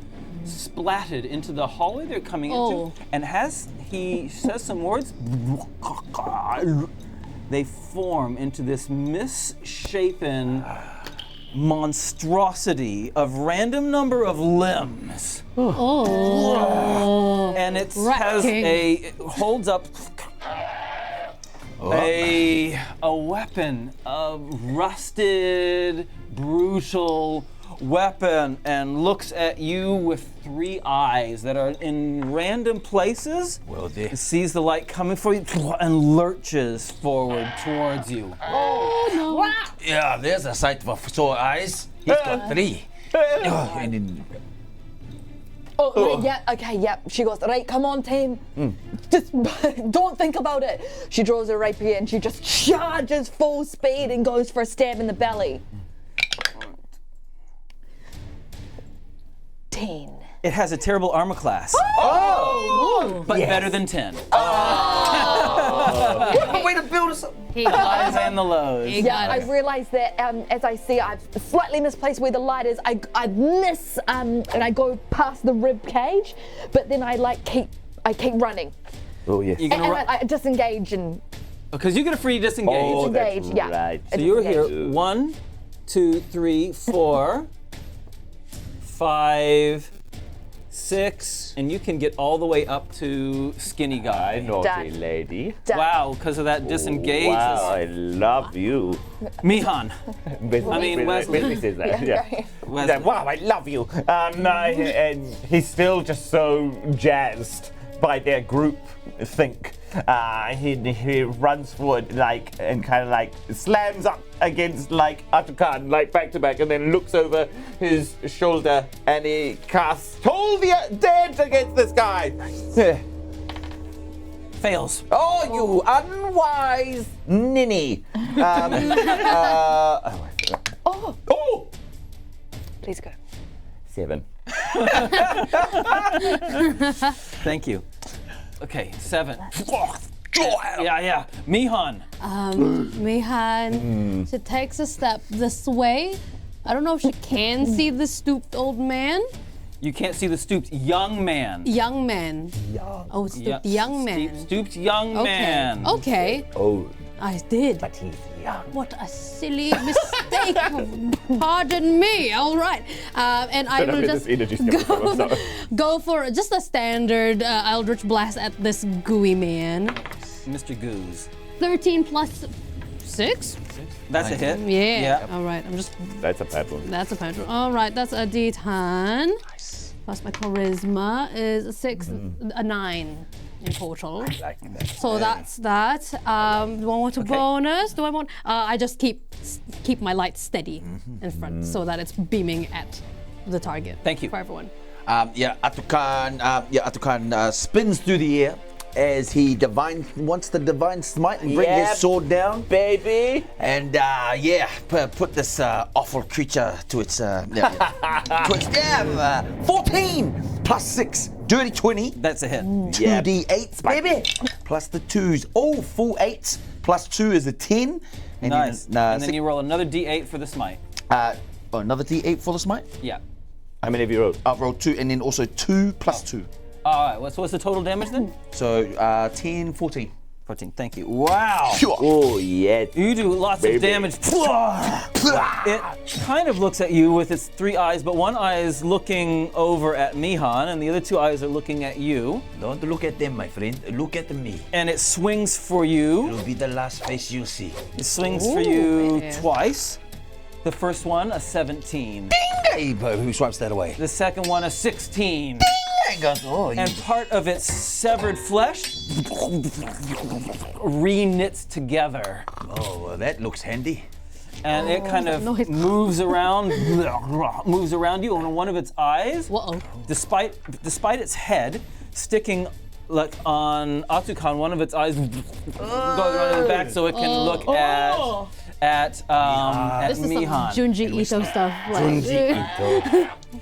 splatted into the hallway they're coming into, and he says some words, they form into this misshapen monstrosity of random number of limbs. And it holds up a weapon, a rusted, brutal weapon, and looks at you with 3 eyes that are in random places. Well, dear. It sees the light coming for you and lurches forward towards you. Yeah, there's a sight for sore eyes. He's got 3. And then, She goes, right, come on, team. Just don't think about it. She draws her rapier and she just charges full speed and goes for a stab in the belly. 10. It has a terrible armor class, but better than 10. Way to build us up. He got Highs and the lows. He Yeah, got I it. realised that as I see, I've slightly misplaced where the light is. I miss and I go past the rib cage, but then I keep running. Oh, yes. You're And gonna I disengage and because you get a free disengage. Oh, that's disengage. Yeah. right. I So you're here disengage. 1, 2, 3, 4, 5, 6, and you can get all the way up to skinny guy. Naughty Done. lady. Done. Wow, because of that disengage. Wow, I love you. Mihan. Wezley. says that. Yeah. Wezley. Yeah, wow, I love you. And he's still just so jazzed by their group think. He runs forward and kind of slams up against Ātukaan back to back, and then looks over his shoulder and he casts Toll the Dead against this guy. Fails. Oh, you unwise ninny. Oh! Please go. 7. Thank you. Okay, 7. Yeah. Mihan. Mihan, she takes a step this way. I don't know if she can see the stooped old man. You can't see the stooped young man. Young man. Oh, stooped young man. Stooped young man. Okay. Oh, I did. But he's young. What a silly mistake. Pardon me. All right. And I will just go for just a standard Eldritch Blast at this gooey man. Mr. Goose. 13 plus 6? That's a hit. Yeah. All right. That's a bad one. That's a petrol. All right. That's a D10. Nice. Plus my charisma is a 9 in total. Like that. So that's that. Do I want a bonus? Do I want? I just keep my light steady in front so that it's beaming at the target. Thank you. For everyone. Ātukaan spins through the air as he wants the divine smite and bring his sword down, baby. and put this awful creature to its to its stab. 14 plus 6, dirty 20. That's a hit. 2d8s, baby. Plus the 2s. Oh, full 8s. Plus 2 is a 10. And Nice. Then, And then you roll another D8 for the smite. another d8 for the smite. Yeah. How many have you rolled? I've rolled 2, and then also 2 plus 2. All right. What's the total damage then? So 10, 14. 14. Thank you. Wow. Oh, yeah. You do lots of damage. It kind of looks at you with its 3 eyes, but one eye is looking over at Mihan, and the other 2 eyes are looking at you. Don't look at them, my friend. Look at me. And it swings for you. It'll be the last face you'll see. It swings for you twice. The first one, a 17. Hey, who swipes that away? The second one, a 16. Oh, And part of its severed flesh re-knits together. Oh, well, that looks handy. And it kind of noise. moves around you, and one of its eyes, Uh-oh. despite its head sticking like on Ātukaan, one of its eyes goes around in the back so it can look at This is some Mihan. Junji Ito stuff.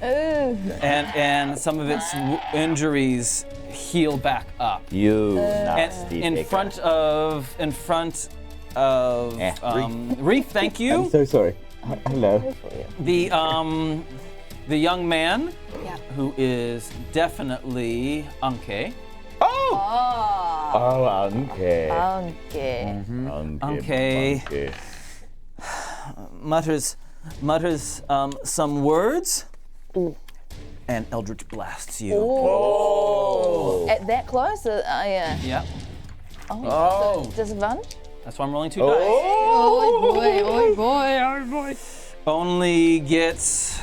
And some of its injuries heal back up. You And nasty in nigger. front of Reaf, thank you. So sorry. Hello. The young man who is definitely Anke. Oh, okay. Okay. Mutters some words and Eldritch blasts you. At that close? Yeah. Yeah. Oh. Disadvantage? That's why I'm rolling 2 dice. Oh boy. Only gets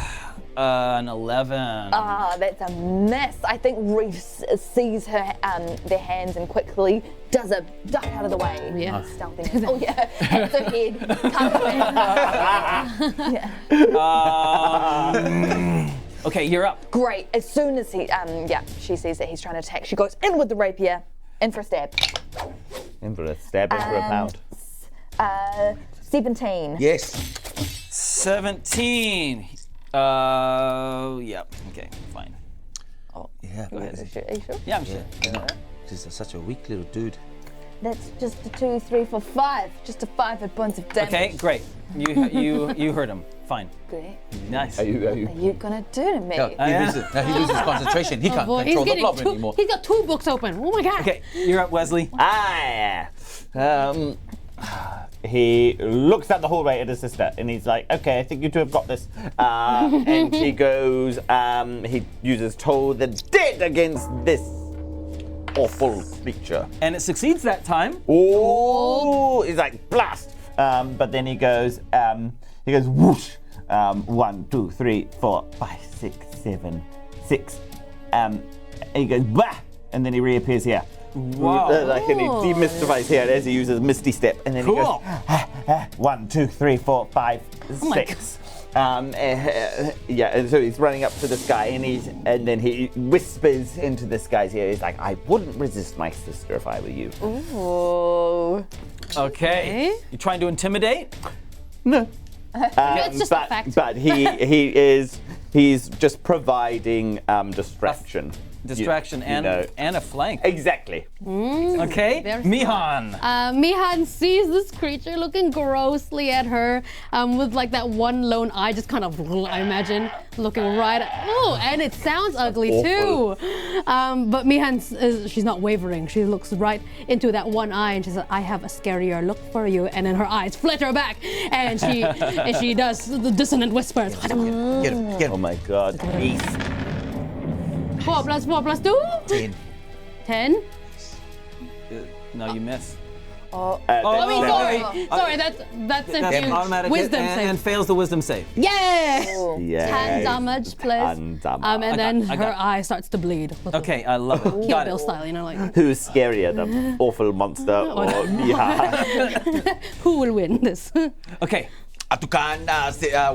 an 11. Ah, that's a mess. I think Reaf sees her their hands and quickly does a duck out of the way. Yeah. Stealthiness. Oh yeah, hits her head. Okay, you're up. Great. As soon as she sees that he's trying to attack, she goes in with the rapier, in for a stab. In for a stab, in for a pound. 17. yes. 17. Yep. Okay, fine. Yeah. Are you sure? Yeah, I'm sure. This is such a weak little dude. That's just a 2, 3, 4, 5. Just a 5 hit points of damage. Okay, great. You heard him. Fine. Great. Nice. What are you gonna do to me? He loses concentration. He can't Boy, he's control the getting blob two, anymore. he's got 2 books open. Oh my god. Okay, you're up, Wezley. He looks at the hallway at his sister and he's like, okay, I think you two have got this. And he goes, he uses Toll the Dead against this awful creature. And it succeeds that time. Oh, he's like, blast. But then he goes whoosh. 1, 2, 3, 4, 5, 6, 7, 6. And he goes, bah! And then he reappears here. Wow. And he demystifies here as he uses Misty Step. And then Cool. he goes, 1, 2, 3, 4, 5, 6. And so he's running up to this guy and then he whispers into this guy's ear. He's like, I wouldn't resist my sister if I were you. Ooh. Okay. You trying to intimidate? No. It's just a fact. But he's just providing distraction. distraction and a flank. Exactly. Okay, Very Mihan. Mihan sees this creature looking grossly at her with like that one lone eye just kind of, I imagine, looking right at, oh, and it sounds ugly too. But Mihan, she's not wavering. She looks right into that one eye and she says, I have a scarier look for you. And then her eyes flitter back and she does the dissonant whispers. Get him. Oh my god. Reaf. 4 plus 4 plus 2? 10. 10? No, you miss. Sorry, that's That's automatic hit wisdom and save. fails the wisdom save. Yeah! Yeah. 10 damage, please. And And then I her got- eye starts to bleed. With Okay, I love it. Kill Got Bill it. style, you know, like Who's scarier, the awful monster or Mihan? who will win this? Okay, Ātukaan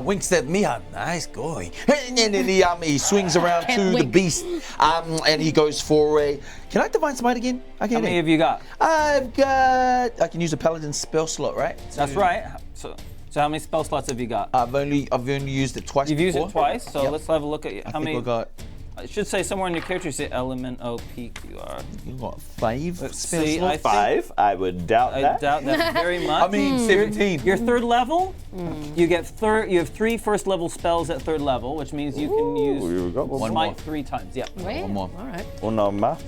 winks at Mihan. Nice going. And then he swings around Can't to the wink. beast and he goes for a. Can I divine smite again? I how can't. many have you got? I've got. I can use a paladin spell slot, right? That's right. So how many spell slots have you got? I've only used it twice. You've used before. it twice, so Yep. let's have a look at I how think many. I got. It should say somewhere in your character, you say LMNOPQR. You got 5 Let's spell see, slots. 5? I would doubt I that. doubt that very much. I mean, 17. Your third level, you get you have 3 first level spells at third level, which means you can use you got one smite more. 3 times. Yeah. Wait, One more. all right. Uno más.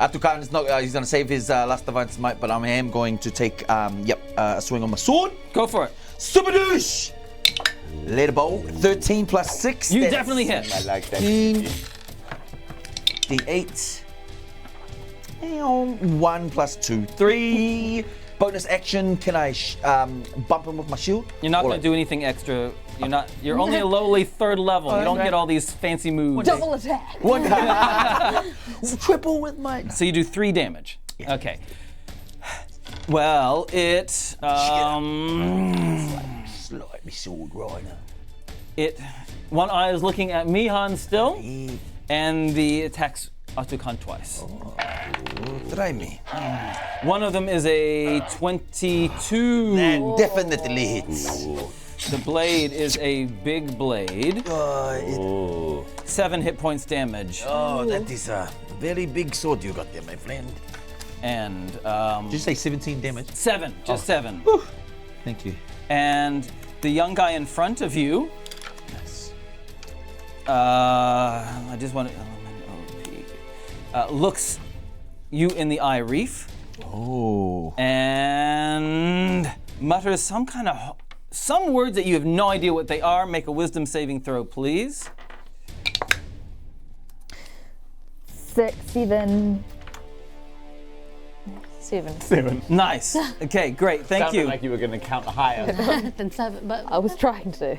Ātukaan is not. He's going to save his last divine smite, but I am going to take a swing on my sword. Go for it. Superdouche! Letter bow, 13 plus 6. You that's definitely hit. I like that. 15. D8. And 1 plus 2, 3. Bonus action, can I bump him with my shield? You're not Or going to do anything extra. You're only a lowly third level. You don't right. get all these fancy moves. Double attack. One triple with my. So you do 3 damage. Okay. Well, it Slide me sword right now. one eye is looking at Mihan still, and the attacks Ātukaan twice. Try me. One of them is a 22. That definitely hits. The blade is a big blade. 7 hit points damage. That is a very big sword you got there, my friend. And Did you say 17 damage? 7, just 7. Thank you. And the young guy in front of you, Yes. I just want to, looks you in the eye, Reaf, Oh. and mutters some words that you have no idea what they are. Make a wisdom saving throw, please. 6, 7. 7. Nice. Okay, great. Thank Sounded you. like you were going to count higher. Then 7, but I was trying to.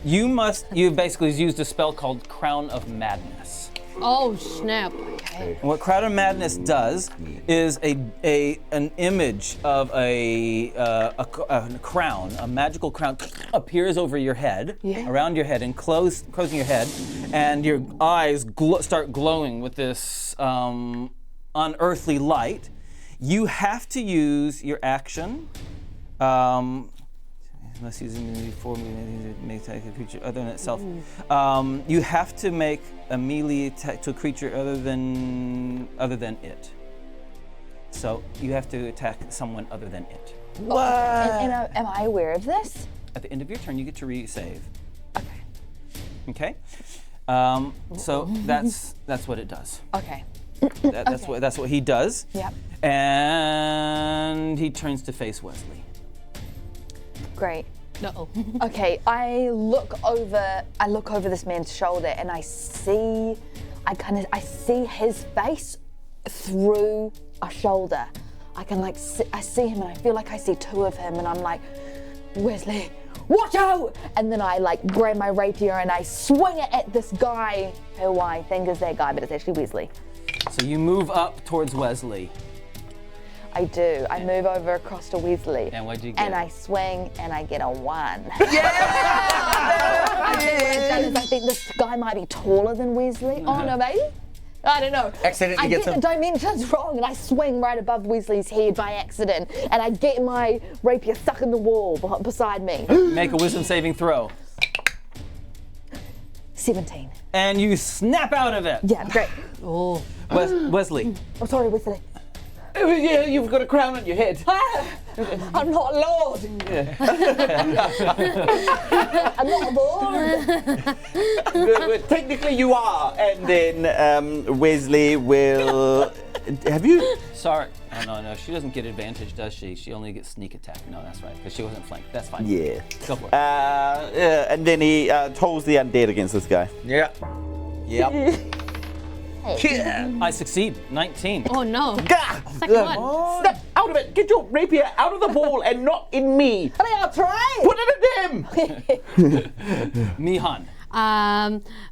You basically used a spell called Crown of Madness. oh snap. And what Crown of Madness does is an image of a crown, a magical crown, appears over your head, around your head, and closing your head, and your eyes start glowing with this unearthly light. You have to use your action. Unless using melee for may attack a creature other than itself. You have to make a melee attack to a creature other than it. So you have to attack someone other than it. And am I aware of this? At the end of your turn, you get to re-save. Okay. Okay. So that's what it does. Okay. That's what he does. Yep. And he turns to face Wezley. Great. Uh-oh. Okay, I look over this man's shoulder and I see his face through a shoulder. I see him and I feel like I see 2 of him and I'm like, Wezley, watch out! And then I grab my rapier and I swing it at this guy who I think is that guy, but it's actually Wezley. So you move up towards Wezley. I do. I move over across to Wezley. And what'd you get? And I swing and I get a 1. I think what I've done is I think this guy might be taller than Wezley. Oh no, maybe? I don't know. Accidentally I gets get him. the dimensions wrong and I swing right above Wesley's head by accident and I get my rapier stuck in the wall beside me. Make a wisdom saving throw. 17. And you snap out of it. Yeah, great. Oh. Wesley. I'm sorry, Wezley. Yeah, you've got a crown on your head. I'm not a lord. I'm not a lord. But technically you are. And then Wezley will... Have you... Sorry. Oh, no, she doesn't get advantage, does she? She only gets sneak attack. No, that's right, because she wasn't flanked. That's fine. Yeah. Go for it. And then he tolls the undead against this guy. Yeah. Yep. I succeed. 19. Oh no. Gah! Second one. Step out of it! Get your rapier out of the ball and not in me! I'll try. Put it in him! Mihan.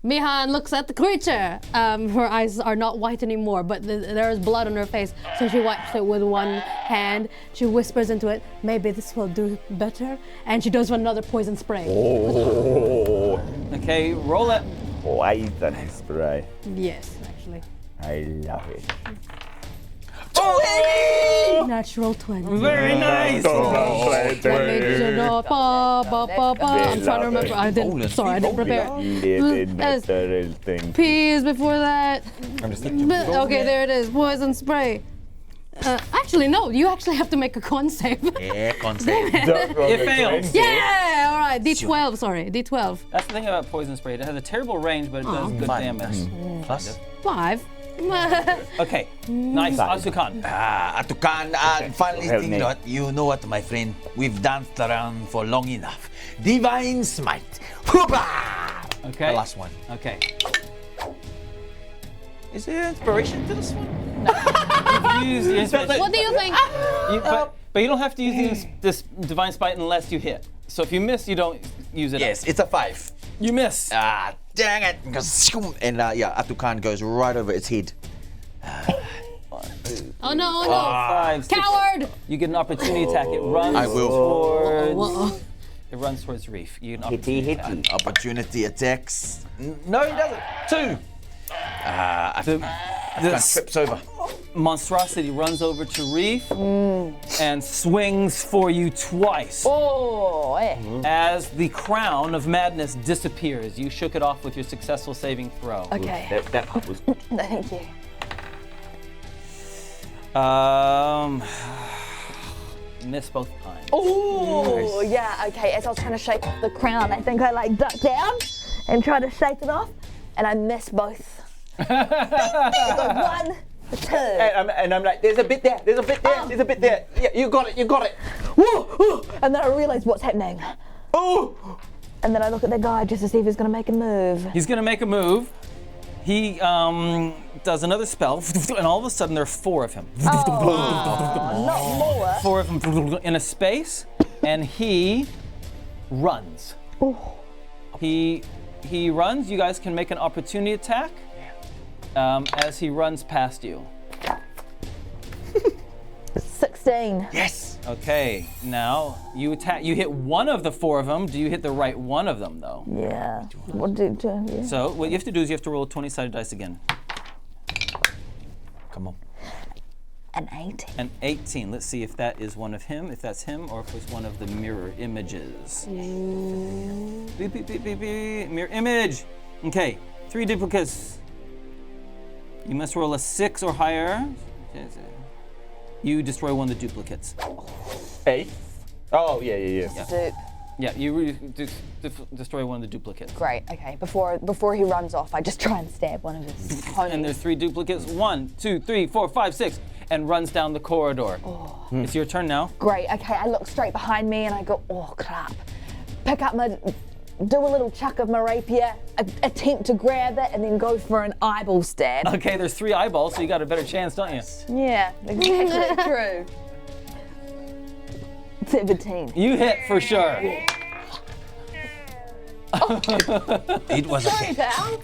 Mihan looks at the creature. Her eyes are not white anymore, but there is blood on her face. So she wipes it with one hand. She whispers into it, maybe this will do better. And she does another poison spray. Oh, Okay, roll it. poison spray. Yes, actually. I love it. Natural 20. Very nice. I'm trying to remember. I didn't. Sorry, I didn't prepare. Natural thing. Peas before that. I'm just thinking. Okay, there it is. Poison spray. Actually, no. You actually have to make a con save. Yeah, concept. It fails. Yeah. All right. D12. Sorry. D12. That's the thing about poison spray. It has a terrible range, but it does good damage. Plus. 5. Okay, nice. Ātukaan. Ātukaan, finally, Help me. you know what, my friend? We've danced around for long enough. Divine Smite. Hoopa! Okay. The last one. Okay. Is there inspiration to this one? Use the inspiration. What do you think? But you don't have to use this divine spite unless you hit. So if you miss, you don't use it. Yes, it's a 5. You miss. Dang it! And yeah, Ātukaan goes right over its head. Oh no! Oh no! 5, 6. Coward! You get an opportunity attack. It runs I will. towards. Uh-oh. It runs towards Reaf. You get an opportunity attack. Opportunity attacks. No, he doesn't. 2. The Trips over. monstrosity runs over to Reaf and swings for you twice. Oh, eh. As the crown of madness disappears, you shook it off with your successful saving throw. Okay. That part was... No, thank you. Miss both times. Oh, yeah, okay. As I was trying to shake off the crown, I think I like ducked down and tried to shake it off, and I missed both. It got 1, 2. And I'm like, there's a bit there, there's a bit there, there's a bit there. Yeah, you got it, you got it. Woo, woo. And then I realized what's happening. Oh! And then I look at the guy just to see if he's gonna make a move. He's gonna make a move. He does another spell, and all of a sudden there are 4 of him. Not more. 4 of them in a space, and he runs. He runs. You guys can make an opportunity attack as he runs past you. 16. Yes. Okay, now you attack. You hit one of the 4 of them. Do you hit the right one of them though? Yeah. What do yeah. So what you have to do is you have to roll a 20-sided dice again. Come on. An 18. An 18. Let's see if that is one of him, if that's him, or if it's one of the mirror images. Beep, beep, beep, beep, beep. Mirror image. Okay, 3 duplicates. You must roll a 6 or higher. You destroy one of the duplicates. 8? Oh, yeah. Dude. Yeah, you destroy one of the duplicates. Great, okay. Before he runs off, I just try and stab one of his ponies. And there's 3 duplicates. 1, 2, 3, 4, 5, 6, and runs down the corridor. It's your turn now. Great, okay, I look straight behind me and I go, oh crap. Do a little chuck of my rapier, attempt to grab it, and then go for an eyeball stab. Okay, there's 3 eyeballs, so you got a better chance, don't you? Yeah, exactly true. 17. You hit for sure. It was Sorry, pal.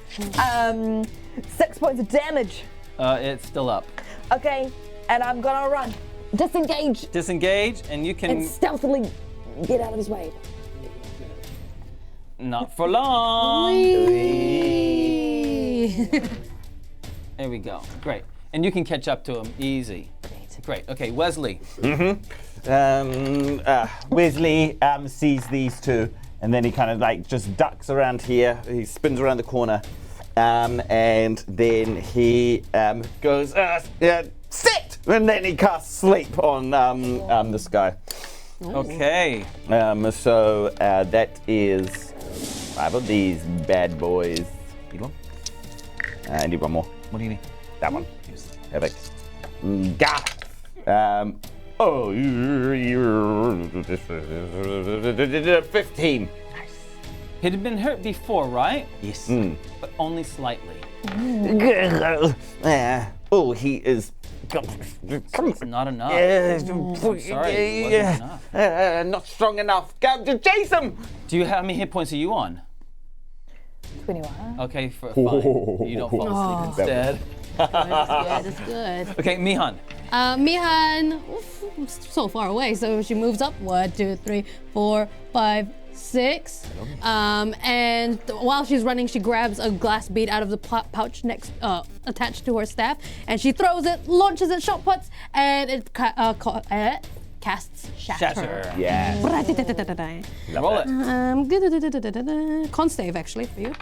6 points of damage. It's still up. Okay, and I'm gonna run. Disengage Disengage, and you can. and stealthily get out of his way. Not for long. There we go. Great. And you can catch up to him easy. Great. Okay, Wezley. Wezley sees these 2 And then he kind of like just ducks around here. He spins around the corner. And then he goes, sit! And then he casts sleep on this guy. Okay. So that is 5 of these bad boys. Need one? I need one more. What do you need? That one. Yes. Perfect. Got it. You're 15. He'd had been hurt before, right? Yes. But only slightly. Oh, he is. It's not enough. I'm sorry, it wasn't enough. Not strong enough. Go to Jason. Do you have how many hit points are you on? 21. Okay, fine. You don't fall asleep instead. That's good. Okay, Mihan. Mihan, so far away, so she moves up. 1, 2, 3, 4, 5, 6. And while she's running, she grabs a glass bead out of the pouch next, attached to her staff, and she throws it, launches it, shot puts, and it casts Shatter. Yeah. Roll it. Con save actually for you.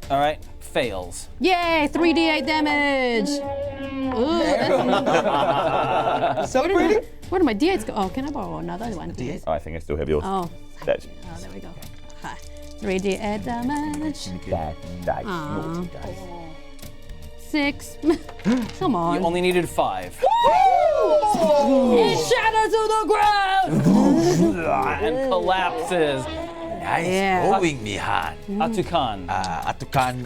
All right, fails. Yay! 3d8 damage. Ooh, that's Celebrating? where do my d8s go? Oh, can I borrow another one? D8? Oh, I think I still have yours. Oh, That's there we go. Hi. 3d8 damage. dice. Aw. 6. Come on. You only needed 5. It shatters to the ground. And collapses. Nice Yeah. going, Mihan. Ātukaan. Ātukaan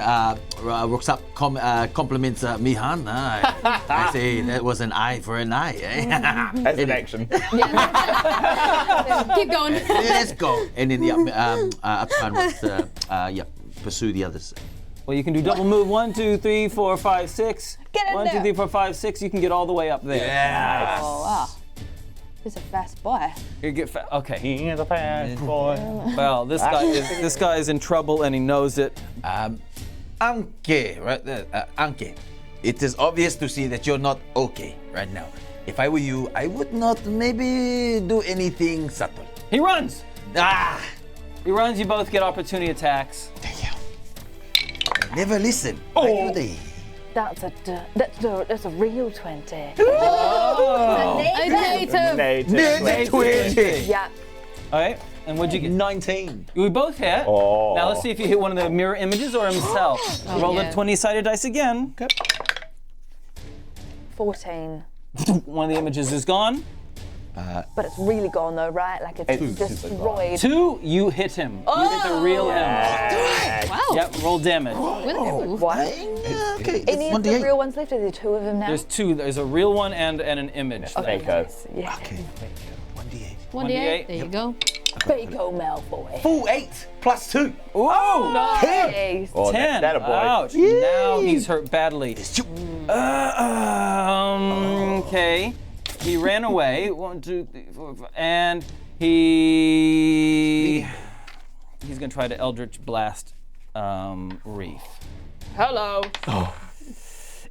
rocks up, compliments Mihan. I say that was an eye for an eye. As an action. Keep going. Let's go. And then Ātukaan wants pursue the others. Well, you can do double move. 1, 2, 3, 4, 5, 6. Get in 1, 2, there. 3, 4, 5, 6. You can get all the way up there. Yeah. Oh, wow. He's a fast boy. You get okay. He is a fast boy. Well, this guy is in trouble and he knows it. Anke, right there. Anke, it is obvious to see that you're not okay right now. If I were you, I would not maybe do anything subtle. He runs. Ah! He runs. You both get opportunity attacks. Thank you. Never listen. Why do they? That's a real 20. A native. Native 20. Yeah. All right. And what'd you get? 19. We both hit. Oh. Now let's see if you hit one of the mirror images or himself. Roll yeah. a 20-sided dice again. 14. One of the images is gone. But it's really gone though, right? Like it's destroyed. 2, you hit him. You hit the real him. Wow. Yep. Roll damage. Ooh. What? Okay, Any it's of the 1d8. real ones left? Are there 2 of them now? There's 2. There's a real one and an image. Echo. Yeah. Okay. 1d8. 1d8. There you go. Baco Malfoy. Full 8 plus 2. Oh, Nice. Oh, 10. that a boy. Ouch. Now he's hurt badly. Okay. He ran away. 1, 2, 3, 4, 5. And he's gonna try to Eldritch Blast Reaf. Hello.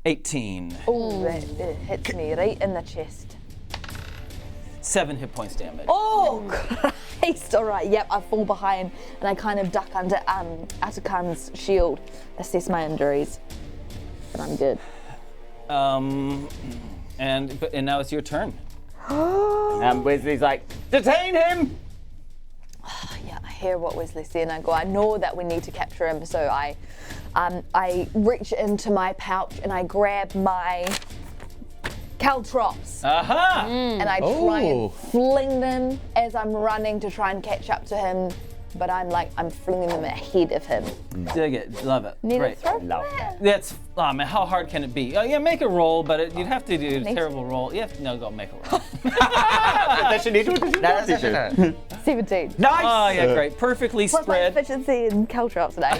18. Oh, that hits me right in the chest. 7 hit points damage. Oh, Christ. All right. Yep, I fall behind and I kind of duck under Ātukaan's shield, assess my injuries. But I'm good. And now it's your turn. And Wezley's like, detain him! Yeah, I hear what Wezley's saying. I know that we need to capture him. So I reach into my pouch and I grab my caltrops Aha! and I try and fling them as I'm running to try and catch up to him. But I'm flinging them ahead of him. Dig it. Love it. Need Great. a throw? Love That's, oh man, how hard can it be? Oh, yeah, make a roll, but you'd have to do a terrible roll. You have to, no, go make a roll. That should need to 17. Nice! Oh, yeah, great. Perfectly Plus my spread. efficiency in caltrops today.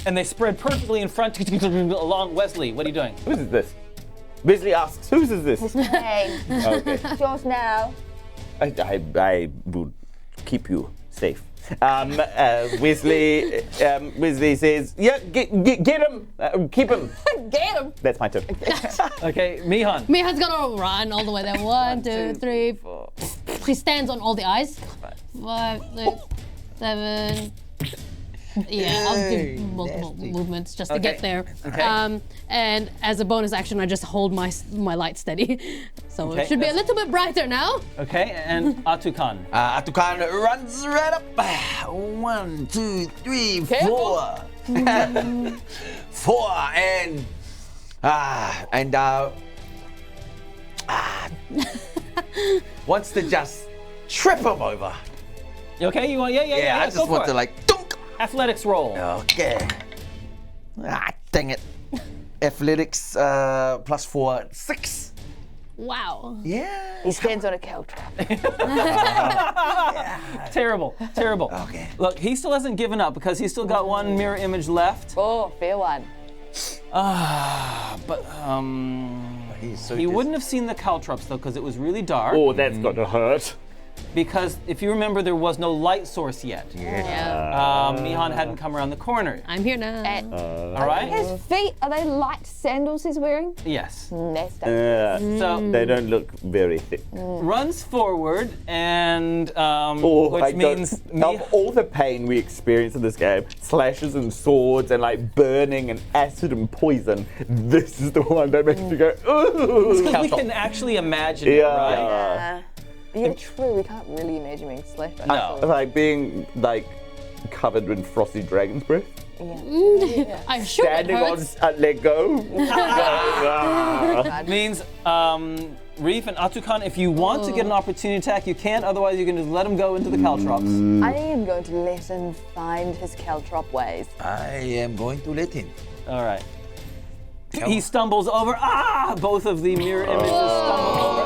And they spread perfectly in front along Wezley. What are you doing? Whose is this? Wezley asks, whose is this? Hey, Okay. it's yours now. I will keep you safe. Wezley says, yeah, get him, keep him. Get him. That's my turn. Okay, Mihan. Mihan's gonna run all the way there. 1, 2, 3, 4. She stands on all the eyes. 5, 6, 7. Yeah, I'll do multiple movements just to get there. Okay. And as a bonus action, I just hold my light steady. So Okay, it should be a that's- little bit brighter now. Okay, and Ātukaan. Ātukaan runs right up. 1, 2, 3, 4. 4 and wants to just trip him over. You okay? You want? Yeah. Yeah, I go just for want it. to like dunk. Athletics roll. Okay. Dang it. Athletics +4, 6. Wow. Yeah. He stands on a caltrop. Terrible. Okay. Look, he still hasn't given up because he's still got one mirror image left. Oh, fair one. But he wouldn't have seen the caltrops though because it was really dark. Oh, that's got to hurt. Because if you remember, there was no light source yet. Yeah. Mihan hadn't come around the corner. I'm here now. All right? His feet, are they light sandals he's wearing? Yes. That's dangerous. So They don't look very thick. runs forward and Oh, which means of all the pain we experience in this game, slashes and swords and like burning and acid and poison, this is the one that makes me go, ooh. because we can actually imagine it, Yeah. right? Yeah, true. We can't really imagine being slashed. No. Like being like covered in frosty dragon's breath, I'm sure it standing on hurts. a Lego. Means Reaf and Ātukaan, if you want to get an opportunity attack, you can. Otherwise, you can just let him go into the caltrops. I am going to let him find his caltrop ways. I am going to let him. All right. He stumbles over. Both of the mirror images stumble over.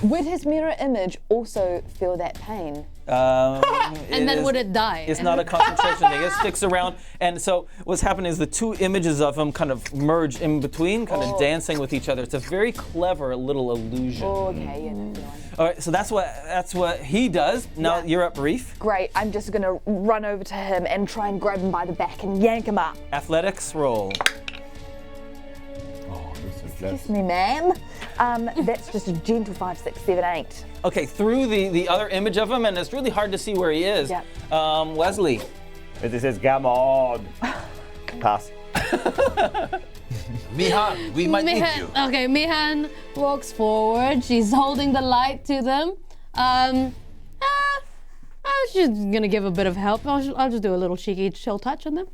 Would his mirror image also feel that pain? And then would it die? It's not a concentration thing. It sticks around. And so what's happening is the two images of him kind of merge in between, kind of dancing with each other. It's a very clever little illusion. Oh, okay, yeah, no. All right, so that's what he does. Now you're up, Reaf. Great, I'm just gonna run over to him and try and grab him by the back and yank him up. Athletics roll. Excuse me, ma'am. That's just a gentle 5, 6, 7, 8. Okay, through the other image of him, and it's really hard to see where he is. Yep. Wezley. It says, come on. Pass. Mihan, we might need you. Okay, Mihan walks forward. She's holding the light to them. I'm just gonna give a bit of help. I'll just do a little cheeky chill touch on them.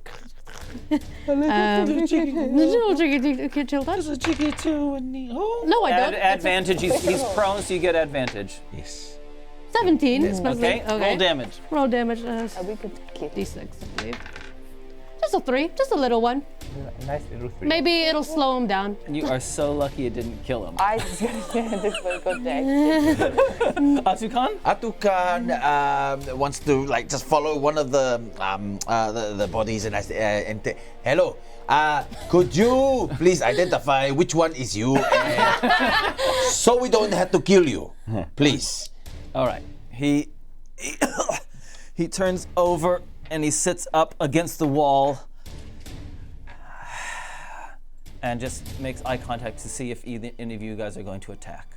A little cheeky chill touch. There's a cheeky two in the No, I don't. Advantage. He's prone, so you get advantage. Yes. 17. Okay. Roll damage. Roll damage. We could keep D6, I believe. Just a 3, just a little one. Nice little 3. Maybe it'll slow him down. You are so lucky it didn't kill him. I was gonna say this was a good day. Ātukaan? Ātukaan wants to like just follow one of the bodies and hello. Could you please identify which one is you, so we don't have to kill you, please. All right. He turns over and he sits up against the wall and just makes eye contact to see if any of you guys are going to attack.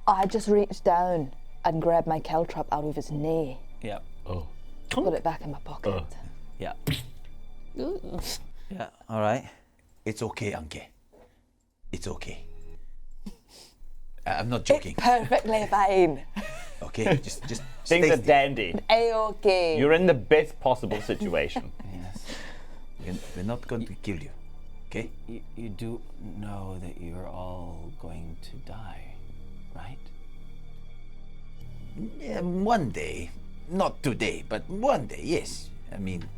I just reached down and grabbed my caltrop out of his knee. Yeah. Put it back in my pocket. Yeah. Yeah. All right. It's okay, Anke. It's okay. I'm not joking. Perfectly fine. Okay, just Things stay are still. dandy. A-okay. You're in the best possible situation. We're not going to kill you. Okay? You do know that you're all going to die, right? Yeah, one day. Not today, but one day, yes. I mean,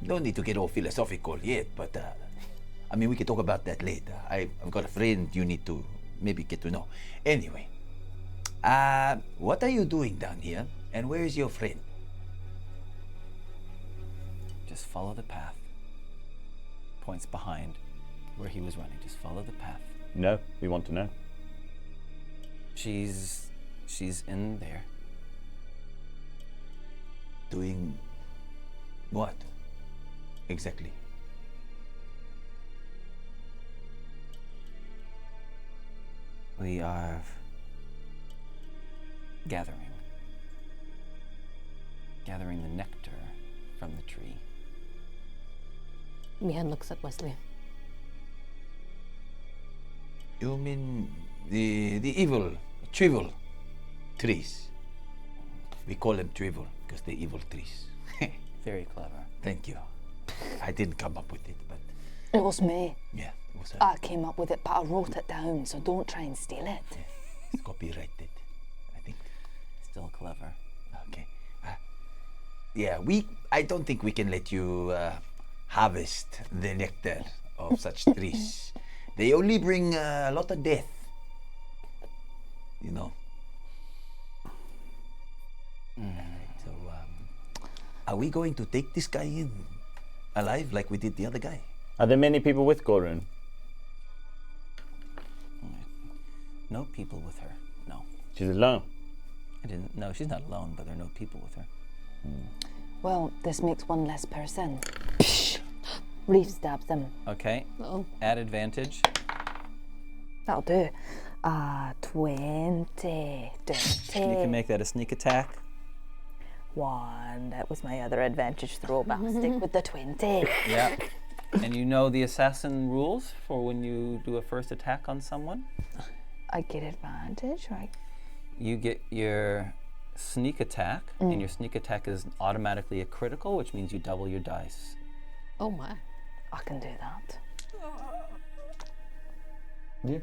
no need to get all philosophical yet, but I mean, we can talk about that later. I've got a friend you need to maybe get to know. Anyway, what are you doing down here, and where is your friend? Just follow the path. Points behind where he was running. Just follow the path. No, we want to know. She's in there. Doing what? Exactly. We are gathering the nectar from the tree. Mihan looks at Wezley. You mean the evil, trivial trees? We call them trivial because they're evil trees. Very clever. Thank you. I didn't come up with it, but It was me. yeah, it was I came up with it, but I wrote it down, so don't try and steal it. it's copyrighted, I think. Still clever. Okay. Yeah, I don't think we can let you harvest the nectar of such trees. They only bring a lot of death. You know. So, are we going to take this guy in alive like we did the other guy? Are there many people with Gorun? No people with her. No. She's alone. I didn't. No, she's not alone, but there are no people with her. Well, this makes one less person. Reaf stabs him. Okay. Oh, Add advantage. That'll do. 20. Dirty. You can make that a sneak attack. 1. That was my other advantage throw, but I'll stick with the 20. Yeah. And you know the assassin rules for when you do a first attack on someone? I get advantage, right? You get your sneak attack, and your sneak attack is automatically a critical, which means you double your dice. oh my. I can do that. Yeah.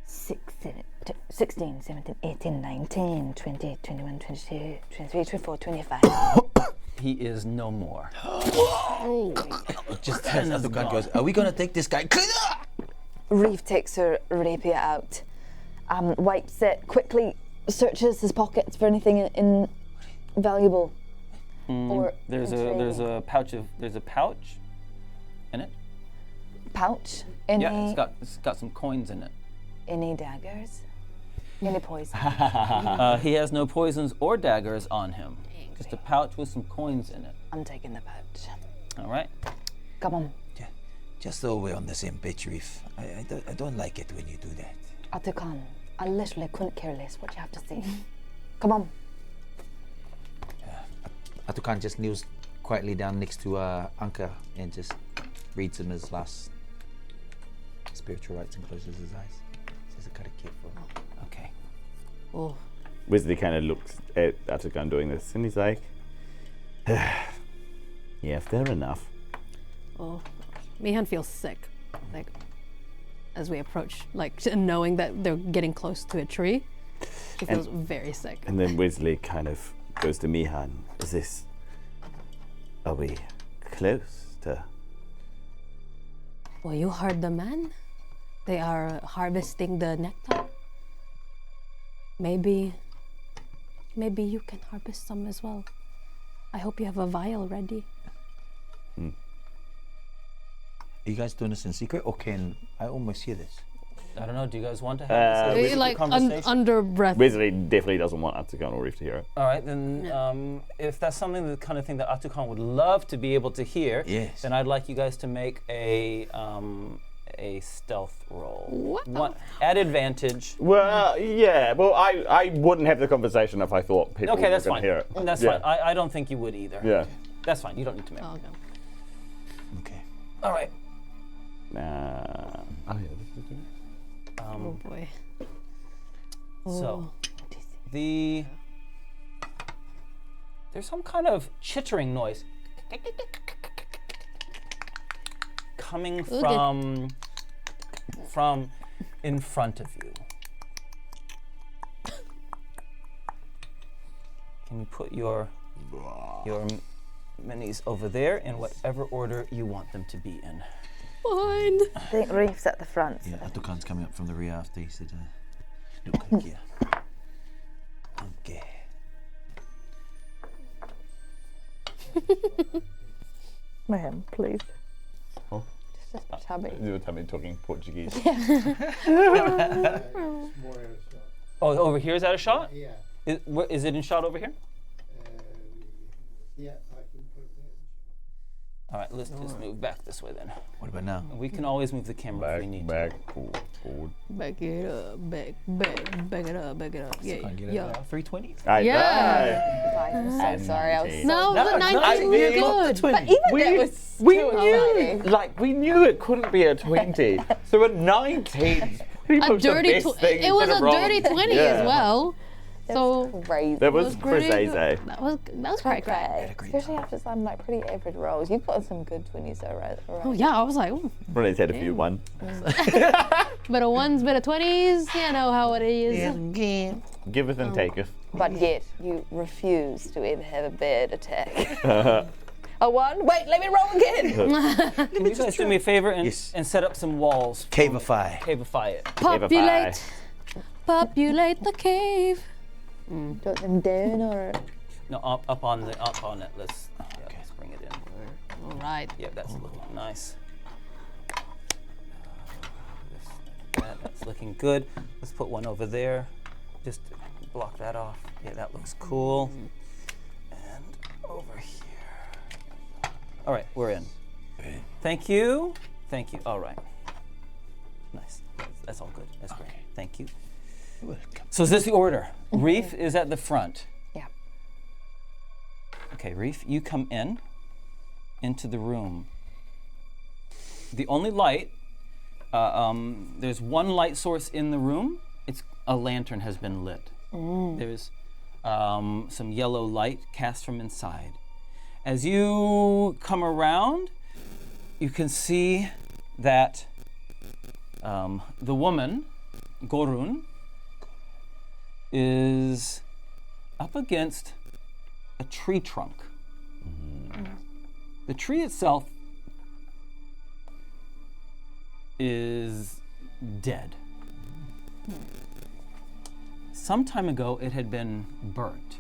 16, 17, 18, 19, 20, 21, 22, 23, 24, 25. He is no more. Just as Ātukaan goes, are we going to take this guy? Reaf takes her rapier out, wipes it, quickly searches his pockets for anything valuable. Or There's a pouch in it. pouch. Any, Yeah, it's got some coins in it. any daggers? Any poison? He has no poisons or daggers on him. Just a pouch with some coins in it. I'm taking the pouch. All right. Come on. Just so we're on the same page, Reaf. I don't like it when you do that. Ātukaan, I literally couldn't care less what you have to say. Come on. Ātukaan just kneels quietly down next to Anka and just reads him his last spiritual rites and closes his eyes. Says a kind of careful. Okay. Oh, Wezley kind of looks at Ātukaan doing this, and he's like, "Yeah, fair enough." oh. Mihan feels sick, like, as we approach, like, knowing that they're getting close to a tree. He feels very sick. And then Wezley kind of goes to Mihan. Are we close to? Well, you heard the man. They are harvesting the nectar. Maybe you can harvest some as well. I hope you have a vial ready. Are you guys doing this in secret, or can I almost hear this? I don't know. Do you guys want to have this Like conversation? under breath. Wezley definitely doesn't want Ātukaan or Reaf to hear it. All right, then if that's something, the kind of thing that Ātukaan would love to be able to hear, Yes. then I'd like you guys to make a stealth roll. What? At advantage. Well, yeah. Well, I wouldn't have the conversation if I thought people Okay, were that's going to fine. hear it. That's Yeah. fine. I don't think you would either. Yeah. That's fine. You don't need to make. Oh, okay. Okay. All right. Oh yeah. This is good. Oh boy. So, there's some kind of chittering noise coming from in front of you. Can you put your minis over there in whatever order you want them to be in? Fine. I think Reef's at the front. Yeah, Ātukaan's coming up from the rear after he said, look good here. Okay. Ma'am, please. Oh. Just chubby. You were telling me talking Portuguese. Oh, over here is that a shot? Yeah. Is it in shot over here? Yeah, I can put it All right, let's just move back this way then. What about now? We can always move the camera if we need to. Forward. Back it up, back it up. Yeah, Can't get it yeah. now. 320. Yeah. I'm so sorry. I was No, the 19 I was mean, good. But even that was We too knew, exciting. we knew it couldn't be a 20. So a 19. A dirty it was a dirty 20 as well. So Crazy. That was pretty good. crazy. That was quite great. Especially after some like pretty average rolls. You've got some good 20s though, right? Oh yeah, I was like, ooh, Ronnie's had a few one. bit of ones, bit of 20s. You know how it is. Giveth and taketh. But yet you refuse to ever have a bad attack. A 1? Wait, let me roll again. Can you guys do me a favor and, Yes. and set up some walls? Caveify. Cavify it. Populate the cave. Jot them down or No, up on it. Let's bring it in. All right. Yeah, that's looking nice. That's looking good. Let's put one over there. Just block that off. Yeah, that looks cool. And over here. All right, we're in. Thank you. Thank you. All right. Nice. That's all good. That's great. Thank you. Welcome. So is this the order? Reaf is at the front. yeah. Okay, Reaf, you come into the room. The only light, there's one light source in the room. It's a lantern has been lit. There's some yellow light cast from inside. As you come around, you can see that the woman, Gorun, is up against a tree trunk. The tree itself is dead. Some time ago, it had been burnt.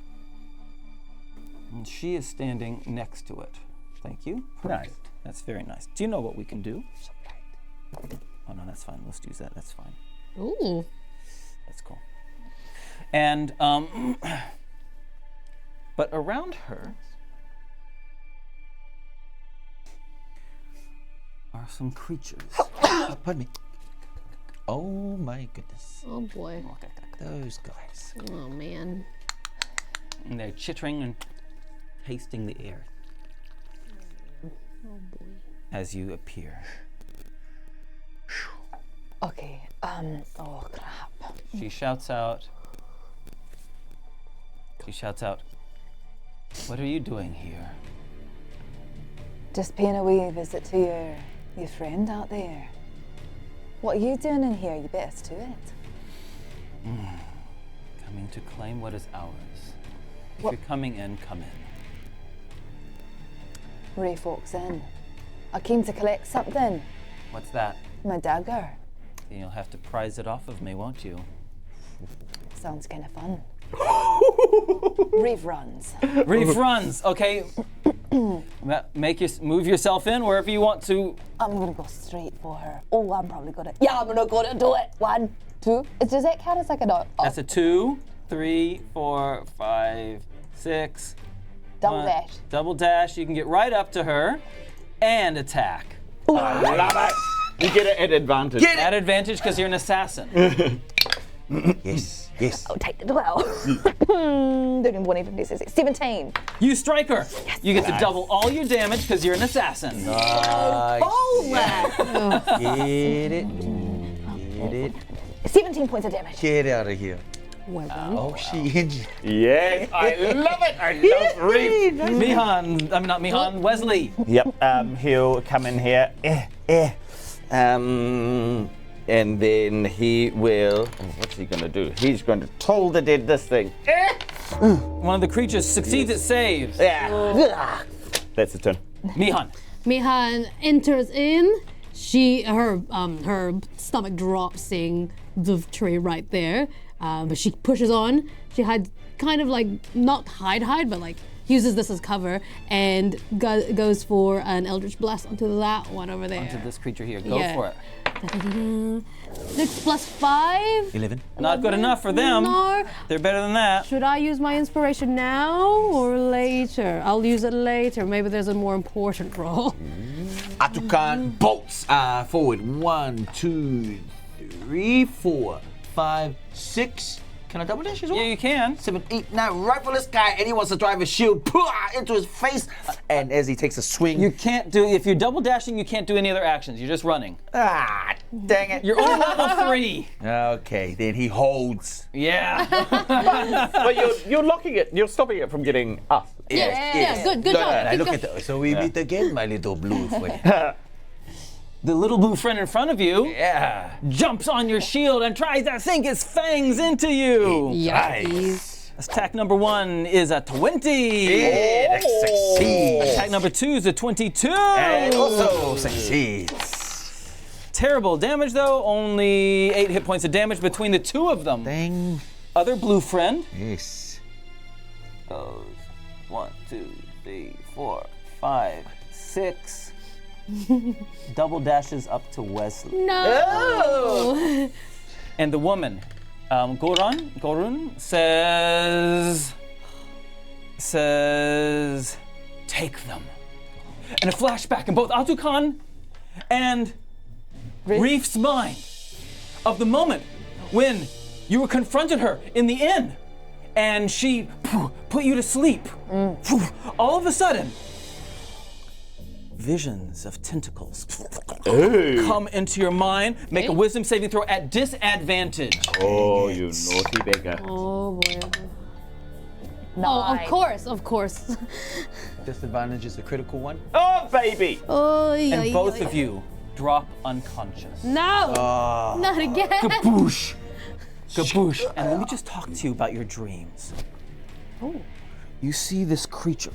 And she is standing next to it. Thank you. Nice. That's very nice. Do you know what we can do? Oh no, that's fine. Let's use that. That's fine. Ooh. That's cool. And but around her are some creatures. Pardon me. Oh my goodness. Oh boy. Those guys. Oh man. And they're chittering and tasting the air Oh boy. as you appear. Okay. Oh crap. She shouts out, "What are you doing here?" Just paying a wee visit to your friend out there. What are you doing in here? You best to it. Coming to claim what is ours. If What- you're coming in, come in. Reaf walks in. I came to collect something. What's that? My dagger. Then you'll have to prize it off of me, won't you? Sounds kind of fun. Reaf runs. Reef runs. Okay. Move yourself in wherever you want to. I'm gonna go straight for her. Oh, I'm probably gonna. Yeah, I'm gonna do it. 1, 2. Does that count as like a no? Oh, That's a 2, 3, 4, 5, 6. double One. dash. Double dash. You can get right up to her and attack. I love it. You get it at advantage. At advantage because you're an assassin. Yes, yes. Oh, take the 12. 13, 20, 50, 60, 17. You strike her. You get to double all your damage because you're an assassin. Nice. Oh, man. Get it. Get it. 17 points of damage. Get out of here. Well done. Oh, she injured. Yes, I love it. I love Reef. Mihan, not Mihan, Wezley. Yep, he'll come in here. And then he will. What's he going to do? He's going to toll the dead this thing. One of the creatures succeeds at saves. Yeah. That's the turn. Mihan. Mihan enters in. Her stomach drops, seeing the tree right there. But she pushes on. She had kind of like not hide, but like uses this as cover and goes for an Eldritch Blast onto that one over there. To this creature here. Go Yeah. for it. 6 plus 5. 11. Not good enough for them. No. They're better than that. Should I use my inspiration now or later? I'll use it later. Maybe there's a more important role. Ātukaan bolts forward. 1, 2, 3, 4, 5, 6. Can I double dash as well? Yeah, you can. 7, 8, 9. Right for this guy, and he wants to drive his shield into his face. And as he takes a swing, You can't do, if you're double dashing, you can't do any other actions. You're just running. dang it. You're only level 3. Okay, then he holds. Yeah. But you're locking it. You're stopping it from getting us. Yeah, good No, job. no, Keep look going. at that. So we meet again, my little blue friend. The little blue friend in front of you Yeah. jumps on your shield and tries to sink its fangs into you. Yikes. Attack number 1 is a 20. It succeeds. Attack number 2 is a 22. And also succeeds. Terrible damage though, only 8 hit points of damage between the two of them. Dang. Other blue friend Yes. goes 1, 2, 3, 4, 5, 6. Double dashes up to Wezley. No. And the woman, Gorun says, take them. And a flashback in both Ātukaan and Reaf's mind of the moment when you were confronted her in the inn and she put you to sleep. All of a sudden, visions of tentacles come into your mind. Make a wisdom saving throw at disadvantage. Oh, you naughty beggar. Oh boy. No. Oh, of course. Disadvantage is a critical one. Oh, baby! Oh, And both of you drop unconscious. No. Not again. Kaboosh! Kaboosh! And let me just talk to you about your dreams. Oh. You see this creature,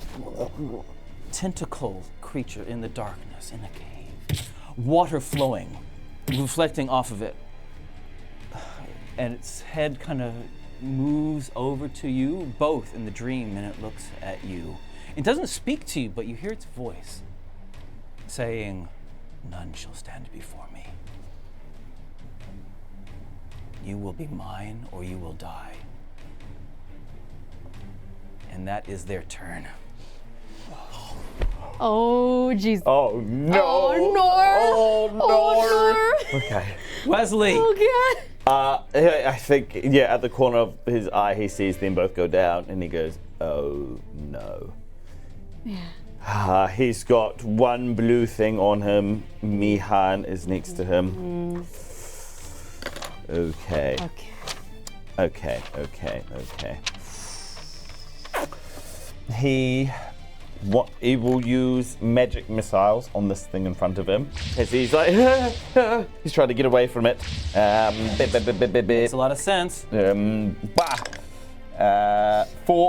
tentacle creature in the darkness, in a cave. Water flowing, reflecting off of it. And its head kind of moves over to you, both in the dream, and it looks at you. It doesn't speak to you, but you hear its voice saying, "None shall stand before me. You will be mine or you will die." And that is their turn. Oh, jeez. Oh, no! Oh, no. Oh, no! no. Okay. Wesley! Oh, God. I think, at the corner of his eye, he sees them both go down, and he goes, "Oh no." Yeah. He's got one blue thing on him. Mihan is next to him. Okay. Okay. Okay. He will use magic missiles on this thing in front of him. As he's like, he's trying to get away from it. Makes a lot of sense. 4,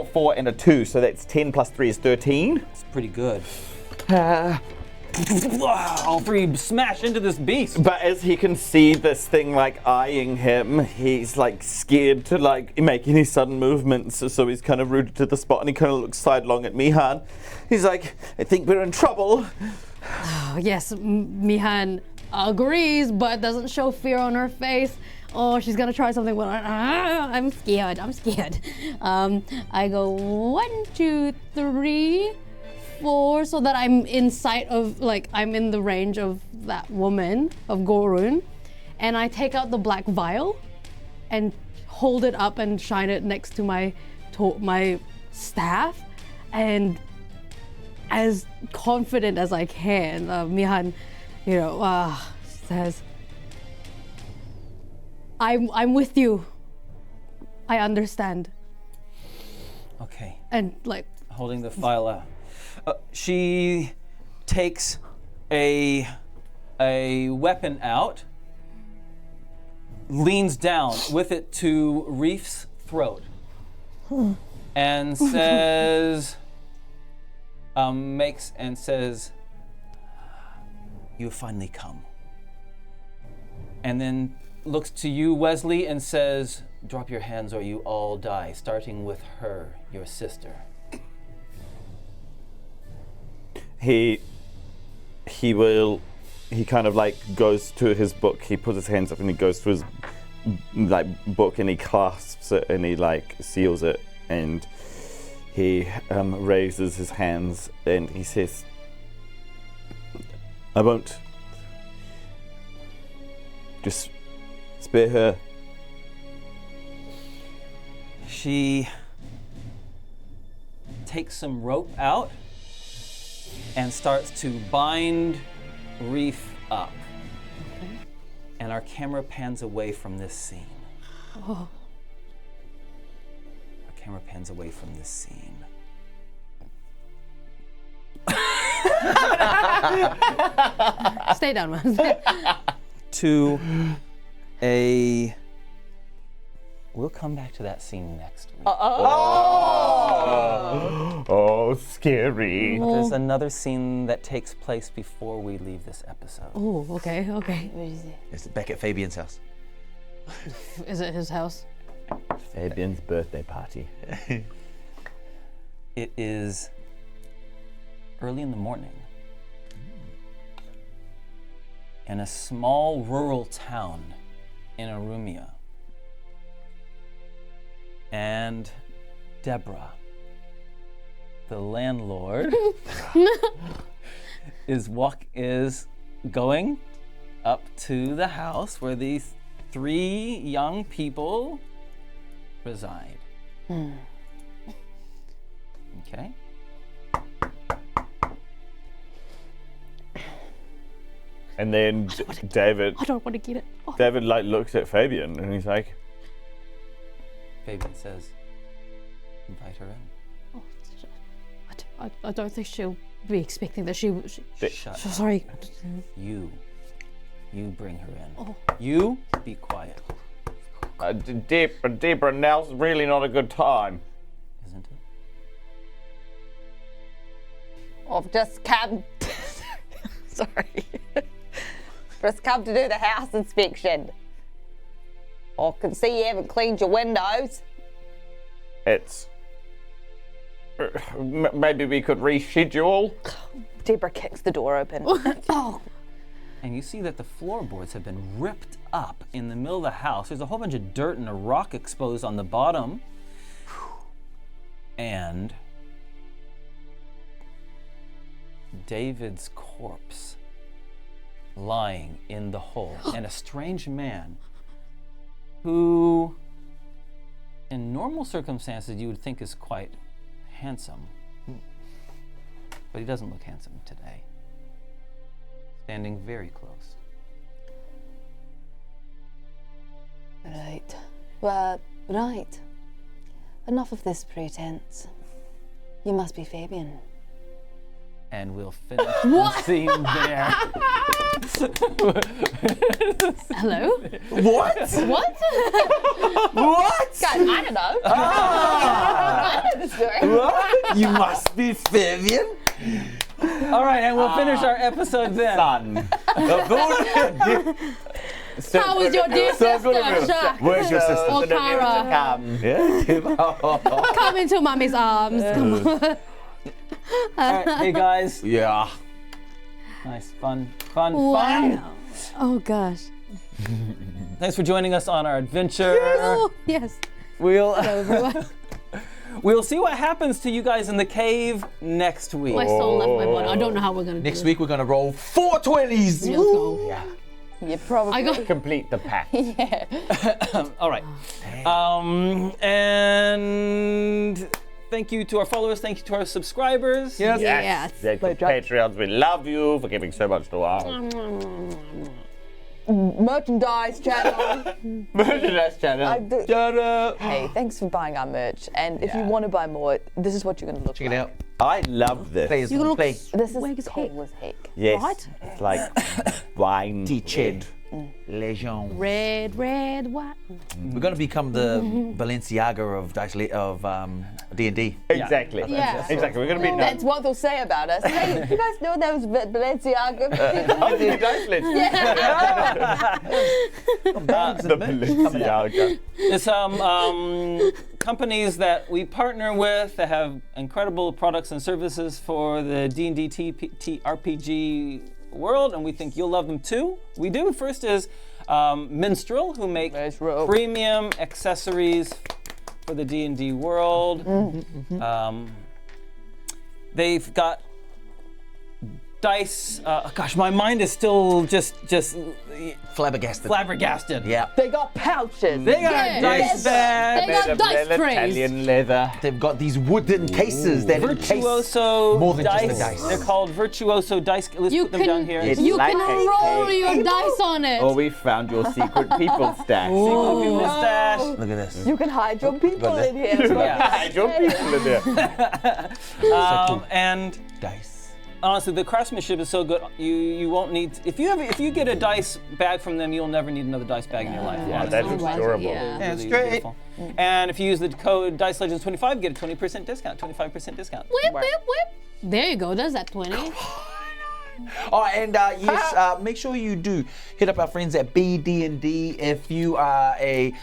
4, and a 2, so that's 10 plus 3 is 13. It's pretty good. All three smash into this beast. But as he can see this thing like eyeing him, he's like scared to like make any sudden movements, so he's kind of rooted to the spot, and he kind of looks sidelong at Mihan. He's like, "I think we're in trouble." Oh, yes, Mihan agrees, but doesn't show fear on her face. Oh, she's gonna try something. Well, I'm scared. I go 1, 2, 3, 4, so that I'm in sight of, like, I'm in the range of that woman, of Gorun. And I take out the black vial and hold it up and shine it next to my staff. And as confident as I can, Mihan, says, I'm with you. I understand. Okay. And like, Holding the file out. She takes a weapon out, leans down with it to Reaf's throat, and says, "You have finally come." And then looks to you, Wezley, and says, "Drop your hands or you all die," starting with her, your sister. he kind of like goes to his book. He puts his hands up and he goes to his like book and he clasps it and he like seals it and he raises his hands and he says, "I won't. Just spare her." She takes some rope out and starts to bind Reaf up. And our camera pans away from this scene. Oh. Our camera pans away from this scene. Stay down, man. To a... We'll come back to that scene next week. Oh, scary. But there's another scene that takes place before we leave this episode. Oh, okay, okay. It's back at Fabian's house. Is it his house? Fabian's birthday party. It is early in the morning in a small rural town in Arumia. And Deborah, the landlord, is going up to the house where these 3 young people reside. Okay. And then David I don't want to get it. Oh. David like looks at Fabian and he's like, Fabian says, invite her in. Oh, I don't think she'll be expecting that she Shut so up. sorry. You bring her in. Oh. You be quiet, Deborah, now's really not a good time. isn't it? I've just come. Sorry. Just come to do the house inspection. I can see you haven't cleaned your windows. It's... maybe we could reschedule? Deborah kicks the door open. Oh. And you see that the floorboards have been ripped up in the middle of the house. There's a whole bunch of dirt and a rock exposed on the bottom. And David's corpse lying in the hole. And a strange man who, in normal circumstances, you would think is quite handsome. But he doesn't look handsome today. Standing very close. Right. Well, right. Enough of this pretense. You must be Fabian. And we'll finish the scene there. Hello? What? What? What? Guys, I don't know. I know the story. What? You must be Fabian? All right, and we'll finish our episode then. Son. How was your dear sister? Where's your sister? Oh, Cara. Yeah. Come into mommy's arms. Come on. All right, hey guys. Yeah. Nice, fun. Wow. Oh gosh. Thanks for joining us on our adventure. Oh, yes. We'll Everyone. we'll see what happens to you guys in the cave next week. My soul left my body. I don't know how we're gonna do Next this. week we're gonna roll 4 20s. Let's go. Yeah. You probably. I got. Complete the pack. All right. And thank you to our followers. Thank you to our subscribers. Yes. Yes. Patreons, we love you for giving so much to us. Merchandise channel. Merchandise channel. Shut up. Hey, thanks for buying our merch. And if you want to buy more, this is what you're going to look Check like. it out. I love this. Players You look- play. This is Wag his cool head. as heck. Yes. Right? It's like wine. Tea ched. Legenz. Red, white. We're going to become the Balenciaga of D&D. Exactly. Yeah. Exactly. We're going to be That's what they'll say about us. Hey, you guys know those Balenciaga? Oh, the dice list. The Balenciaga. There's some companies that we partner with that have incredible products and services for the D&D RPG world, and we think you'll love them too. We do. First is Minstrel, who make premium accessories for the D&D world. They've got dice. Gosh, my mind is still just flabbergasted. Yeah. They got pouches. They got dice bags. They got dice trays. Italian leather. They've got these wooden cases that encase Virtuoso more than dice. just the dice. They're called Virtuoso dice. Let's put them down here. It's You like can a roll cake. your dice on it. Oh, we found your secret people stash. Secret people stash. Look at this. You can hide your people in here. Hide your people in there. And Dice. honestly, the craftsmanship is so good. You won't need if you get a dice bag from them, you'll never need another dice bag in your life. Yeah, honestly. that looks Right, adorable. yeah. That's Really great. beautiful. And if you use the code DiceLegends25, get a 20% discount. 25% discount. Whip, whip, whip. There you go. There's that 20. Oh, and yes, make sure you do hit up our friends at BD&D if you are a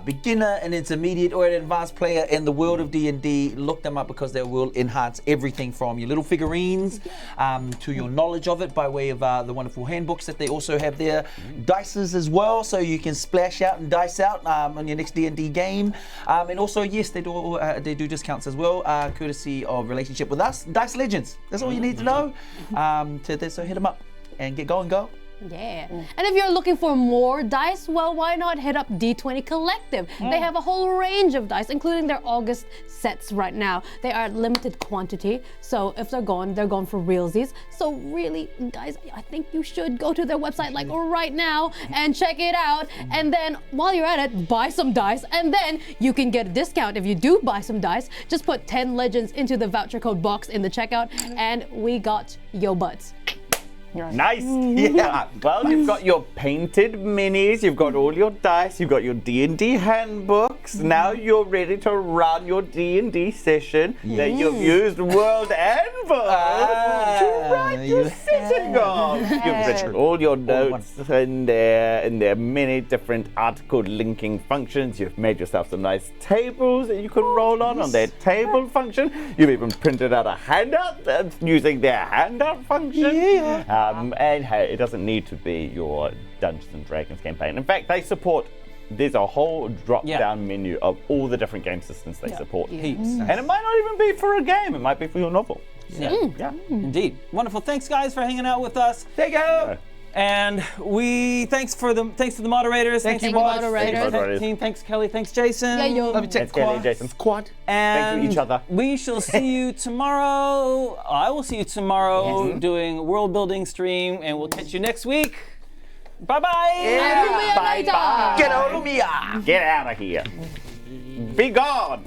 beginner, an intermediate, or an advanced player in the world of D&D. Look them up because they will enhance everything from your little figurines to your knowledge of it by way of the wonderful handbooks that they also have there. Dices as well, so you can splash out and dice out on your next D&D game. And also, yes, they do discounts as well, courtesy of relationship with us. Dice Legends. That's all you need to know. So hit them up and get going, go. Yeah. And if you're looking for more dice, well, why not hit up D20 Collective? They have a whole range of dice, including their August sets right now. They are limited quantity, so if they're gone for realsies. So really, guys, I think you should go to their website like right now and check it out. And then while you're at it, buy some dice, and then you can get a discount if you do buy some dice. Just put 10 Legends into the voucher code box in the checkout, and we got your butts. Nice. Yeah. Well, you've got your painted minis, you've got all your dice, you've got your D&D handbooks. Now you're ready to run your D&D session that you've used World Anvil to write your setting on. You've written all your notes in their many different article linking functions. You've made yourself some nice tables that you can roll on their table function. You've even printed out a handout that's using their handout function. And hey, it doesn't need to be your Dungeons and Dragons campaign. In fact, there's a whole drop-down menu of all the different game systems they support. Heaps. And it might not even be for a game, it might be for your novel. Yeah. Indeed. Wonderful. Thanks, guys, for hanging out with us. There you go. And thanks to the moderators. Thanks you, boss. moderators. Thanks, Moderators. team. Thanks, Kelly. Thanks, Jason. Yeah, yo. Love you, Thanks, Kelly and Jason. Squad. And Thanks for each other. we shall see you tomorrow. I will see you tomorrow doing world building stream, and we'll catch you next week. Bye-bye. Bye-bye. Get out of here. Get out of here. Be gone.